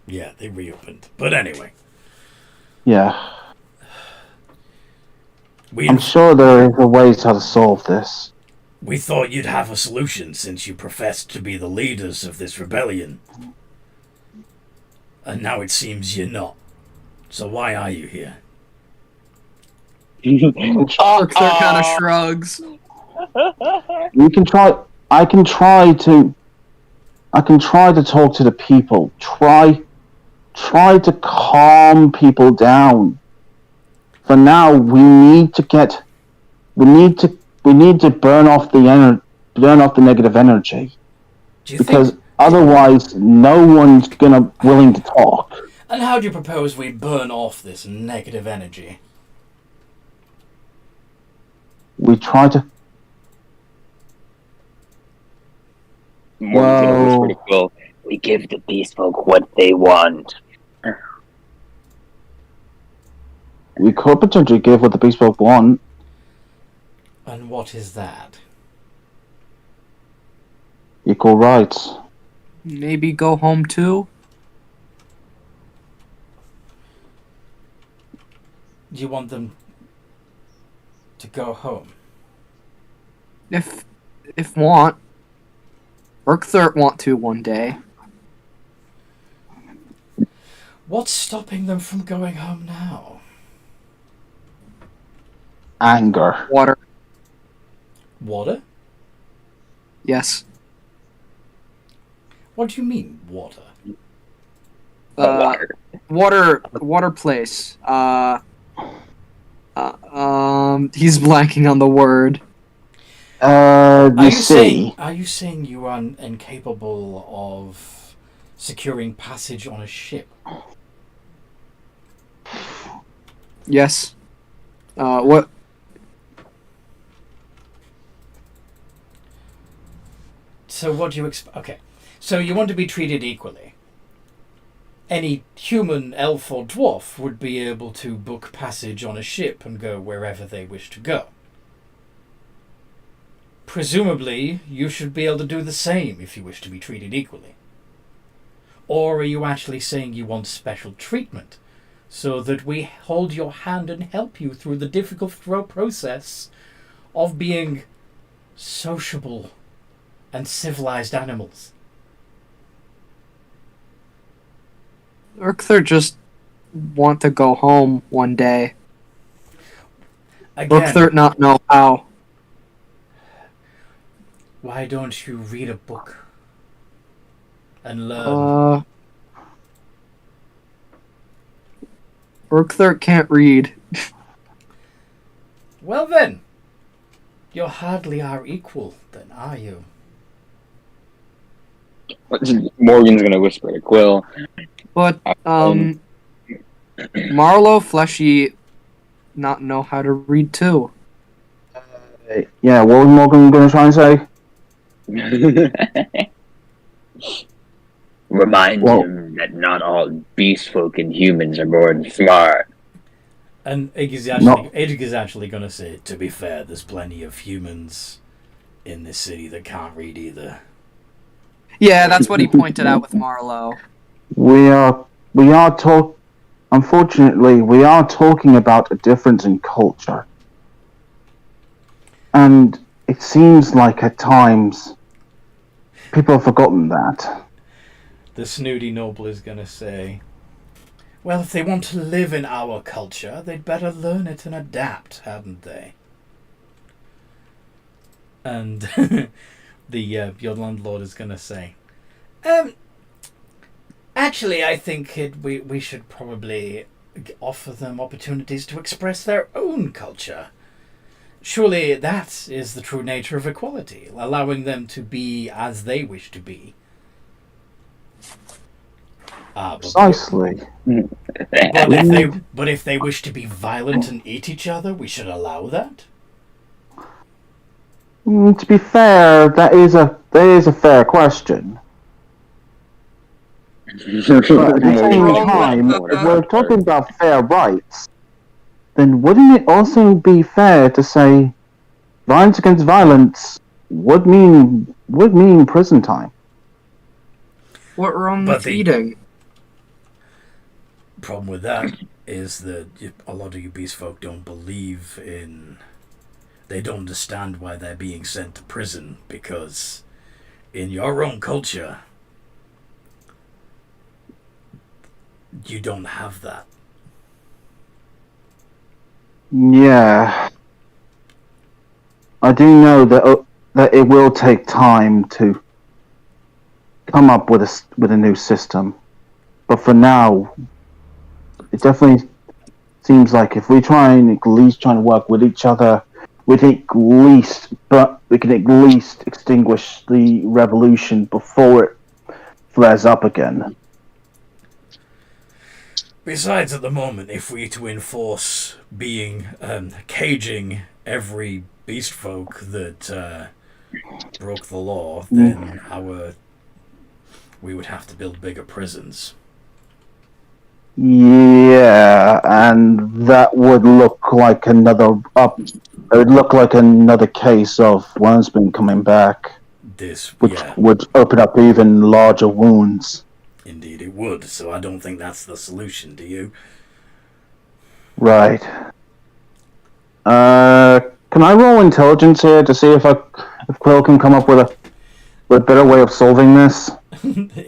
Yeah, they reopened. But anyway, Yeah. we I'm sure there is a way how to solve this. we thought you'd have a solution since you professed to be the leaders of this rebellion. And now it seems you're not. So why are you here? Urkther kind of shrugs. We can try. I can try to talk to the people. Try to calm people down. For now, we need to burn off the negative energy. Do you Because think? otherwise, no one's willing to talk. And how do you propose we burn off this negative energy? We try to. Morgan's gonna Well- whisper to Quill, we give the beast folk what they want. We could potentially give what the beast folk want. And what is that? Equal rights. Maybe go home too? Do you want them to go home? If want. Urkther want to one day. What's stopping them from going home now? Anger. Water. Water? Yes. What do you mean, water? Water place. He's blanking on the word. You Are see. you saying you are incapable of securing passage on a ship? Yes. What? So what do you expect? Okay, so you want to be treated equally. Any human, elf, or dwarf would be able to book passage on a ship and go wherever they wish to go. Presumably, you should be able to do the same if you wish to be treated equally. Or are you actually saying you want special treatment, so that we hold your hand and help you through the difficult process of being sociable and civilized animals? Urkther just want to go home one day. Again, Urkther not know how. why don't you read a book and learn? Urkther can't read. Well then, you're hardly our equal, then, are you? Morgan's gonna whisper to Quill. But, Marlowe Fleshy not know how to read too. Yeah, what was Morgan going to try and say? Remind Well- him that not all beast folk and humans are born smart. And Iggy's actually going to say, to be fair, there's plenty of humans in this city that can't read either. Yeah, that's what he pointed out with Marlowe. Unfortunately, we are talking about a difference in culture. And it seems like at times people have forgotten that. The snooty noble is going to say, well, if they want to live in our culture, they'd better learn it and adapt, hadn't they? And your landlord is going to say, actually, I think we should probably offer them opportunities to express their own culture. Surely that is the true nature of equality, allowing them to be as they wish to be. Precisely. But if they wish to be violent and eat each other, we should allow that? To be fair, that is a fair question. But at the same time, if we're talking about fair rights, then wouldn't it also be fair to say violence against violence would mean prison time? What wrong But with the- eating? Problem with that is that a lot of you beast folk don't believe in. They don't understand why they're being sent to prison, because in your own culture, you don't have that. Yeah. I do know that it will take time to come up with a new system. But for now, it definitely seems like if we try and at least try to work with each other, we can at least extinguish the revolution before it flares up again. Besides, at the moment, if we to enforce caging every beast folk that broke the law, then we would have to build bigger prisons. Yeah, and that would look like another case of Wormsbane coming back, which would open up even larger wounds. Indeed, it would. So I don't think that's the solution. Do you? Right. Can I roll intelligence here to see if Quill can come up with a better way of solving this?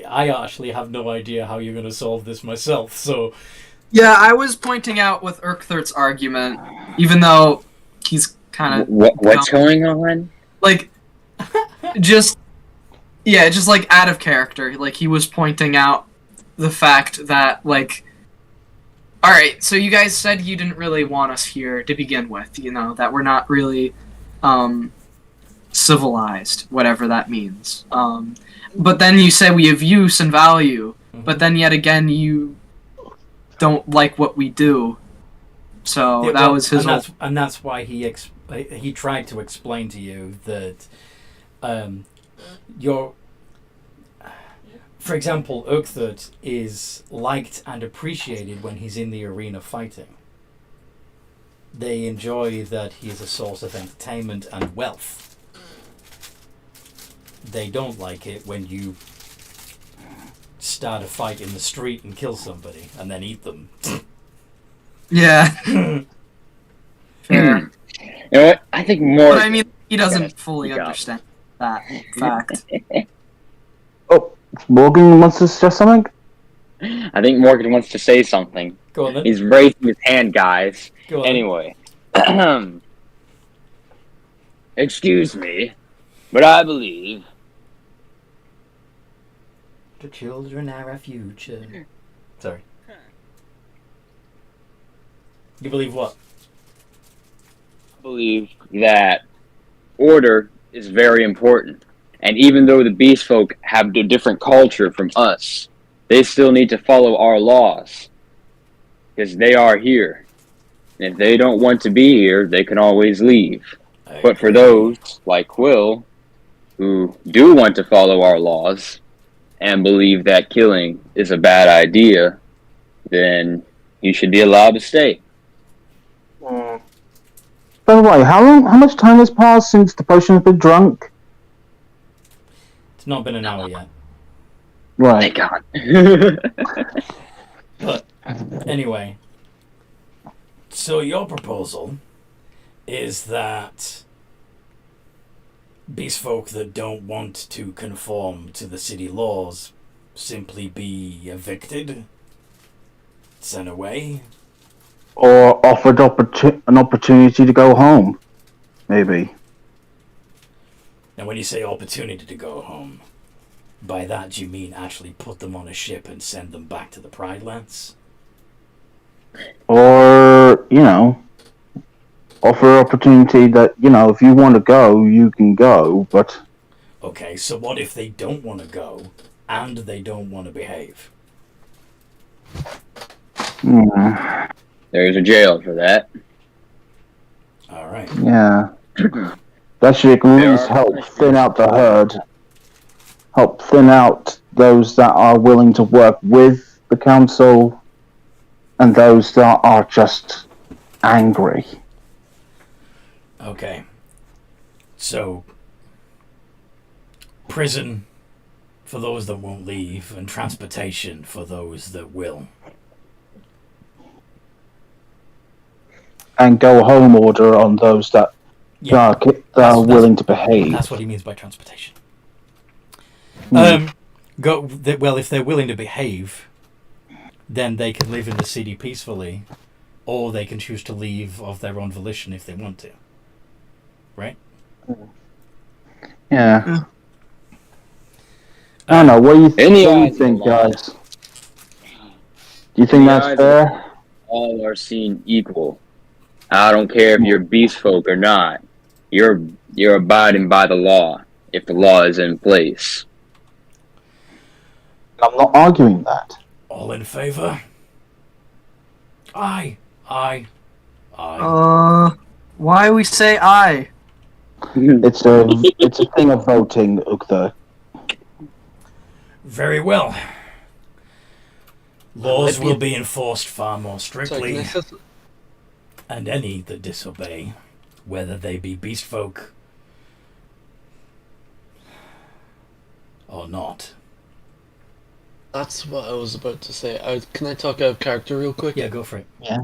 I actually have no idea how you're going to solve this myself, so... Yeah, I was pointing out with Urkthert's argument, even though he's kind of... What's going on? Like, just like out of character. Like, he was pointing out the fact that, like... Alright, so you guys said you didn't really want us here to begin with, that we're not really, civilized, whatever that means. But then you say we have use and value, but then yet again you don't like what we do. So that was his and that's why he tried to explain to you that for example, Urkthyrt is liked and appreciated when he's in the arena fighting. They enjoy that he is a source of entertainment and wealth. They don't like it when you start a fight in the street and kill somebody and then eat them. Yeah. Fair. You know what? I think more. But I mean, he doesn't fully understand that fact. Oh, Morgan wants to suggest something? I think Morgan wants to say something. Go on then. He's raising his hand, guys. Go on anyway. Excuse me, but I believe... The children are our future. Sorry. You believe what? I believe that order is very important. And even though the beast folk have a different culture from us, they still need to follow our laws. Because they are here. And if they don't want to be here, they can always leave. But for those, like Quill, who do want to follow our laws, and believe that killing is a bad idea, then you should be allowed to stay. By the way, how much time has passed since the potion has been drunk? It's not been an hour yet. Right. Thank God. But anyway, so your proposal is that beast folk that don't want to conform to the city laws simply be evicted, sent away, Or offered an opportunity to go home, maybe. and when you say opportunity to go home, by that do you mean actually put them on a ship and send them back to the Pride Lands? Or, offer opportunity that, if you want to go, you can go, but... Okay, so what if they don't want to go, and they don't want to behave? There's a jail for that. Alright. Yeah. That should at least help thin out the herd. Help thin out those that are willing to work with the council, and those that are just angry. Okay. So, prison for those that won't leave, and transportation for those that will. And go home order on those that Yeah, are willing to behave. that's what he means by transportation. Hmm. Well, if they're willing to behave, then they can live in the city peacefully, or they can choose to leave of their own volition if they want to. Right? Yeah. I don't know. What do you think, guys? Do you think that's fair? All are seen equal. I don't care if you're beast folk or not. You're abiding by the law if the law is in place. I'm not arguing that. All in favour? Aye. Why we say aye? It's a thing of voting, Uktha. Very well. Laws will be enforced far more strictly, and any that disobey, whether they be beast folk or not. That's what I was about to say. Can I talk out of character real quick? Yeah, go for it. Yeah.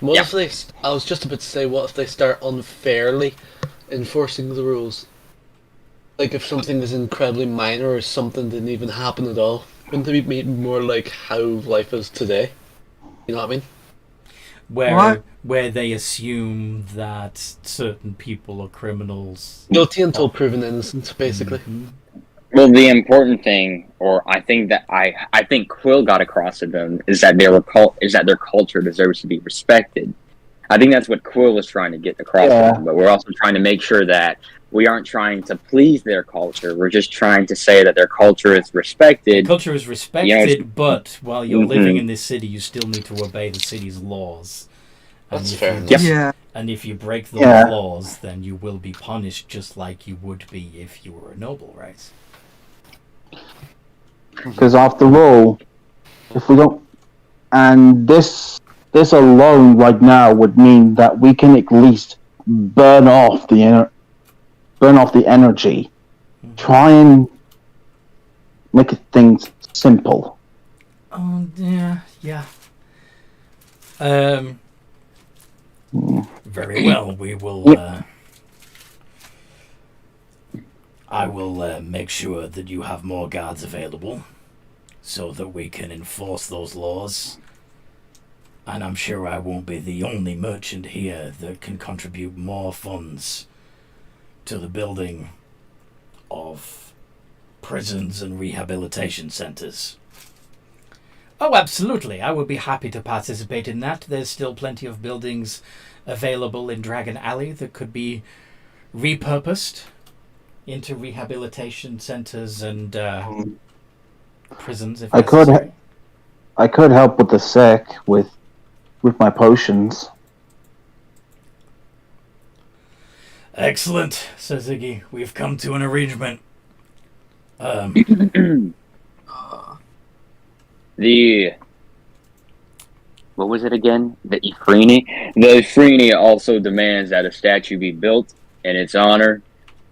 What if they? I was just about to say, what if they start unfairly enforcing the rules? Like if something is incredibly minor or something didn't even happen at all, wouldn't it be more like how life is today? You know what I mean? Where they assume that certain people are criminals. Guilty until proven innocent, basically. Mm-hmm. Well, the important thing, or I think Quill got across to them, is that their culture deserves to be respected. I think that's what Quill was trying to get across to them, but we're also trying to make sure that we aren't trying to please their culture. We're just trying to say that their culture is respected. Culture is respected, but while you're living in this city, you still need to obey the city's laws. That's fair. Yeah. And if you break those laws, then you will be punished just like you would be if you were a noble, right? Because after all, if we don't, and this alone right now would mean that we can at least burn off the energy. Try and make things simple. Yeah. Very well. We will. I will make sure that you have more guards available, so that we can enforce those laws. And I'm sure I won't be the only merchant here that can contribute more funds to the building of prisons and rehabilitation centers. Oh, absolutely. I would be happy to participate in that. There's still plenty of buildings available in Dragon Alley that could be repurposed into rehabilitation centers and prisons if necessary. I could help with the sick with my potions. Excellent, says Iggy. We've come to an arrangement. What was it again? The Ifrini? The Ifrini also demands that a statue be built in its honor,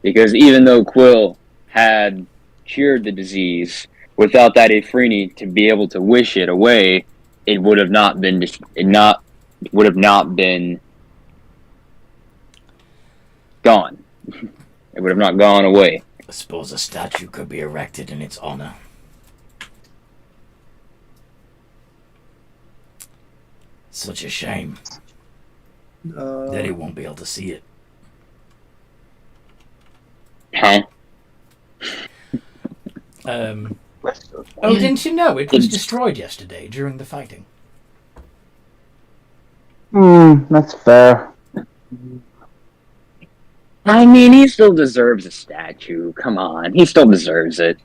because even though Quill had cured the disease, without that Ifrini to be able to wish it away, it would have not been gone. It would have not gone away. I suppose a statue could be erected in its honor. Such a shame that he won't be able to see it. Huh? Oh, didn't you know it was destroyed yesterday during the fighting? That's fair. I mean, he still deserves a statue. Come on, he still deserves it.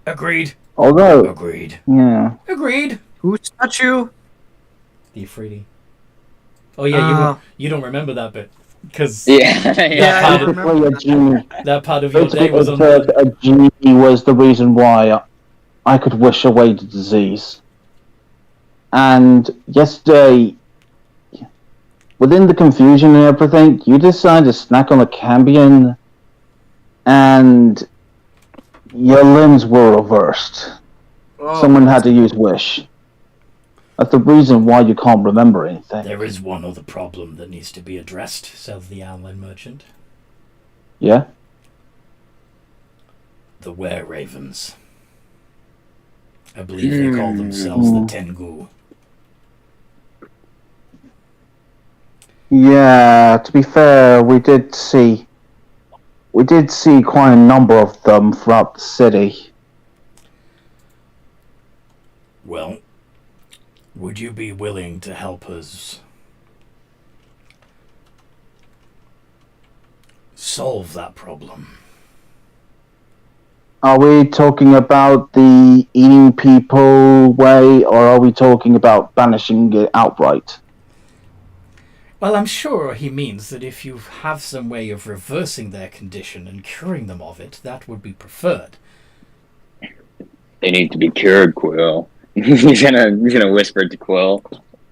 Agreed. Although, Agreed. yeah. Agreed. Whose statue? The Afridi. Oh yeah, you don't remember that bit because that part of your day was on a genie was the reason why I could wish away the disease. And yesterday, within the confusion and everything, you decided to snack on a Cambion, and Your limbs were reversed. Oh, Someone had to use wish. That's the reason why you can't remember anything. There is one other problem that needs to be addressed, says the Owlin merchant. Yeah? The were-ravens. I believe they call themselves the Tengu. Yeah, to be fair, we did see quite a number of them throughout the city. Well, would you be willing to help us solve that problem? Are we talking about the eating people way, or are we talking about banishing it outright? Well, I'm sure he means that if you have some way of reversing their condition and curing them of it, that would be preferred. They need to be cured, Quill. he's gonna whisper to Quill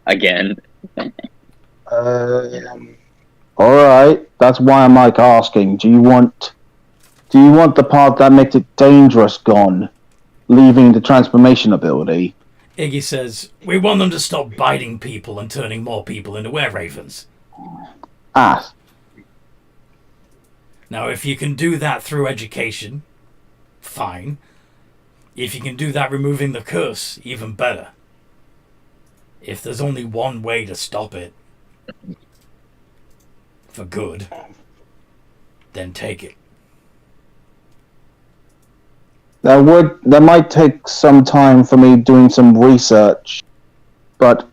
again. Alright, that's why I'm asking. Do you want the part that makes it dangerous gone, leaving the transformation ability? Iggy says, we want them to stop biting people and turning more people into were-ravens. Ah. Now, if you can do that through education, fine. If you can do that removing the curse, even better. If there's only one way to stop it, for good, then take it. That might take some time for me doing some research, but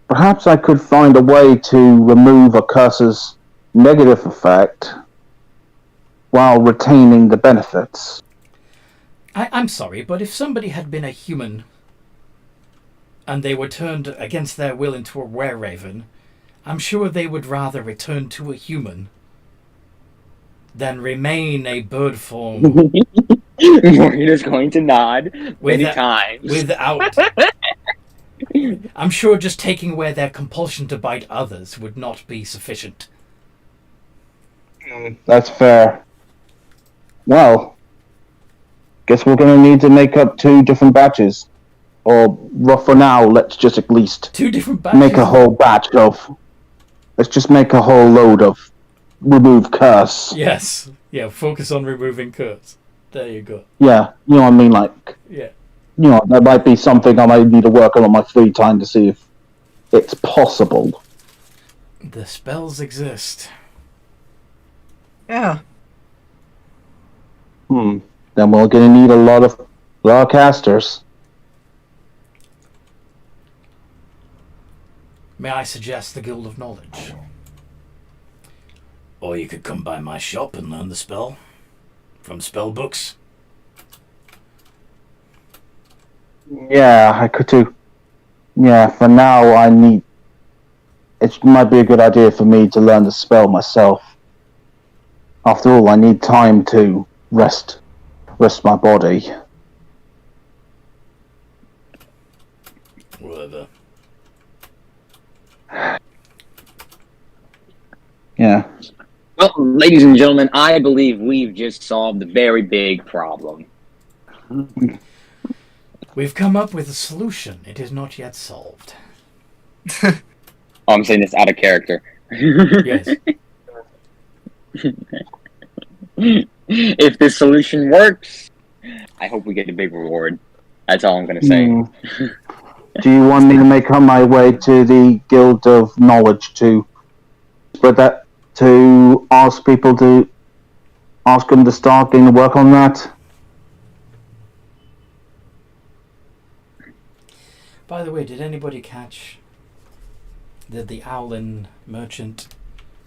perhaps I could find a way to remove a curse's negative effect while retaining the benefits. I'm sorry, but if somebody had been a human and they were turned against their will into a were-raven, I'm sure they would rather return to a human than remain a bird form. Morgan is going to nod many times. Without... I'm sure just taking away their compulsion to bite others would not be sufficient. That's fair. Well, guess we're going to need to make up 2 different batches. Or, for now, let's just at least 2 different batches? make a whole batch of... Let's just make a whole load of remove curse. Yes. Yeah, focus on removing curse. There you go. Yeah, you know what I mean? Like, yeah. You know, that might be something I might need to work on my free time to see if it's possible. The spells exist. Yeah. Then we're gonna need a lot of casters. May I suggest the Guild of Knowledge? Or you could come by my shop and learn the spell from spell books. Yeah, I could too. Yeah, for now it might be a good idea for me to learn the spell myself. After all, I need time to rest my body. Whatever. Yeah. Well, ladies and gentlemen, I believe we've just solved a very big problem. We've come up with a solution. It is not yet solved. Oh, I'm saying this out of character. Yes. If this solution works, I hope we get a big reward. That's all I'm going to say. Do you want me to make on my way to the Guild of Knowledge to spread that, to ask them to start getting to work on that? By the way, did anybody catch that the Owlin merchant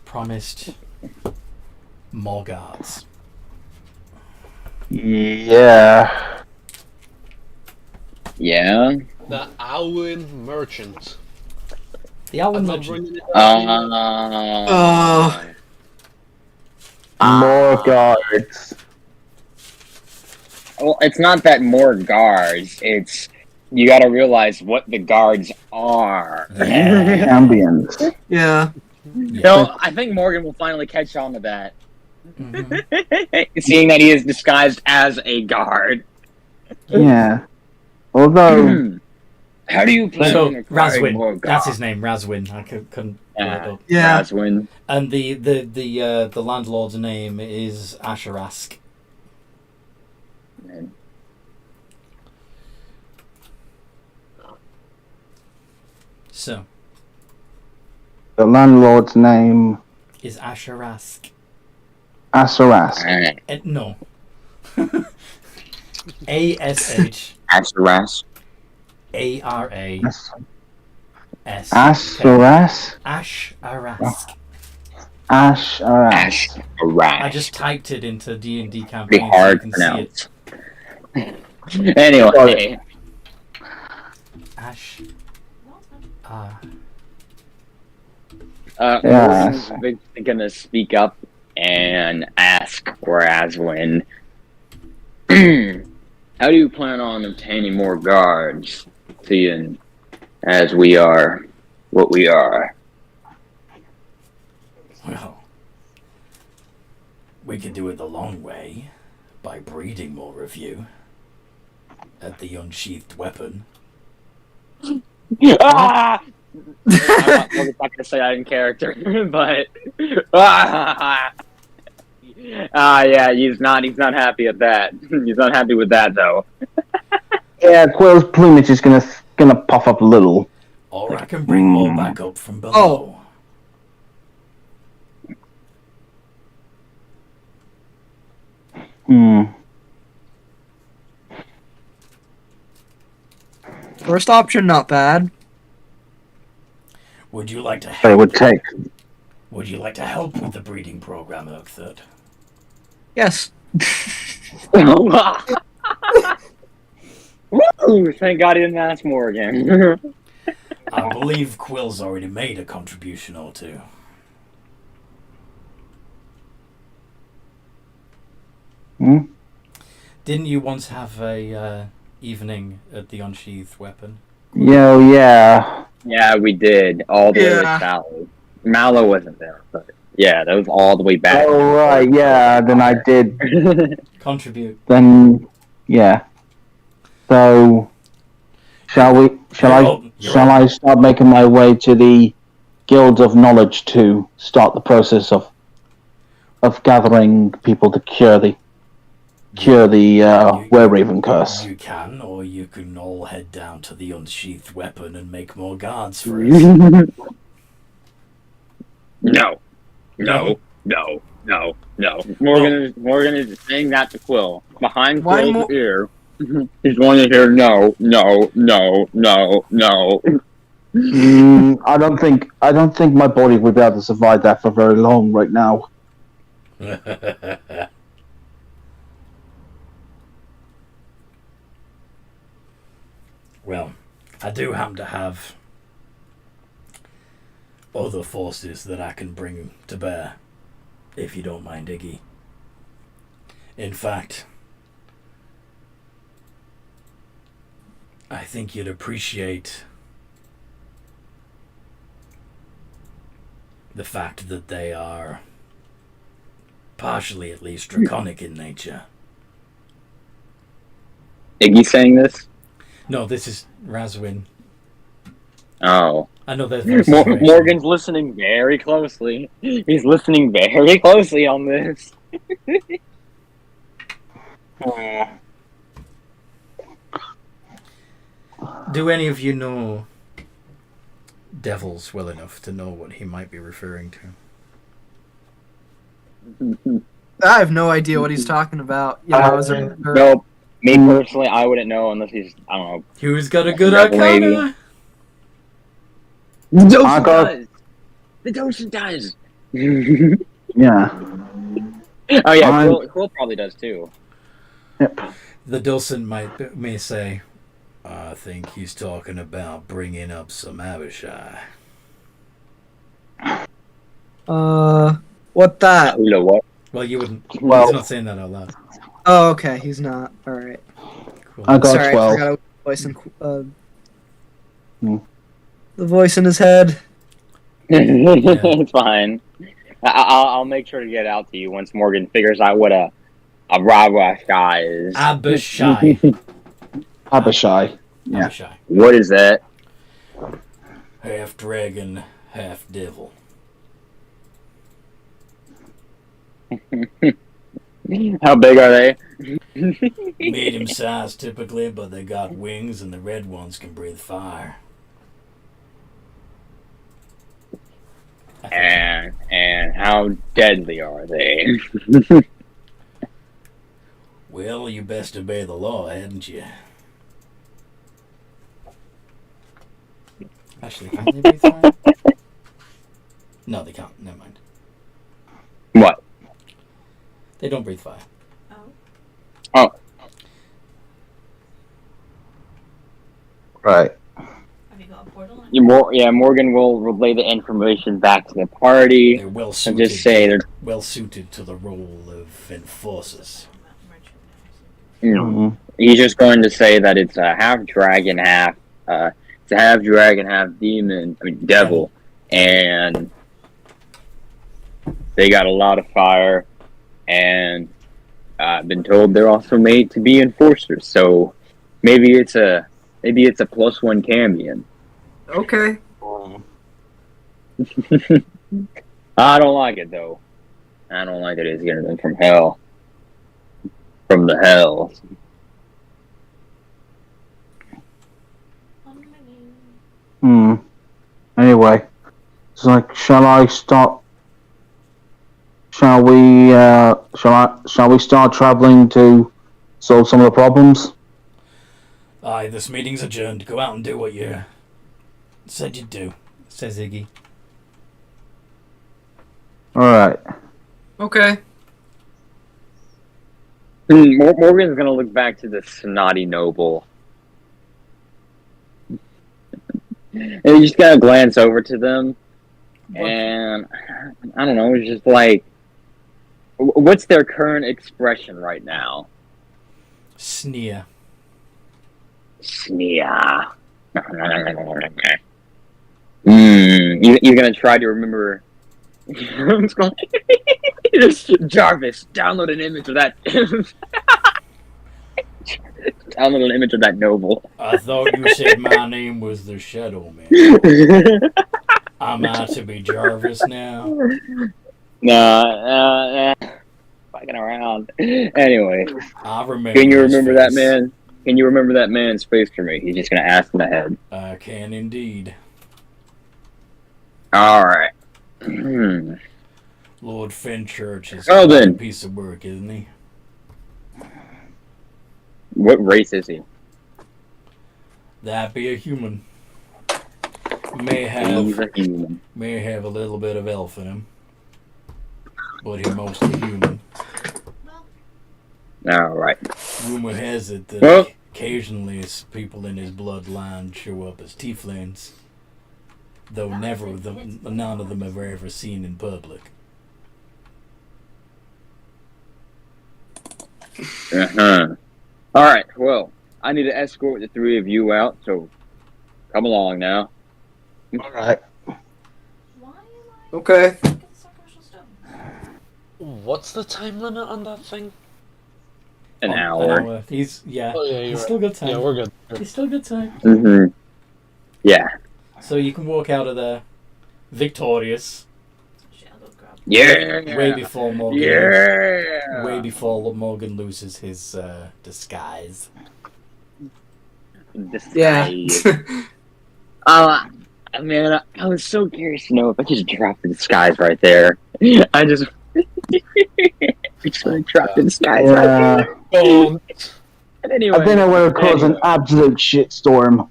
promised more guards? Yeah. Yeah? The Owlin merchant. The Owlin I'm not merchant. bringing it up. More guards. Well, it's not that more guards. It's you got to realize what the guards are. Ambience. Yeah. No, I think Morgan will finally catch on to that. Mm-hmm. seeing that he is disguised as a guard. Yeah. Although, How do you plan on So acquiring more Razwin, guards? that's his name, Razwin. I couldn't pull it up. Yeah. Razwin. And the landlord's name is Asharask. So the landlord's name, is Asharask. Asarask. No. ASH Ashras. ARAS. Asarask? Asharask. Asharask. I just typed it into D&D Be campaign so you hard can to see it. pronounce. Anyway, Ash. Yeah. Morgan's gonna speak up and ask Razwin, how do you plan on obtaining more guards, seeing as we are what we are? Well, we could do it the long way by breeding more of you at the unsheathed weapon. Ah! I'm not gonna say that in character, but yeah, he's not happy at that. He's not happy with that though. Yeah, Quill's plumage is gonna puff up a little. Or I can bring more back up from below. First option, not bad. Would you like to But it help? would take. Would you like to help with the breeding program, Urkthud? Yes. Woo! Thank God he didn't ask Morgan. I believe Quill's already made a contribution or two. Didn't you once have a evening at the unsheathed weapon? Yeah. Yeah, we did. All the way with Yeah. Sally. Mallow wasn't there, but yeah, that was all the way back. Oh, right, yeah, then I did. Contribute. Then, yeah. So, shall I start making my way to the Guild of Knowledge to start the process of gathering people to cure the Were-Raven curse? You can, or you can all head down to the unsheathed weapon and make more guards for us. No. Morgan is saying that to Quill. Behind Why Quill's mo- ear. He's going to hear no. I don't think my body would be able to survive that for very long right now. Well, I do happen to have other forces that I can bring to bear, if you don't mind, Iggy. In fact, I think you'd appreciate the fact that they are partially, at least, draconic in nature. Iggy saying this? No, this is Razwin. Oh. I know there's no situation. Morgan's listening very closely. He's listening very closely on this. Do any of you know devils well enough to know what he might be referring to? I have no idea what he's talking about. You know, as a Nope. Me personally, I wouldn't know unless he's, I don't know. Who's got a good Rebel arcana? The Docent I got- does! The Docent does! Yeah. Oh yeah, I'm- Quill probably does too. Yep. The docent may say, I think he's talking about bringing up some Abishai. What that? You know what? Well, you wouldn't. Well- he's not saying that out loud. Oh, okay, he's not. All right. Cool. I got Sorry, 12. I forgot voice in, Hmm. the voice in his head. It's fine. I'll make sure to get it out to you once Morgan figures out what a Abishai. Abishai. Yeah. Abishai. What is that? Half dragon, half devil. How big are they? Medium sized typically, but they got wings and the red ones can breathe fire. And how deadly are they? Well, you best obey the law, hadn't you? Actually, can't they breathe fire? No, they can't. Never mind. What? They don't breathe fire. Oh. Right. Have you got a portal? Morgan will relay the information back to the party They're well and suited. just say they're, well suited to the role of enforcers. you know, Mhm. he's just going to say that it's a half dragon, half demon, devil, and they got a lot of fire, and I've been told they're also made to be enforcers. So maybe it's a +1 Cambion. Okay. I don't like it though. I don't like that it's getting them from hell. From the hells. Anyway, it's like, shall we start traveling to solve some of the problems? Aye, this meeting's adjourned. Go out and do what you said you'd do, says Iggy. Alright. Okay. Morgan's gonna look back to the snotty noble. And you just gotta glance over to them, and I don't know, it's just like, what's their current expression right now? Sneer. Sneer. You're gonna try to remember. Jarvis, download an image of that. Download an image of that noble. I thought you said my name was the Shadow Man. Am I to be Jarvis now? Nah, fucking around. Anyway, I remember. can you his remember that face. man? Can you remember that man's face for me? He's just gonna ask in the head. I can indeed. All right. Lord Fenchurch is Oh, a then. piece of work, isn't he? What race is he? That be a human. May He's have a human. a little bit of elf in him, but he's mostly human. All right. Rumor has it that Well- occasionally people in his bloodline show up as tieflings, though none of them are ever seen in public. All right. Well, I need to escort the three of you out, so come along now. Alright. Why am I Okay. getting sacrificial stone? What's the time limit on that thing? An An hour. hour. He's Oh yeah, you're he's right. still got time. Yeah, we're good. He's still got time. Mm-hmm. Yeah. So you can walk out of there victorious, Shit, I'll go grab. Yeah. way before Morgan. Yeah. Way before Morgan loses his disguise. Yeah. Man, I was so curious to know if I just dropped the disguise right there. I just dropped the disguise right Yeah. there. Oh, And anyway, I've been aware of causing an absolute shitstorm.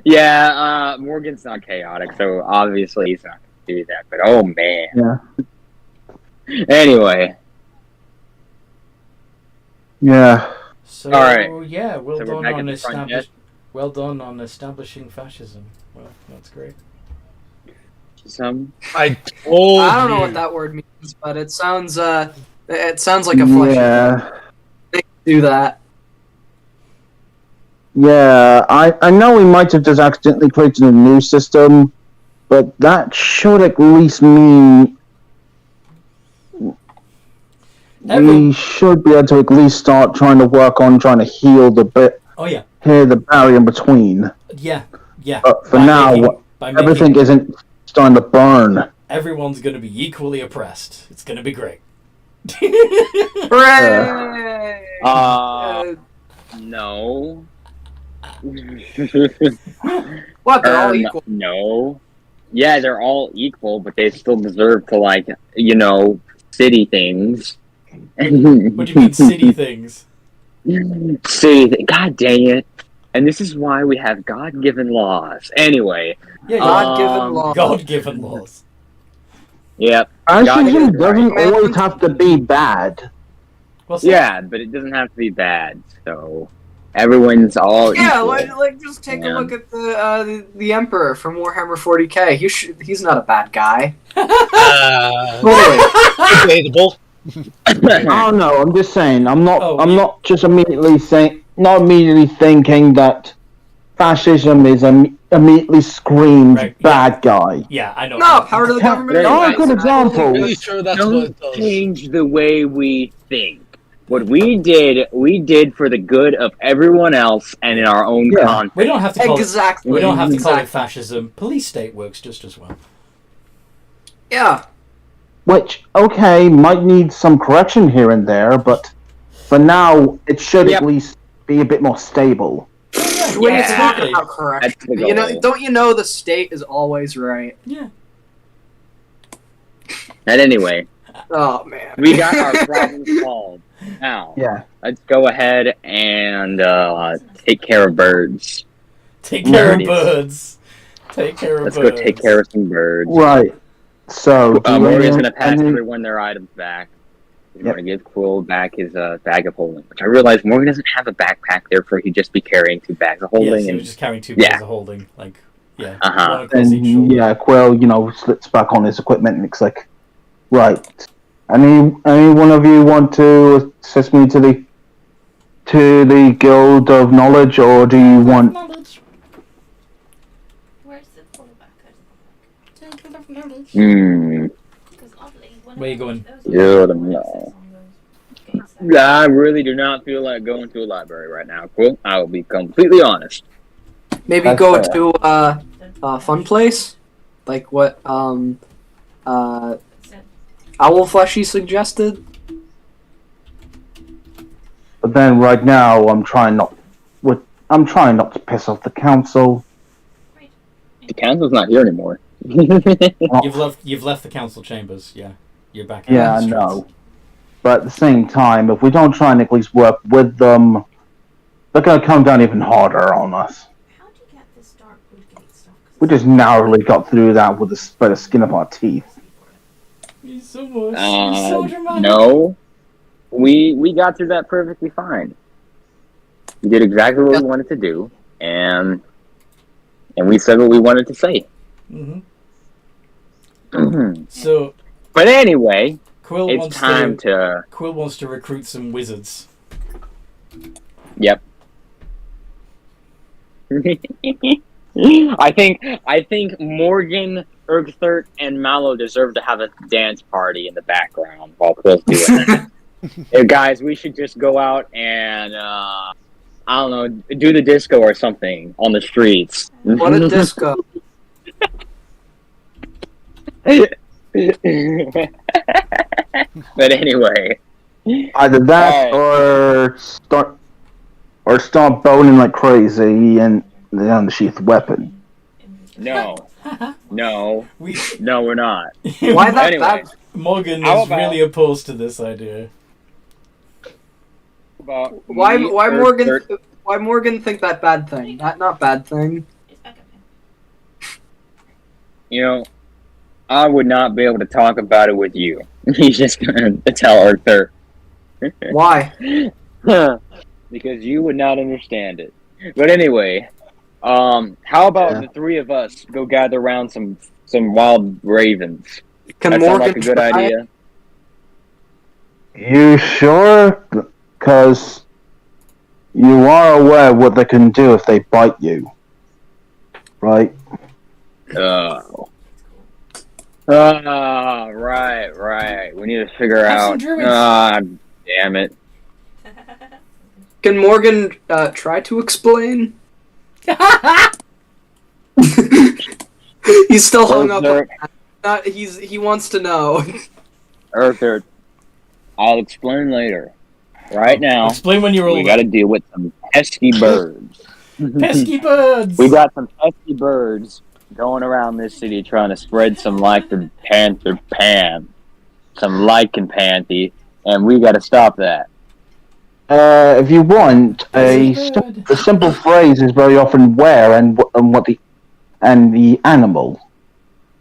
yeah, Morgan's not chaotic, so obviously he's not going to do that. But oh man. Yeah. Anyway, Yeah. So All right. yeah, well So we're done back on at the front yet? well done on establishing fascism. Well, that's great. I told I don't know you. what that word means, but it sounds like a flesh. Yeah. Do that. Yeah. I know we might have just accidentally created a new system, but that should at least mean we should be able to at least start trying to work on trying to heal the bit. Oh yeah, Heal the barrier in between. yeah. But for By now, everything isn't starting to burn. Everyone's going to be equally oppressed. It's going to be great. Hooray! No. What? They're all equal. No. Yeah, they're all equal, but they still deserve to, like, city things. What do you mean, city things? God dang it. And this is why we have God-given laws. Anyway. Yeah, God-given laws. God-given laws. Yep. Fascism doesn't always have to be bad. Yeah, but it doesn't have to be bad, so everyone's all equal. like just take a look at the Emperor from Warhammer 40k. He's not a bad guy. Debatable. Oh no, I'm just saying. I'm not just immediately thinking that fascism is immediately screams bad guy. Yeah, I know. No, power to the government. There are good examples. I'm really sure that's what it Don't does. change the way we think. What we did for the good of everyone else and in our own context. We don't have to call Exactly. it. We don't have to call it fascism. Police state works just as well. Yeah. Which, okay, might need some correction here and there, but for now, it should at least be a bit more stable. When you talk about correction, That's the goal. don't you know the state is always right? Yeah. And anyway, Oh man. we got our problem solved. Now, let's go ahead and take care of birds. Take care of birds. Take care of Let's birds. go take care of some birds. Right. So, Morgan's going to pass everyone their items back. He's going to give Quill back his bag of holding, which I realize Morgan doesn't have a backpack, therefore he'd just be carrying 2 bags of holding. Yes, he was just carrying 2 bags of holding. Like, yeah. One across each And shoulder. Quill, slips back on his equipment and it's like, right. Any one of you want to assist me to the Guild of Knowledge, or do you want? Knowledge. Where's the pullback? Guild of Knowledge. Because oddly, when Where you going? Guild of Knowledge. I really do not feel like going to a library right now, Quill. I will be completely honest. Maybe That's go fair. to a fun place, like what Owl Fleshy suggested. But then right now, I'm trying not to piss off the council. The council's not here anymore. You've left the council chambers. Yeah, you're back. out Yeah, on I the know. streets. But at the same time, if we don't try and at least work with them, they're going to come down even harder on us. How do you get this dark wood gate stuff? We just narrowly got through that with the skin of our teeth. He's so much. He's so dramatic. No. We got through that perfectly fine. We did exactly what we wanted to do, and we said what we wanted to say. So, but anyway, Quill it's wants time to. Quill wants to recruit some wizards. Yep. I think Morgan, Ergthert, and Mallow deserve to have a dance party in the background while Quill's doing that. Hey, guys, we should just go out and I don't know, do the disco or something on the streets. What a disco! But anyway, Either that or start boning like crazy and then unsheath the weapon. no, we're not. Why that Anyway. bad? Morgan How is about- really opposed to this idea. About Why me, Morgan? Ergthert- Why Morgan think that bad thing? That not bad thing. It's back up here. You know, I would not be able to talk about it with you. He's just gonna tell Ergthert. Why? Because you would not understand it. But anyway, how about the 3 of us go gather around some wild ravens? Can That sound Morgan like a good try? idea? You sure? Because you are aware what they can do if they bite you, right? Right. We need to figure Have some out. druids. Damn it. Can Morgan try to explain? He's still hung up. He wants to know. Earther, I'll explain later. Right now, Explain when you're we older. got to deal with some pesky birds. Pesky birds! We got some pesky birds going around this city trying to spread some lichen panthy, and we got to stop that. If you want, a simple phrase is very often where and what the animal.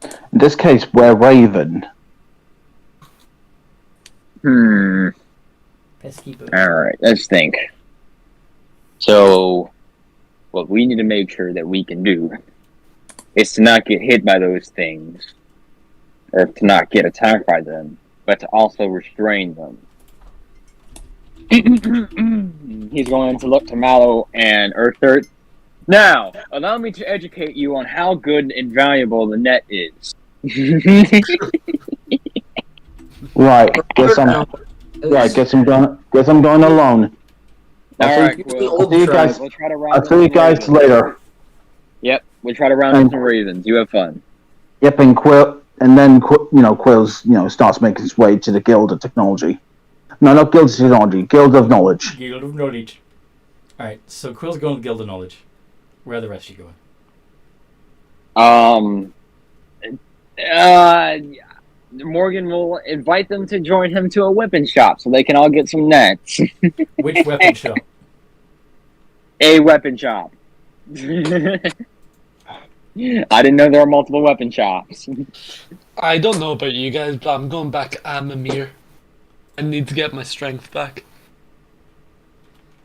In this case, where raven. Pesky birds. Alright, let's think. So, what we need to make sure that we can do is to not get hit by those things, or to not get attacked by them, but to also restrain them. He's going to look to Mallow and Earthert. Now, allow me to educate you on how good and valuable the net is. Right. Guess I'm going alone. Alright, I'll see you guys. we'll try to round I'll see you guys later. Yep, we'll try to round up some ravens. You have fun. Yep, and Quills, starts making his way to the Guild of Technology. No, not Guild of Technology, Guild of Knowledge. Guild of Knowledge. Alright, so Quill's going to Guild of Knowledge. Where are the rest of you going? Morgan will invite them to join him to a weapon shop so they can all get some nets. Which weapon shop? A weapon shop. I didn't know there were multiple weapon shops. I don't know about you guys, but I'm going back Amamir. I need to get my strength back.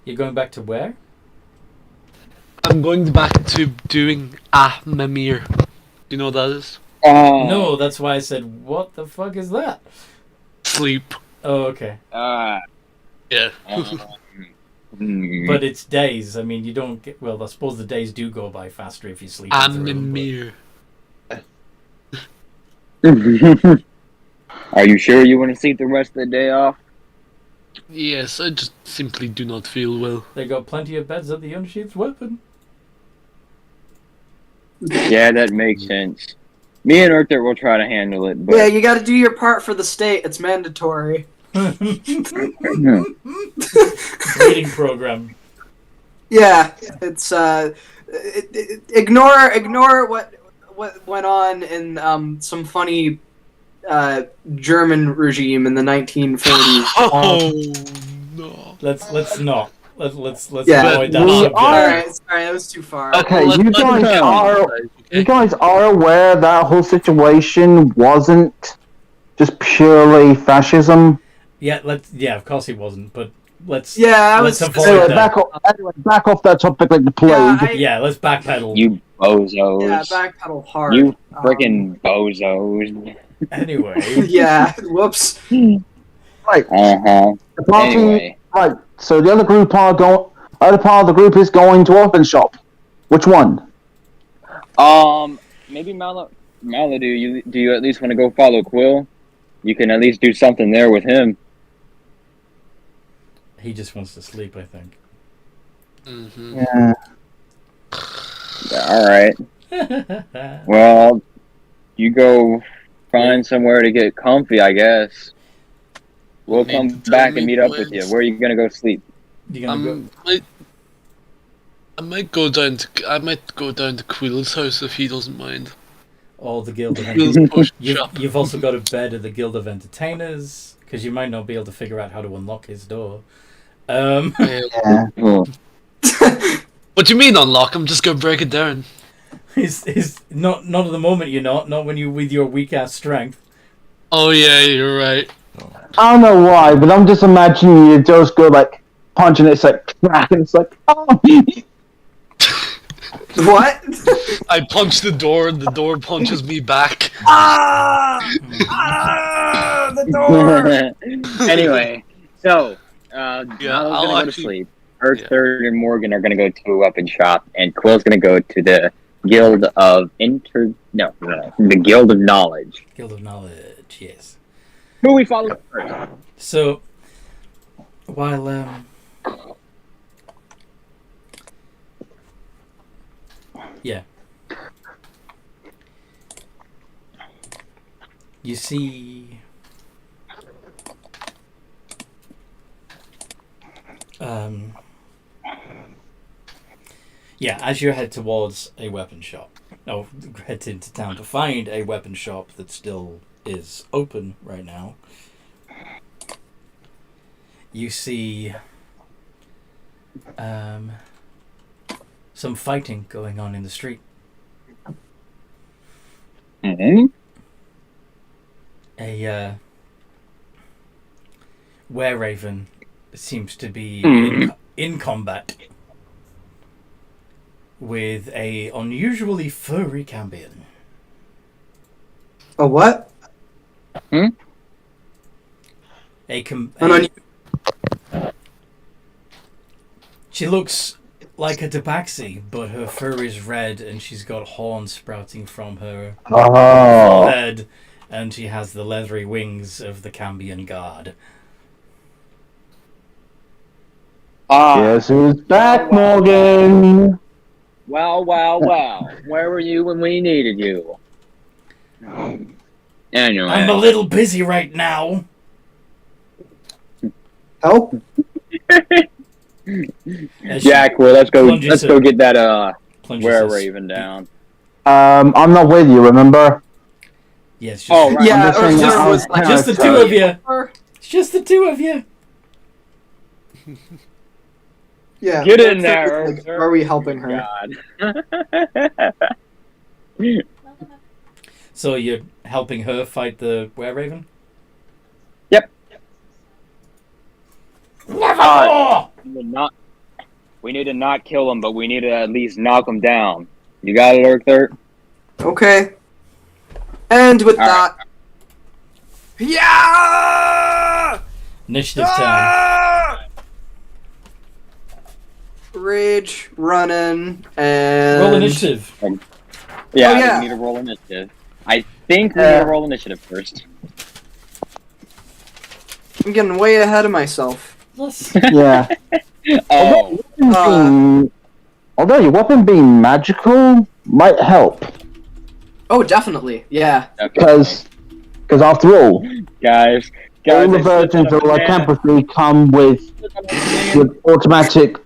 You're going back to where? I'm going back to doing Amamir. Do you know what that is? No, that's why I said, what the fuck is that? Sleep. Oh, okay. Yeah. But it's days. I mean, you don't get... Well, I suppose the days do go by faster if you sleep. Amamir. Are you sure you want to sleep the rest of the day off? Yes, I just simply do not feel well. They got plenty of beds at the unsheathed weapon. Yeah, that makes sense. Me and Arthur will try to handle it, but... Yeah, you gotta do your part for the state. It's mandatory. Reading program. Yeah, it's ignore what went on in some funny German regime in the 1940s. Oh no! Let's not. Let's Yeah, avoid that we subject. Alright, sorry, that was too far. Okay, Let's you let guys them are go. you guys are aware that whole situation wasn't just purely fascism. Yeah, of course it wasn't, but let's Yeah, let's avoid Anyway, that. back off that topic like the plague. Yeah, let's backpedal. You bozos. Yeah, backpedal hard. You frickin' bozos. Anyway. Yeah, whoops. Right. Uh-huh. The party, Anyway. right. So the other part of the group is going to weapon shop. Which one? Maybe Mallow, do you at least want to go follow Quill? You can at least do something there with him. He just wants to sleep, I think. Mm-hmm. Yeah. Alright. Well, you go find somewhere to get comfy, I guess. We'll Need come to tell back me and meet up with you. when. Where are you gonna go sleep? You gonna go? I might go down to Quill's house if he doesn't mind. Or the Guild of Quill's Entertainers. push shop. You've also got a bed at the Guild of Entertainers, because you might not be able to figure out how to unlock his door. Yeah. Oh. What do you mean unlock? I'm just gonna break it down. He's not at the moment. You're not when you with your weak ass strength. Oh yeah, you're right. I don't know why, but I'm just imagining you just go like punching it, it's like crack, and it's like oh. What? I punch the door and the door punches me back. The door! Anyway, so Yeah, Mallow's I'll gonna go to actually- sleep. Earth Third and Morgan are gonna go to a weapon shop, and Quill's gonna go to the Guild of the Guild of Knowledge. Guild of Knowledge, yes. Who we follow first? So, while yeah, you see, yeah, as you head towards a weapon shop, head into town to find a weapon shop that still is open right now. You see some fighting going on in the street. Mm-hmm. A wereraven seems to be in combat with a unusually furry cambion. A what? She looks like a tabaxi, but her fur is red and she's got horns sprouting from her forehead, and she has the leathery wings of the Cambion guard. Guess who's back, Morgan? Well. Where were you when we needed you? Anyway. I'm a little busy right now. Help? Jack, well, let's go get that wereraven down. I'm not with you, remember? Yes. Oh, right. Yeah, just the two of you. It's just the two of you. Yeah. Get in there. Like, are we helping her? So you're helping her fight the wereraven? Yep. Never! We need to not kill him, but we need to at least knock him down. You got it, Urthert? Okay. And with All that... Yeah! Initiative time. Rage, running, and... Roll initiative. Yeah, we need to roll initiative. I think we need to roll initiative first. I'm getting way ahead of myself. Yeah. Although your weapon being magical might help. Oh, definitely. Yeah. Because after all, guys, all the versions of lycanthropy come with automatic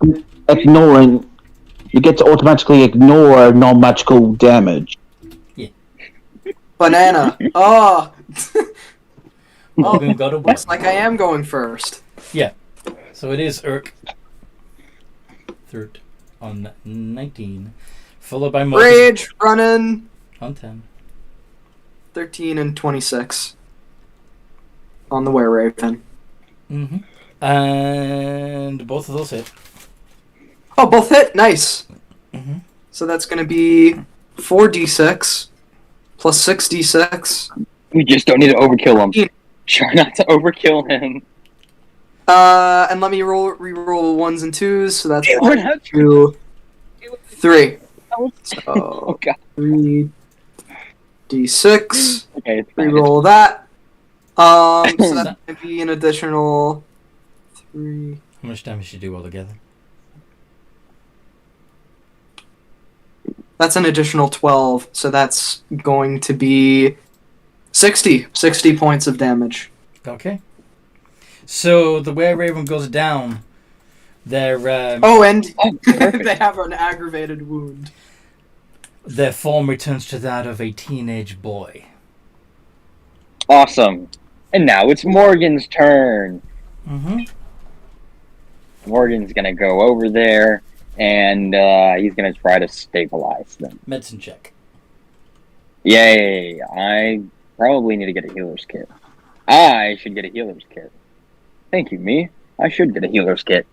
ignoring. You get to automatically ignore non-magical damage. Yeah. Banana. Oh. Morgan got a Looks like I am going first. Yeah. So it is Urk. Third on 19. Followed by Morgan. Rage, running. On 10. 13 and 26. On the wereraven. Mm-hmm. And both of those hit. Oh, both hit? Nice. Mm-hmm. So that's going to be 4d6 plus 6d6. We just don't need to overkill him. Try not to overkill him. And let me re-roll ones and twos, so that's 1, 2, 3. So, Oh, God. 3d6. Okay, Re-roll that. So that's going to be an additional 3. How much damage did you do altogether? That's an additional 12, so that's going to be 60 points of damage. Okay. So the wereraven goes down. Their They have an aggravated wound. Their form returns to that of a teenage boy. Awesome. And now it's Morgan's turn. Mm-hmm. Morgan's gonna go over there, and he's gonna try to stabilize them. Medicine check. Yay! I probably need to get a healer's kit. I should get a healer's kit. Thank you, me. I should get a healer's kit.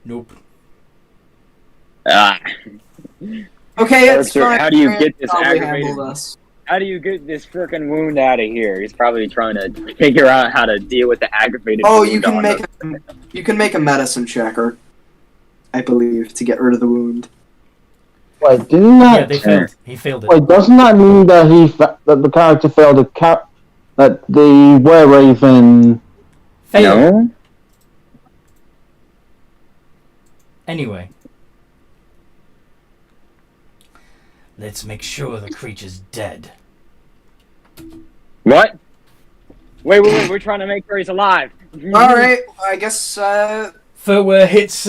Nope. Ah. Okay, it's fine. How do you get this Probably aggravated? handle this. How do you get this frickin' wound out of here? He's probably trying to figure out how to deal with the aggravated. Oh, wound you can on make us. you can make a medicine checker. I believe, to get rid of the wound. Wait, didn't that? Yeah, they failed. He failed it. Wait, doesn't that mean that that the character failed that the were-raven? Failed. No? Anyway. Let's make sure the creature's dead. What? Wait, we're trying to make sure he's alive. Alright, I guess, Furwer hits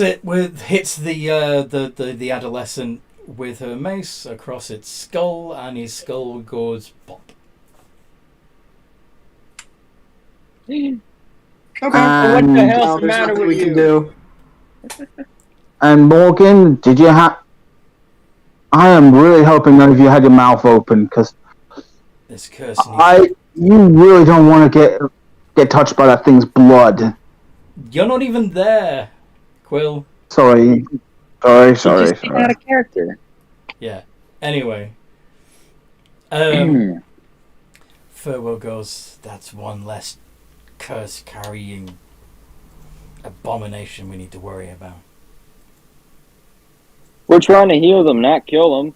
the adolescent with her mace across its skull, and his skull goes pop. okay. What the hell's the there's matter nothing with we can you? do. And Morgan, did you have? I am really hoping none of you had your mouth open, because This curse you really don't want to get touched by that thing's blood. You're not even there, Quill. Sorry. He's just out of character. Yeah. Anyway. Furwell goes, that's one less curse-carrying abomination we need to worry about. We're trying to heal them, not kill them.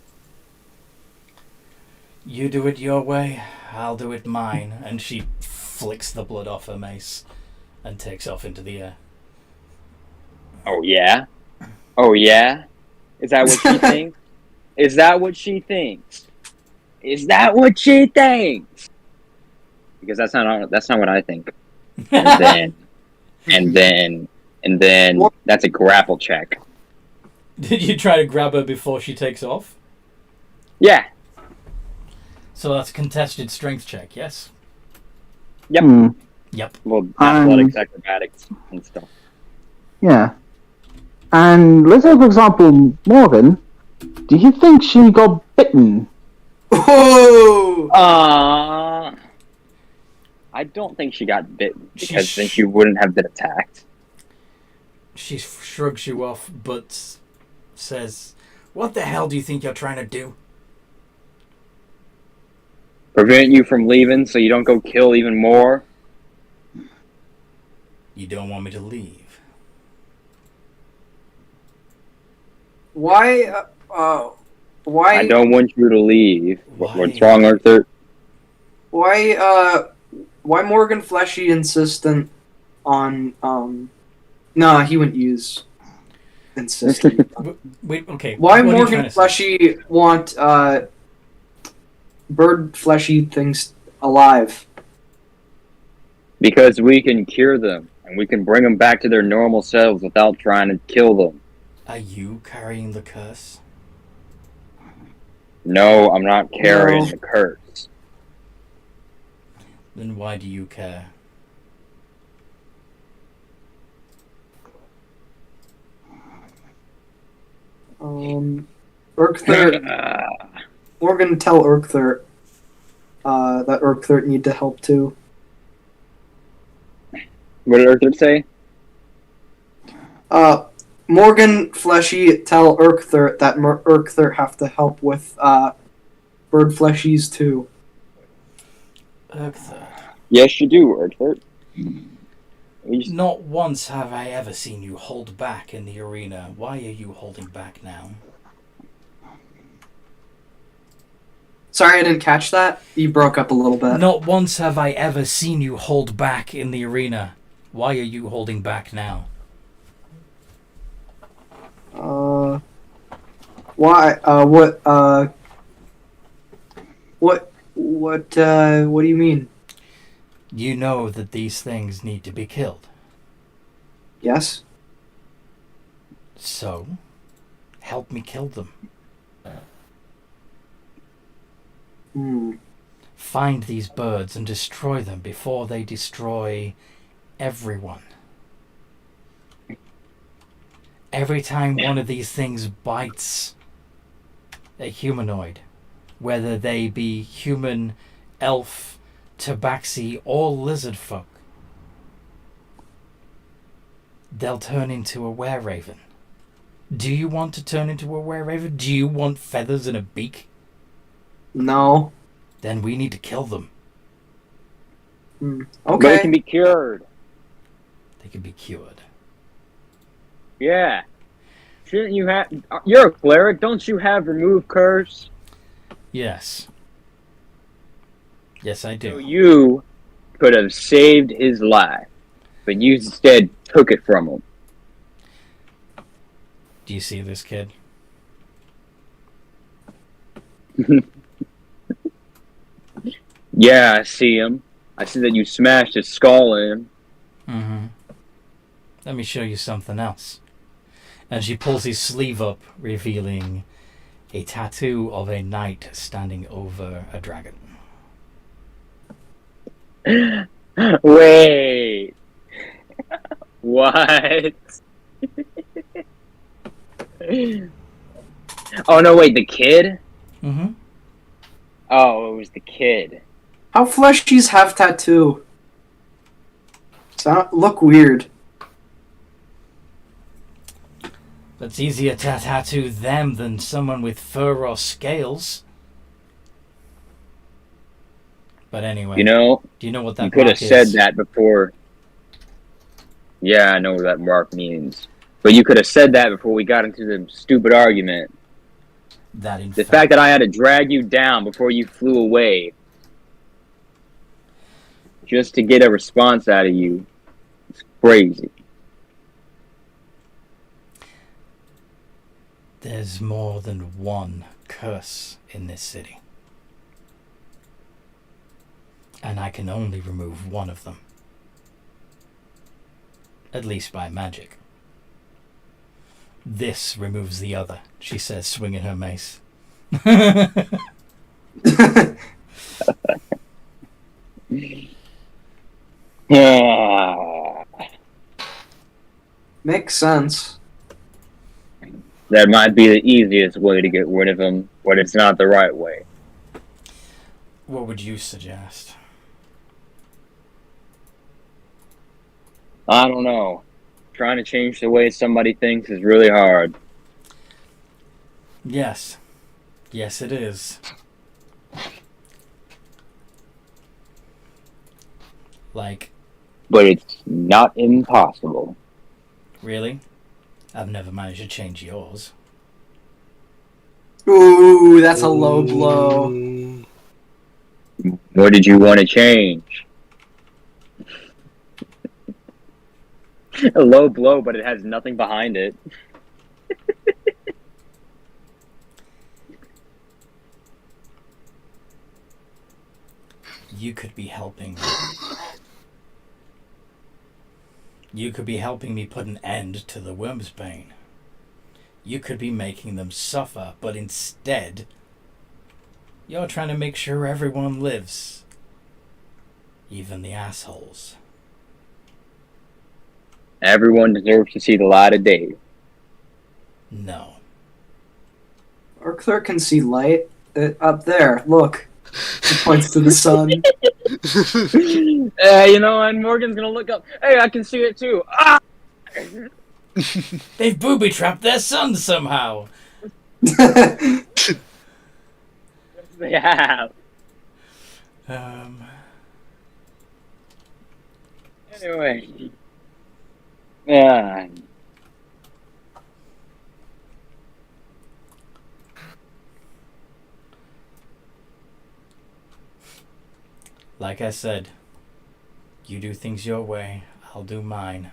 You do it your way, I'll do it mine. And she flicks the blood off her mace and takes off into the air. Oh, yeah? Oh, yeah? Is that what she thinks? Is that what she thinks? Is that what she thinks? Because that's not what I think. And then that's a grapple check. Did you try to grab her before she takes off? Yeah. So that's a contested strength check, yes? Yep. Yep. Well, athletics, acrobatics, and stuff. Yeah. And let's say, for example, Morgan, do you think she got bitten? Oh! I don't think she got bitten, because then she wouldn't have been attacked. She shrugs you off, but says, what the hell do you think you're trying to do? Prevent you from leaving so you don't go kill even more? You don't want me to leave. Why, why... I don't want you to leave. Why? What's wrong, Arthur? Why Morgan Fleshy insistent on, no, he wouldn't use insistent. Wait, okay. Why what are you trying Morgan to say? Fleshy want, bird fleshy things alive? Because we can cure them, and we can bring them back to their normal selves without trying to kill them. Are you carrying the curse? No, I'm not carrying No. the curse. Then why do you care? Urkther, Morgan, tell Urkther, that Urkther need to help too. What did Arthur say? Morgan Fleshy, tell Urkther that Urkther have to help with, bird fleshies too. Urkther. Yes, you do, Arthur. Not once have I ever seen you hold back in the arena. Why are you holding back now? Sorry, I didn't catch that. You broke up a little bit. Not once have I ever seen you hold back in the arena. Why are you holding back now? Why? What do you mean? You know that these things need to be killed. Yes? So, help me kill them. Find these birds and destroy them before they destroy everyone. Every time one of these things bites a humanoid, whether they be human, elf, tabaxi, or lizard folk, they'll turn into a were-raven. Do you want to turn into a were-raven? Do you want feathers and a beak? No. Then we need to kill them. Okay. But it can be cured. They can be cured. Yeah. Shouldn't you have... You're a cleric. Don't you have remove curse? Yes. Yes, I So do. you could have saved his life, but you instead took it from him. Do you see this kid? Yeah, I see him. I see that you smashed his skull in. Mm-hmm. Let me show you something else. And she pulls his sleeve up, revealing a tattoo of a knight standing over a dragon. Wait. What? Oh, no, wait, the kid? Mm-hmm. Oh, it was the kid. How fleshies have tattoo? Look weird. It's easier to tattoo them than someone with fur or scales. But anyway, You know, do you know what that you could have mark said is? that before. Yeah, I know what that mark means. But you could have said that before we got into the stupid argument. That in The fact that I had to drag you down before you flew away just to get a response out of you is crazy. there's more than one curse in this city. And I can only remove one of them. At least by magic. This removes the other, she says, swinging her mace. Makes sense. That might be the easiest way to get rid of him, but it's not the right way. What would you suggest? I don't know. Trying to change the way somebody thinks is really hard. Yes. Yes, it is. Like, But it's not impossible. really? I've never managed to change yours. Ooh, that's a low blow. What did you want to change? A low blow, but it has nothing behind it. You could be helping. You could be helping me put an end to the worm's bane. You could be making them suffer, but instead, you're trying to make sure everyone lives. Even the assholes. Everyone deserves to see the light of day. No. Our clerk can see light. Up there, look. He points to the sun. You know, and Morgan's gonna look up. Hey, I can see it too. Ah! They've booby-trapped their son somehow. They have. Anyway. Yeah. Like I said, you do things your way, I'll do mine.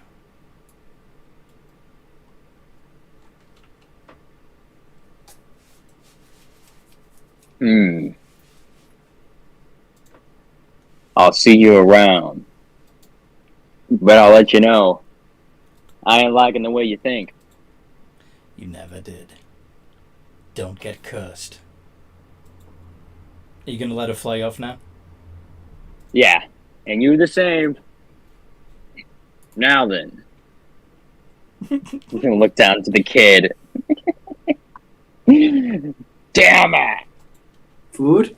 I'll see you around. But I'll let you know. I ain't liking the way you think. You never did. Don't get cursed. Are you gonna let her fly off now? Yeah. And you the same. Now then. You can look down to the kid. Damn it! Food?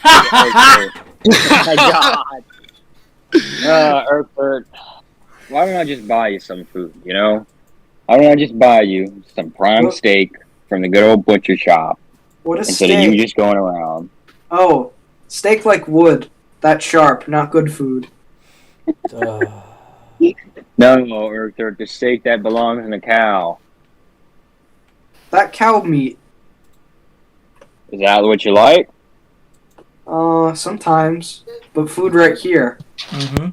Oh my god. Earthbird. Why don't I just buy you some food, you know? Why don't I just buy you some prime steak from the good old butcher shop What is instead steak? of you just going around? Oh, steak like wood. That sharp, not good food. No, Earthbird, the steak that belongs in a cow. That cow meat. Is that what you like? Sometimes. But food right here. Mm-hmm.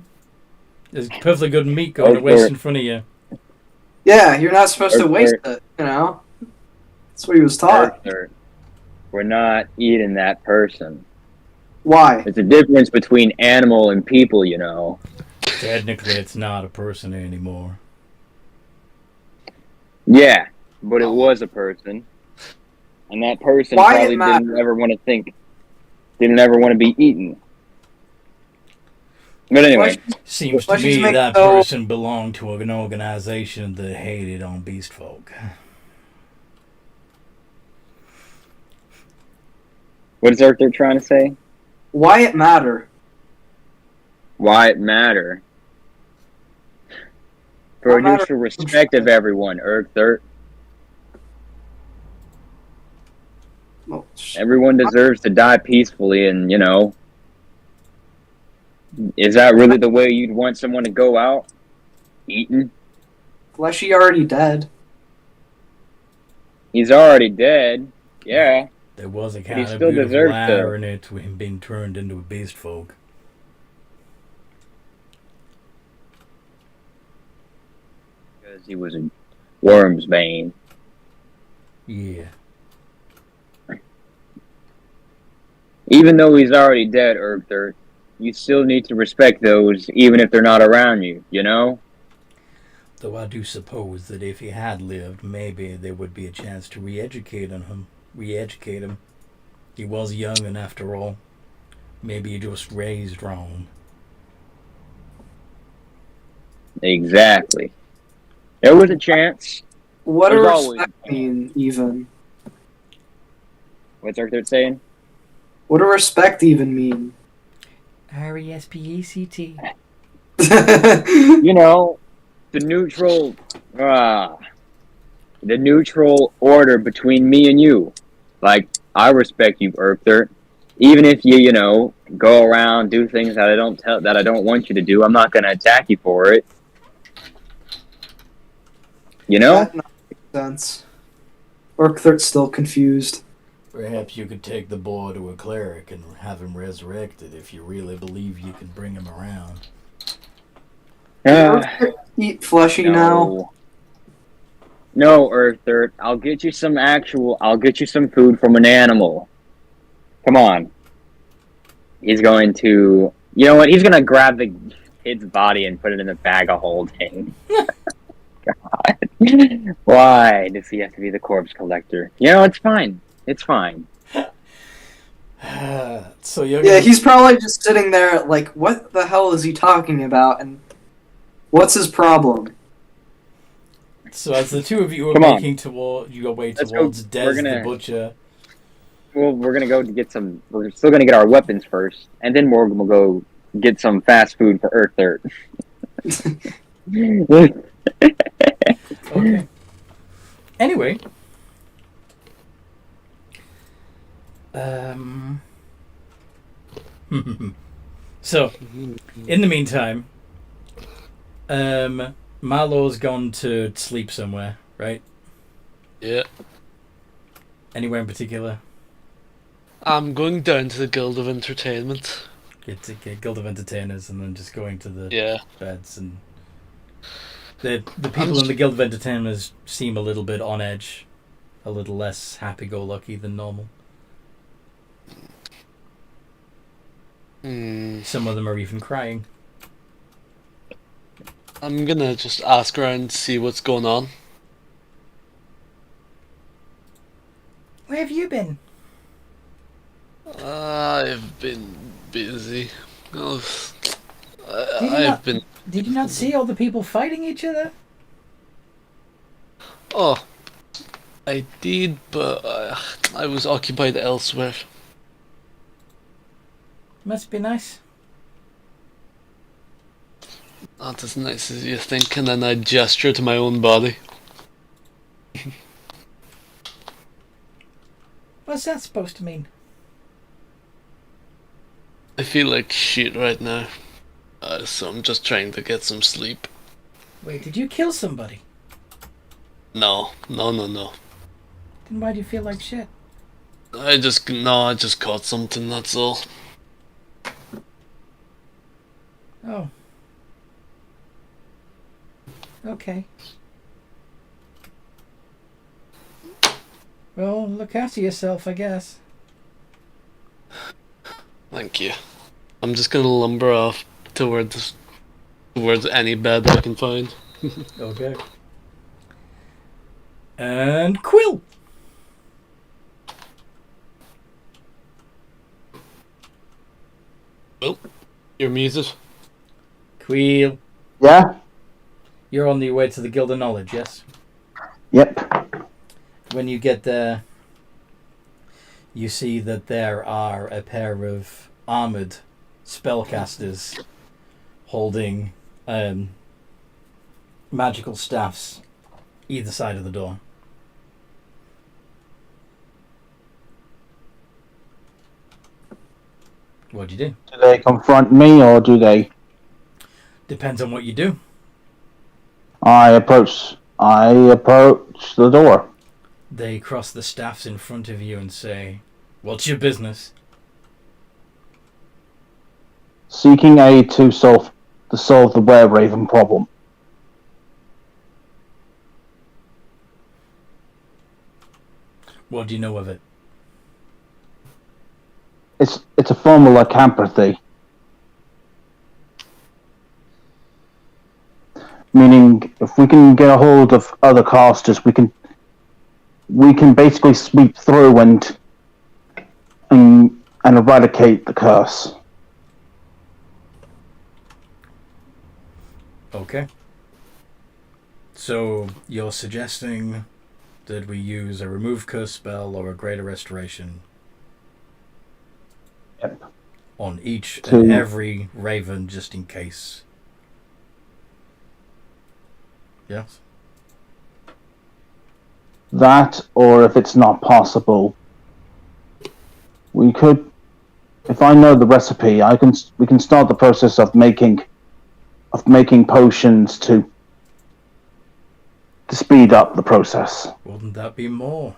There's perfectly good meat going to waste in front of you. Yeah, you're not supposed to waste it, you know? That's what he was taught. Arthur, we're not eating that person. Why? There's a difference between animal and people, you know. Technically, it's not a person anymore. Yeah, but it was a person. And that person probably didn't ever want to be eaten. But anyway. Seems to me that person belonged to an organization that hated on beast folk. What is Arthur trying to say? Why it matter? Why it matter? Produce the respect of everyone, Arthur. Well, everyone deserves to die peacefully, and, you know... Is that really the way you'd want someone to go out? Eaten? Fleshy already dead. He's already dead, yeah. There was a but kind he of still beautiful deserves irony to him being turned into a beast folk. Because he was a worm's bane. Yeah. Even though he's already dead, Arthur, you still need to respect those, even if they're not around you, you know? Though I do suppose that if he had lived, maybe there would be a chance to re-educate him. He was young, and after all, maybe he just raised wrong. Exactly. There was a chance. What There's does always respect mean, even? What's Arthur saying? What does respect even mean? R-E-S-P-E-C-T. You know, the neutral order between me and you. Like, I respect you, Arthur. Even if you know, go around, do things that I don't want you to do, I'm not going to attack you for it. You know? That makes sense. Arthur's still confused. Perhaps you could take the boy to a cleric and have him resurrected if you really believe you can bring him around. Eat fleshy now. No, Arthur. I'll get you some food from an animal. Come on. He's going to... You know what? He's going to grab the kid's body and put it in the bag of holding. God. Why does he have to be the corpse collector? You know, it's fine. It's fine. So you're Yeah, he's probably just sitting there like, what the hell is he talking about? And what's his problem? So as the two of you are making your way towards Des the Butcher... Well, we're going to go to get some... We're still going to get our weapons first, and then we're going to go get some fast food for Arthur. Okay. Anyway... So, in the meantime, Marlowe's gone to sleep somewhere, right? Yeah. Anywhere in particular? I'm going down to the Guild of Entertainment. Get to Guild of Entertainers and then just going to the beds. And the people in the Guild of Entertainers seem a little bit on edge, a little less happy-go-lucky than normal. Some of them are even crying. I'm gonna just ask around, see what's going on. Where have you been? I've been busy. Did you not see all the people fighting each other? Oh, I did, but I was occupied elsewhere. Must be nice. Not as nice as you think, and then I gesture to my own body. What's that supposed to mean? I feel like shit right now, so I'm just trying to get some sleep. Wait, did you kill somebody? No. Then why do you feel like shit? I just caught something, that's all. Oh. Okay. Well, look after yourself, I guess. Thank you. I'm just gonna lumber off towards any bed I can find. Okay. And Quill! Oh, you're muted. Quill. Yeah? You're on your way to the Guild of Knowledge, yes? Yep. When you get there, you see that there are a pair of armoured spellcasters holding magical staffs either side of the door. What do you do? Do they confront me or do they? Depends on what you do. I approach the door. They cross the staffs in front of you and say, "What's your business?" Seeking aid to solve the were-raven problem. What do you know of it? It's a form of lycanthropy. Meaning, if we can get a hold of other casters, we can basically sweep through and eradicate the curse. Okay. So you're suggesting that we use a remove curse spell or a greater restoration Yep. on each To- and every raven, just in case. Yes. That, or if it's not possible, we could. If I know the recipe, we can start the process of making potions to speed up the process. Wouldn't that be more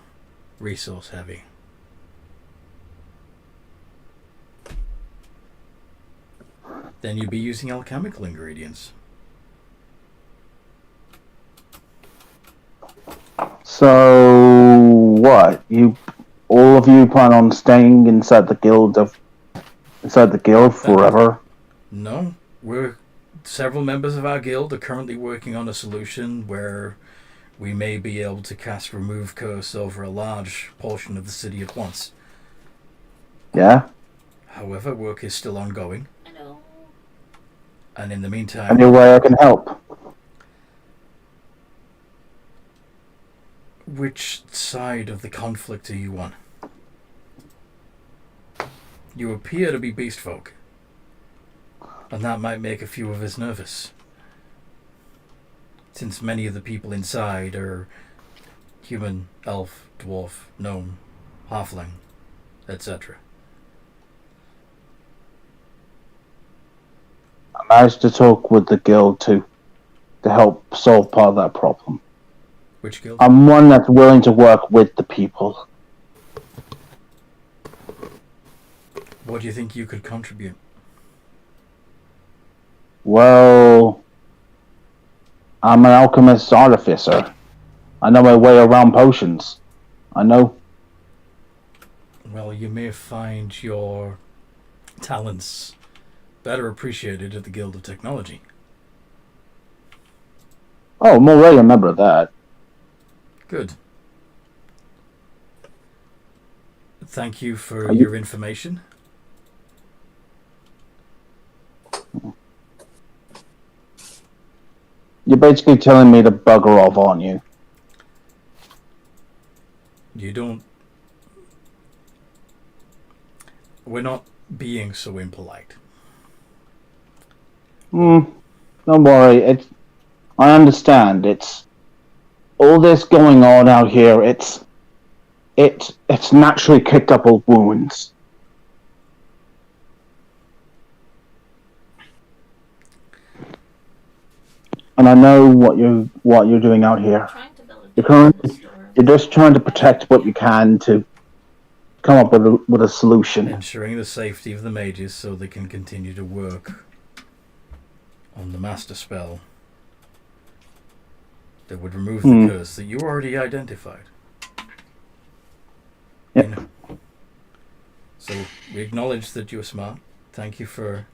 resource heavy? Then you'd be using alchemical ingredients. So what? All of you plan on staying inside the guild forever? No, several members of our guild are currently working on a solution where we may be able to cast remove curse over a large portion of the city at once. Yeah. However, work is still ongoing, I know. and in the meantime, Any way I can help? which side of the conflict are you on? You appear to be beast folk, and that might make a few of us nervous, since many of the people inside are human, elf, dwarf, gnome, halfling, etc. I managed to talk with the guild to help solve part of that problem. Which guild? I'm one that's willing to work with the people. What do you think you could contribute? Well, I'm an alchemist artificer. I know my way around potions. I know. Well, you may find your talents better appreciated at the Guild of Technology. Oh, I'm already a member of that. Good. Thank you for your information. You're basically telling me to bugger off, aren't you? You don't... We're not being so impolite. Don't worry. I understand. It's all this going on out here. It's naturally kicked up old wounds. And I know what you're doing out here. Trying to build a You're currently store You're just trying to protect what you can to come up with a solution. Ensuring the safety of the mages so they can continue to work on the master spell that would remove the curse that you already identified. Yep. You know. So we acknowledge that you were smart. Thank you for.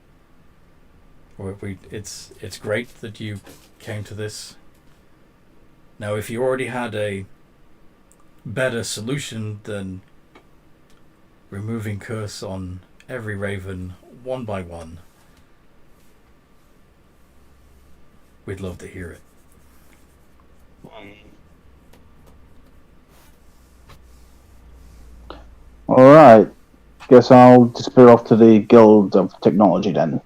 It's great that you came to this. Now, if you already had a better solution than removing curse on every raven one by one, we'd love to hear it. Alright. Guess I'll disappear off to the Guild of Technology then.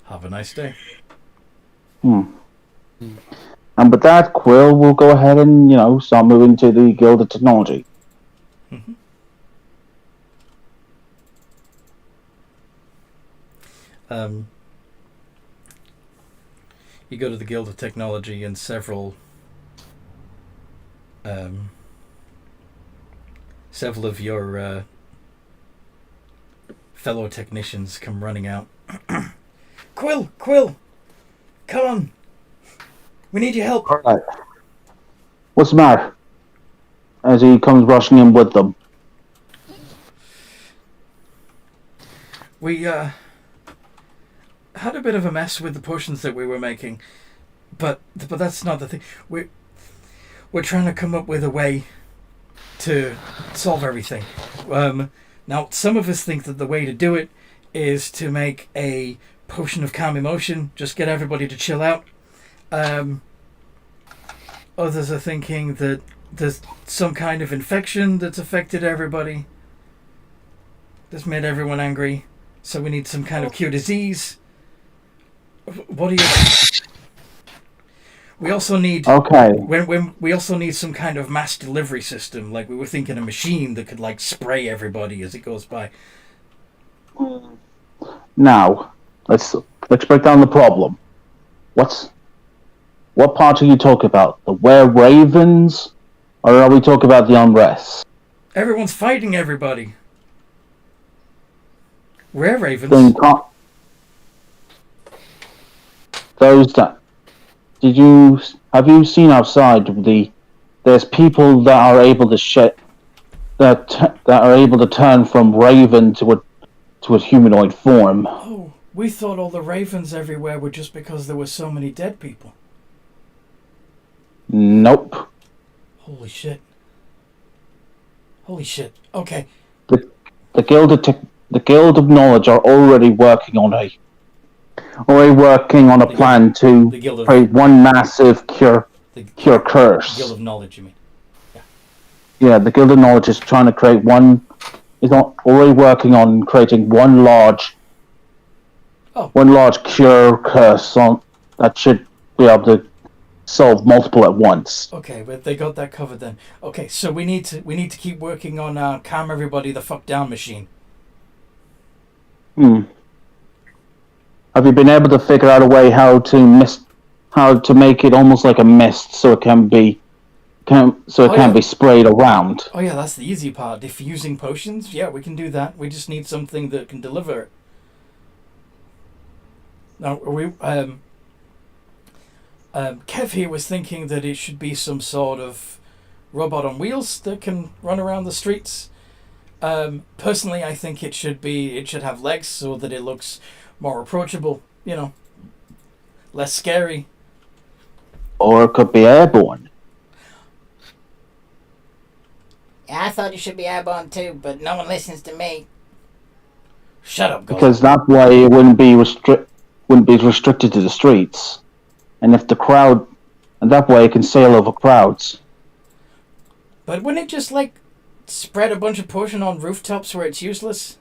Have a nice day. And with that, Quill will go ahead and, start moving to the Guild of Technology. Mm-hmm. You go to the Guild of Technology and several of your fellow technicians come running out. Quill! Come on! We need your help! Alright. What's the matter? As he comes rushing in with them. We had a bit of a mess with the potions that we were making, but that's not the thing. We're trying to come up with a way to solve everything. Now, some of us think that the way to do it is to make a potion of calm emotion, just get everybody to chill out. Others are thinking that there's some kind of infection that's affected everybody, that's made everyone angry, so we need some kind of cure disease. What do you... We also need... Okay. When we also need some kind of mass delivery system. Like, we were thinking a machine that could, spray everybody as it goes by. Now, let's break down the problem. What part are you talking about? The were-ravens? Or are we talking about the unrest? Everyone's fighting everybody. Were-ravens? Those that... Have you seen outside there's people that are able to that are able to turn from raven to a humanoid form. Oh, we thought all the ravens everywhere were just because there were so many dead people. Nope. Holy shit. Okay. The Guild of Knowledge are already working on a plan to create one massive cure curse. The Guild of Knowledge, you mean? Yeah, the Guild of Knowledge is trying to create already working on creating one large cure curse that should be able to solve multiple at once. Okay, but they got that covered then. Okay, so we need to keep working on calm everybody the fuck down machine. Have you been able to figure out a way how to make it almost like a mist so it can be sprayed around? Oh yeah, that's the easy part. Diffusing potions? Yeah, we can do that. We just need something that can deliver it. Now, Kev here was thinking that it should be some sort of robot on wheels that can run around the streets. Personally, I think it should have legs so that it looks more approachable, less scary. Or it could be airborne. Yeah, I thought it should be airborne too, but no one listens to me. Shut up, Gold. Because that way it wouldn't be restricted to the streets. And that way it can sail over crowds. But wouldn't it just spread a bunch of potion on rooftops where it's useless?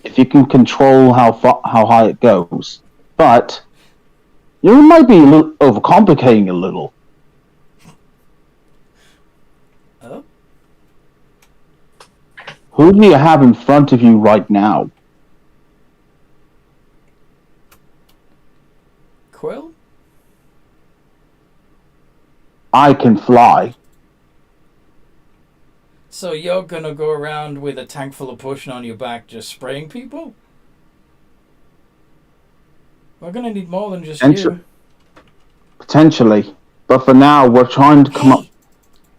If you can control how high it goes. But you might be overcomplicating a little. Oh? Who do you have in front of you right now? Quill? I can fly. So you're gonna go around with a tank full of potion on your back just spraying people? We're gonna need more than just you. Potentially. But for now, we're trying to come up... Hey!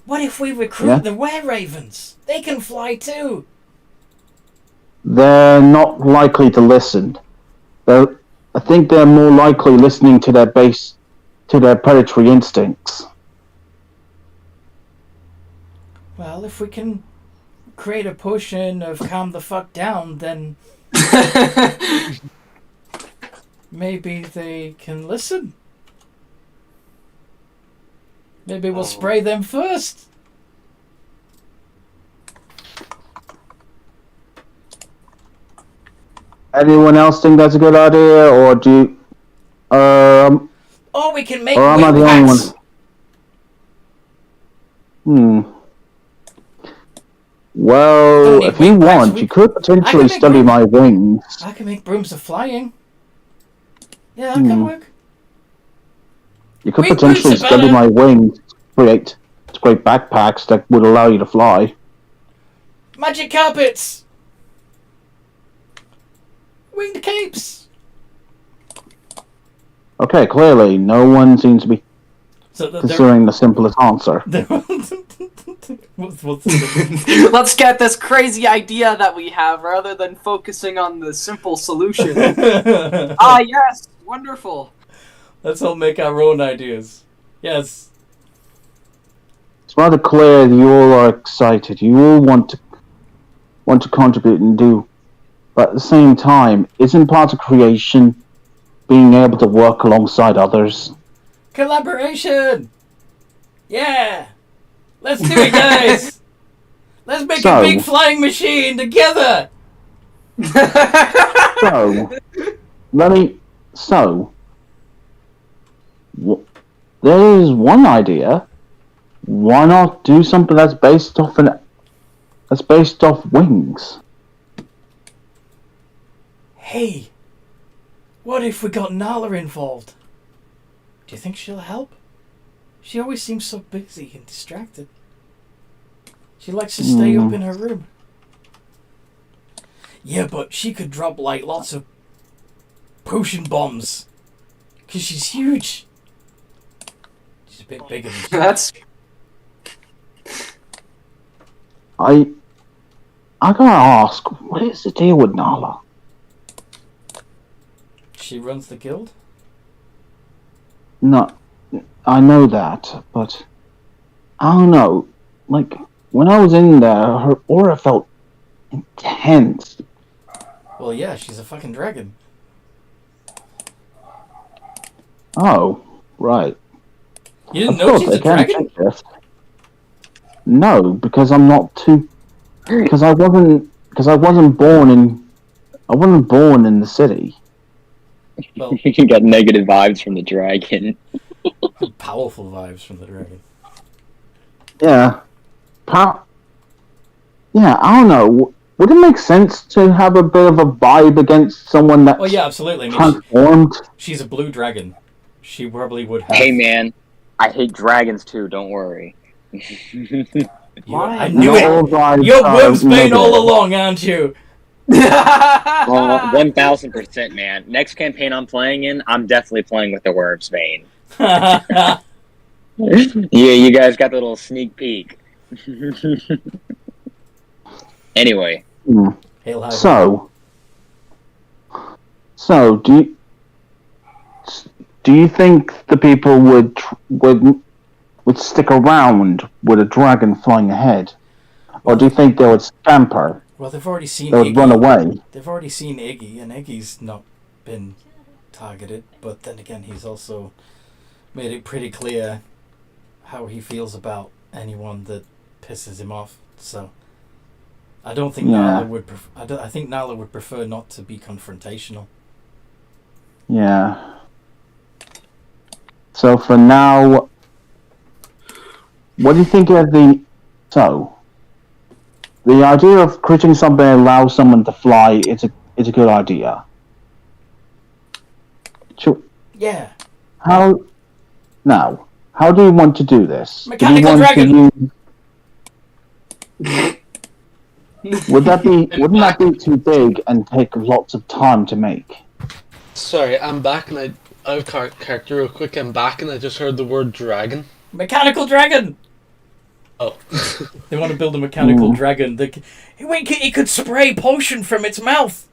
What if we recruit the were-ravens? They can fly too! They're not likely to listen. I think they're more likely listening to their predatory instincts. Well, if we can create a potion of calm the fuck down, then maybe they can listen. Maybe we'll spray them first. Anyone else think that's a good idea, or do you... Or we can make or am I the only wingpacks. one? Well, if you want, you could potentially study my wings. I can make brooms of flying. Yeah, that could work. You could Wing potentially boots are study better. my wings to create backpacks that would allow you to fly. Magic carpets! Winged capes! Okay, clearly, no one seems to be So considering the simplest answer. Let's get this crazy idea that we have rather than focusing on the simple solution. Ah, yes, wonderful. Let's all make our own ideas. Yes. It's rather clear that you all are excited. You all want to contribute and do. But at the same time, isn't part of creation being able to work alongside others? Collaboration! Yeah! Let's do it, guys! Let's make So- a big flying machine together! There's one idea. Why not do something that's based off wings? Hey! What if we got Nala involved? Do you think she'll help? She always seems so busy and distracted. She likes to stay up in her room. Yeah, but she could drop like lots of potion bombs. Because she's huge. She's a bit bigger than That's I gotta ask, what is the deal with Nala? she runs the guild. No, I know that, but I don't know. Like, when I was in there, her aura felt intense. Well, yeah, she's a fucking dragon. Oh, right. You didn't Of know course, she's I a can't dragon? check this. No, because I'm not too. Because I wasn't born in. I wasn't born in the city. Well, You can get negative vibes from the dragon. powerful vibes from the dragon. Yeah. Yeah, I don't know. Would it make sense to have a bit of a vibe against someone that's Oh yeah, absolutely. I mean, transformed? she's a blue dragon. She probably would have. Hey man, I hate dragons too, don't worry. I knew Not it! all vibes You're are Wormsbane negative. all along, aren't you? Well, 1000%, man. Next campaign I'm playing in, I'm definitely playing with the Wormsbane. Yeah, you guys got the little sneak peek. Anyway. Hail Hydra. So do you think the people would stick around with a dragon flying ahead, or do you think they would scamper? Well, they've already seen They would Iggy. run away. They've already seen Iggy, and Iggy's not been targeted. But then again, he's also made it pretty clear how he feels about anyone that pisses him off. So I don't think Nala would. I think Nala would prefer not to be confrontational. Yeah. So for now, what do you think of the idea of creating something that allows someone to fly is a good idea. Sure. Yeah. How how do you want to do this? Mechanical do you want dragon! Wouldn't that be too big and take lots of time to make? Sorry, I'm back and I've character real quick. I'm back and I just heard the word dragon. Mechanical dragon! Oh. They want to build a mechanical Ooh. dragon. It could spray potion from its mouth.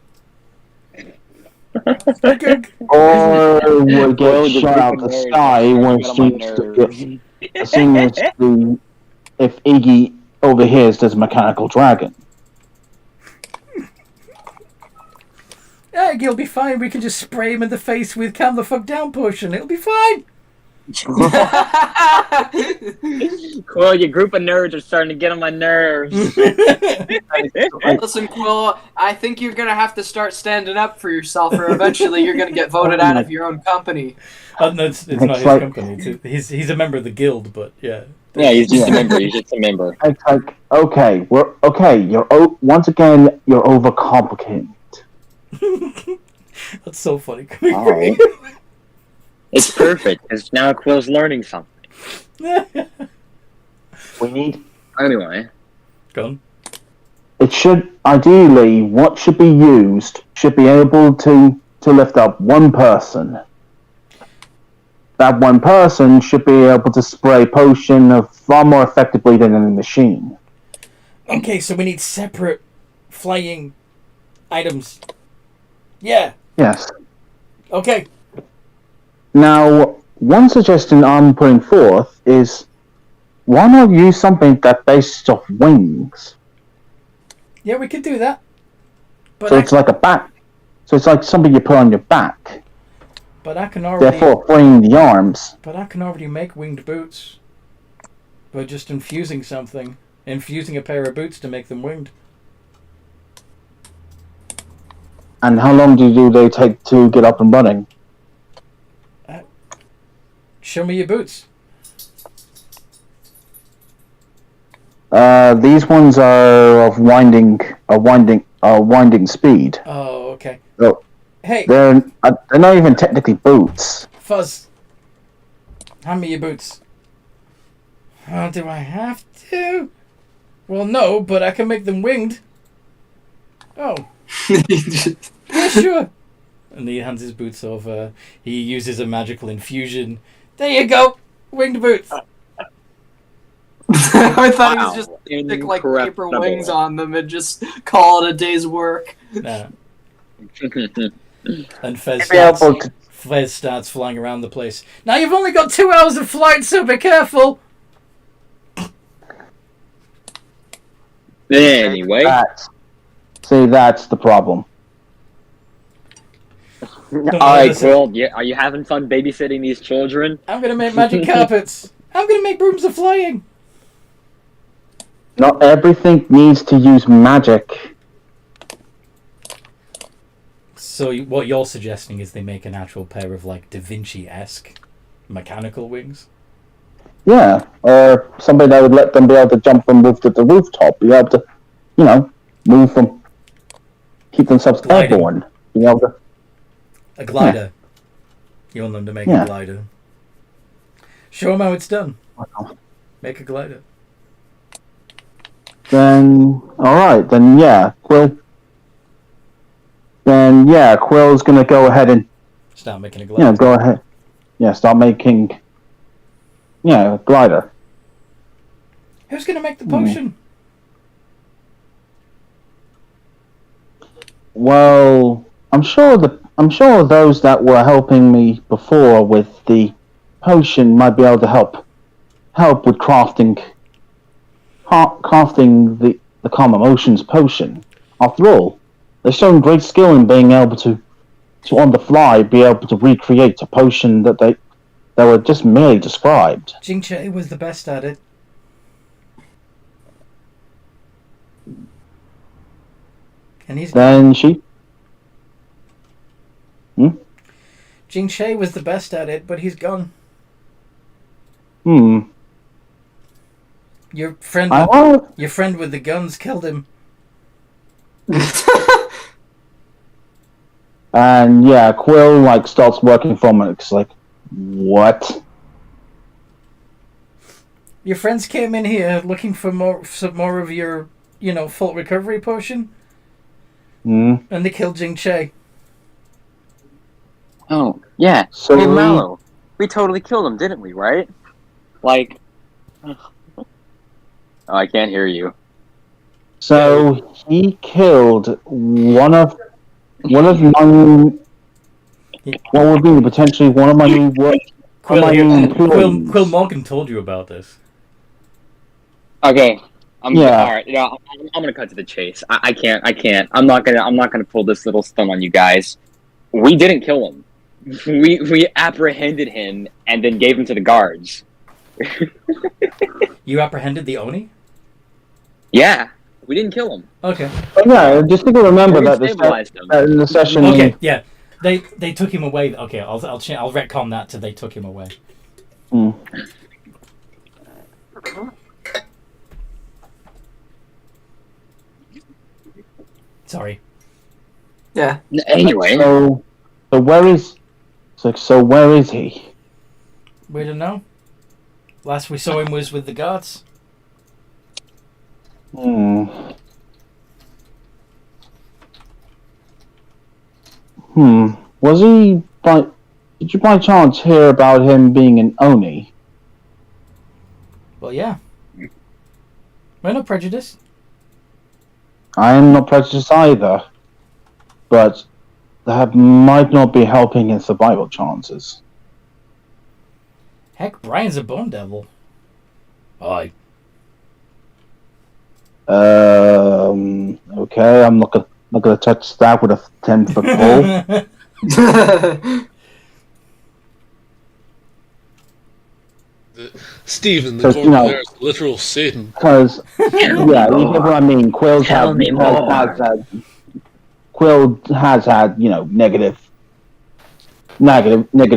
Or we'll get Well, shot out the sky once as soon as if Iggy overhears there's a mechanical dragon. Yeah, he'll be fine. We can just spray him in the face with calm the fuck down potion. It'll be fine. Well, your group of nerds are starting to get on my nerves. Listen, Quill, I think you're gonna have to start standing up for yourself, or eventually you're gonna get voted out of your own company. No, it's not his company. He's a member of the guild, but yeah. Yeah, he's just a member. He's just a member. It's like, okay, once again, you're overcomplicating. That's so funny. Alright. It's perfect, because now Quill's learning something. We need. Anyway. Go on. It should ideally what should be used should be able to lift up one person. That one person should be able to spray potion far more effectively than in a machine. Okay, so we need separate flying items. Yeah. Yes. Okay. Now, one suggestion I'm putting forth is, why not use something that's based off wings? Yeah, we could do that. But So it's like a back. So it's like something you put on your back. But I can already. Therefore, freeing the arms. But I can already make winged boots. By just infusing something. Infusing a pair of boots to make them winged. And how long do they take to get up and running? Show me your boots. These ones are of winding speed. Oh, okay. So Hey, they're not even technically boots. Fuzz. Hand me your boots. Oh, do I have to? Well, no, but I can make them winged. Oh. Yeah, sure. And he hands his boots over. He uses a magical infusion. There you go! Winged boots! I thought he was just Wow. stick like paper Incorruptible. wings on them and just call it a day's work. Nah. And Fez Be able to starts flying around the place. Now you've only got 2 hours of flight, so be careful! Anyway. that's the problem. Alright, Quill, are you having fun babysitting these children? I'm gonna make magic carpets! I'm gonna make brooms of flying! Not everything needs to use magic. So what you're suggesting is they make an actual pair of, like, Da Vinci-esque mechanical wings? Yeah, or something that would let them be able to jump from roof to the rooftop, be able to, move from, keep themselves Gliding. airborne, be able to. A glider. You want them to make a glider. Show them how it's done. Make a glider. Then, alright, then yeah, Quill. Then yeah, Quill's gonna go ahead and, Start making a glider. go ahead. Yeah, start making, a glider. Who's gonna make the potion? Well, I'm sure those that were helping me before with the potion might be able to help with crafting the calm emotions potion. After all, they've shown great skill in being able to on the fly be able to recreate a potion that were just merely described. Jing Che was the best at it. And he's Then she. Jing Che was the best at it, but he's gone. Your friend with the guns killed him. And yeah, Quill starts working from it. It's like, what? Your friends came in here looking for some more of your, full recovery potion, Hmm. and they killed Jing Che. Oh, yeah. So Hey, we- Mallow. We totally killed him, didn't we, right? Like... Oh, I can't hear you. So he killed one of my. What would be potentially one of my new work. Quill, my here, new employees. Quill Morgan told you about this. Okay. Yeah. All right. I'm gonna cut to the chase. I can't. I'm not gonna pull this little stunt on you guys. We didn't kill him. We apprehended him and then gave him to the guards. You apprehended the Oni? Yeah, we didn't kill him. Okay. But yeah, just to remember We that stabilized him. in the session. Okay, yeah. They took him away. Okay, I'll retcon that to they took him away. Hmm. Sorry. Yeah. Anyway, So where is? So where is he? We don't know. Last we saw him was with the guards. Hmm. Hmm. Was he by? Did you by chance hear about him being an Oni? Well, yeah. We're not prejudiced. I am not prejudiced either, but that might not be helping his survival chances. Heck, Brian's a bone devil. Aye. Okay, I'm not gonna touch that with a 10-foot pole. Stephen, the Because, corner there is literal Satan. Because yeah, you get what I mean. Quill has had negative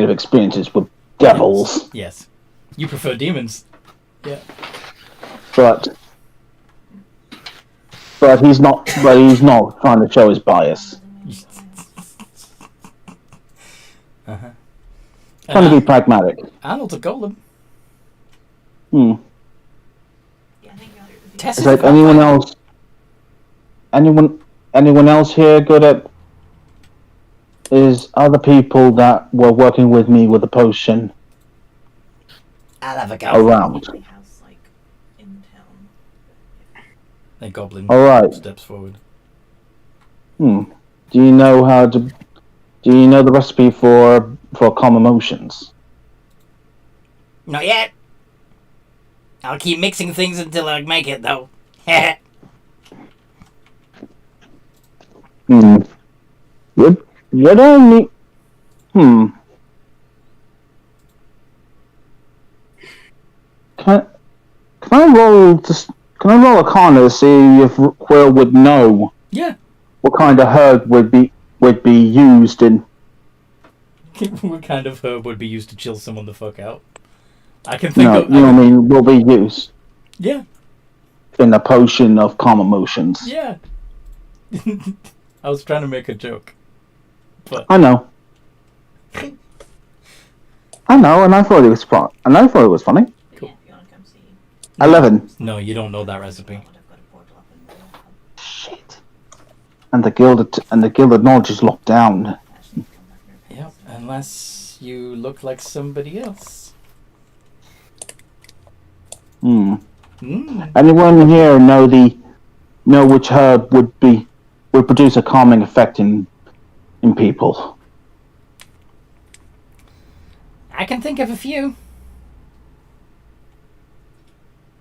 experiences with devils, Yes. You prefer demons. Yeah. but he's not trying to show his bias. Uh-huh. Trying to be pragmatic. Arnold's a golem. Hmm. Tess Is is a like anyone vampire. else? Anyone else here good at? Is other people that were working with me with the potion I'll have a go. around? House, like, in town. The goblin All right. steps forward. Hmm. Do you know the recipe for calm emotions? Not yet. I'll keep mixing things until I make it, though. Hmm. Would I need? Hmm. Can I roll a corner to see if Quill would know Yeah. what kind of herb would be used in? What kind of herb would be used to chill someone the fuck out? I can think No, of. you know what I mean. Will be used Yeah. in a potion of calm emotions. Yeah. I was trying to make a joke. But I know, and I thought it was fun. And I thought it was funny. Cool. Yeah, if you want to come see. 11. no, you don't know that recipe. I've got a portal up in the Shit. And the gilded knowledge is locked down. Yep, unless you look like somebody else. Hmm. Mm. Anyone here know which herb would produce a calming effect in people? I can think of a few.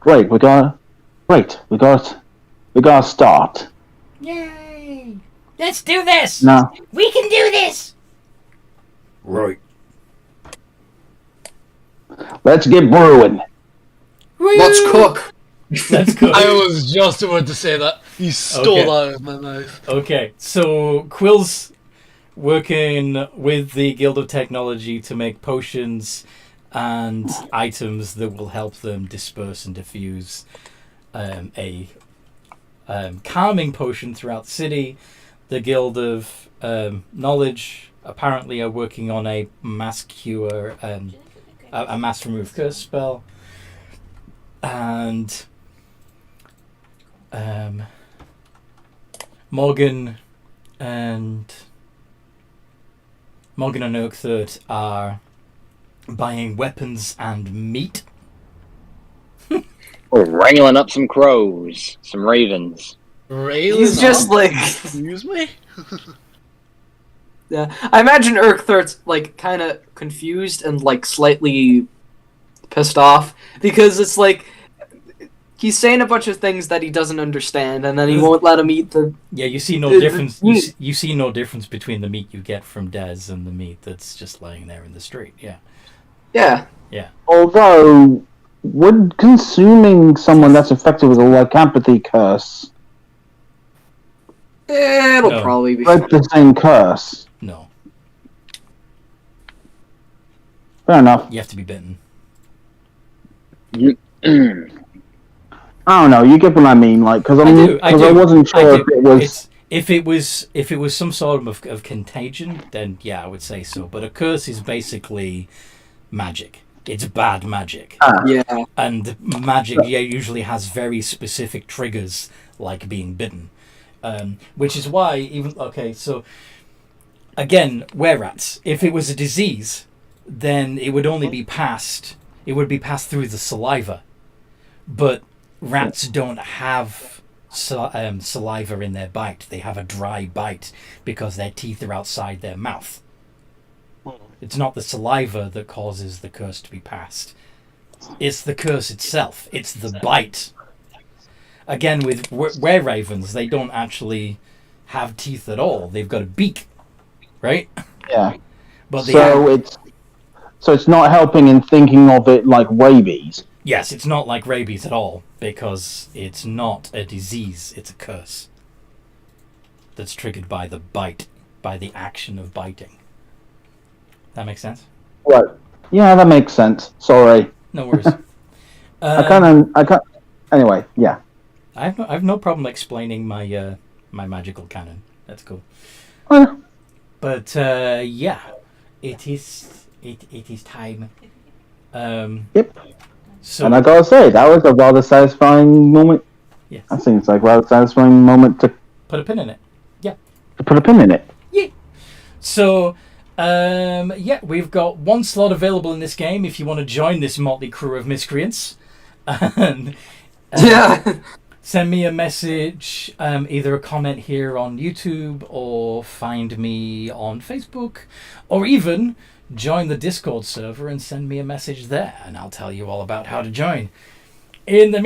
Great, we got to start. Yay! Let's do this! Now, We can do this! Right. let's get brewing. Let's cook. Let's go. I was just about to say that. You stole Okay. that out of my mouth. Okay, so Quill's working with the Guild of Technology to make potions and items that will help them disperse and diffuse a calming potion throughout the city. The Guild of Knowledge apparently are working on a mass cure, a mass remove curse spell. and Morgan and Oakthird are buying weapons and meat. We're wrangling up some crows, some ravens. He's just like, Excuse me? yeah. I imagine Urkthart's like kind of confused and like slightly pissed off because it's like he's saying a bunch of things that he doesn't understand, and then he won't let him eat the. Yeah, you see no difference. You see no difference between the meat you get from Des and the meat that's just laying there in the street. Yeah. Yeah. Yeah. Although, would consuming someone that's affected with a lycanthropy curse It'll No. probably be. spread the same curse? No, Fair enough. you have to be bitten. I don't know. You get what I mean, like, because I do. I wasn't sure if it was. If it was some sort of contagion, then yeah, I would say so. But a curse is basically magic. It's bad magic. Yeah. And magic usually has very specific triggers, like being bitten. Which is why, so, again, were-rats. If it was a disease, then it would only be passed, through the saliva. But rats don't have saliva in their bite. They have a dry bite because their teeth are outside their mouth. It's not the saliva that causes the curse to be passed. It's the curse itself. It's the bite. Again, with were-ravens, they don't actually have teeth at all. They've got a beak, right? Yeah. But they So it's not helping in thinking of it like rabies. Yes, it's not like rabies at all, because it's not a disease, it's a curse. That's triggered by the bite, by the action of biting. That makes sense? Right. Yeah, that makes sense. Sorry. No worries. I can't. Anyway, yeah. I have no problem explaining my my magical canon. That's cool. Well, But yeah, it is time. Yep. So And I gotta say, that was a rather satisfying moment. yes, I think it's like a rather satisfying moment to put a pin in it. put a pin in it. So, yeah, we've got one slot available in this game if you want to join this motley crew of miscreants. And, Yeah. send me a message, either a comment here on YouTube or find me on Facebook, or even join the Discord server and send me a message there, and I'll tell you all about how to join. In the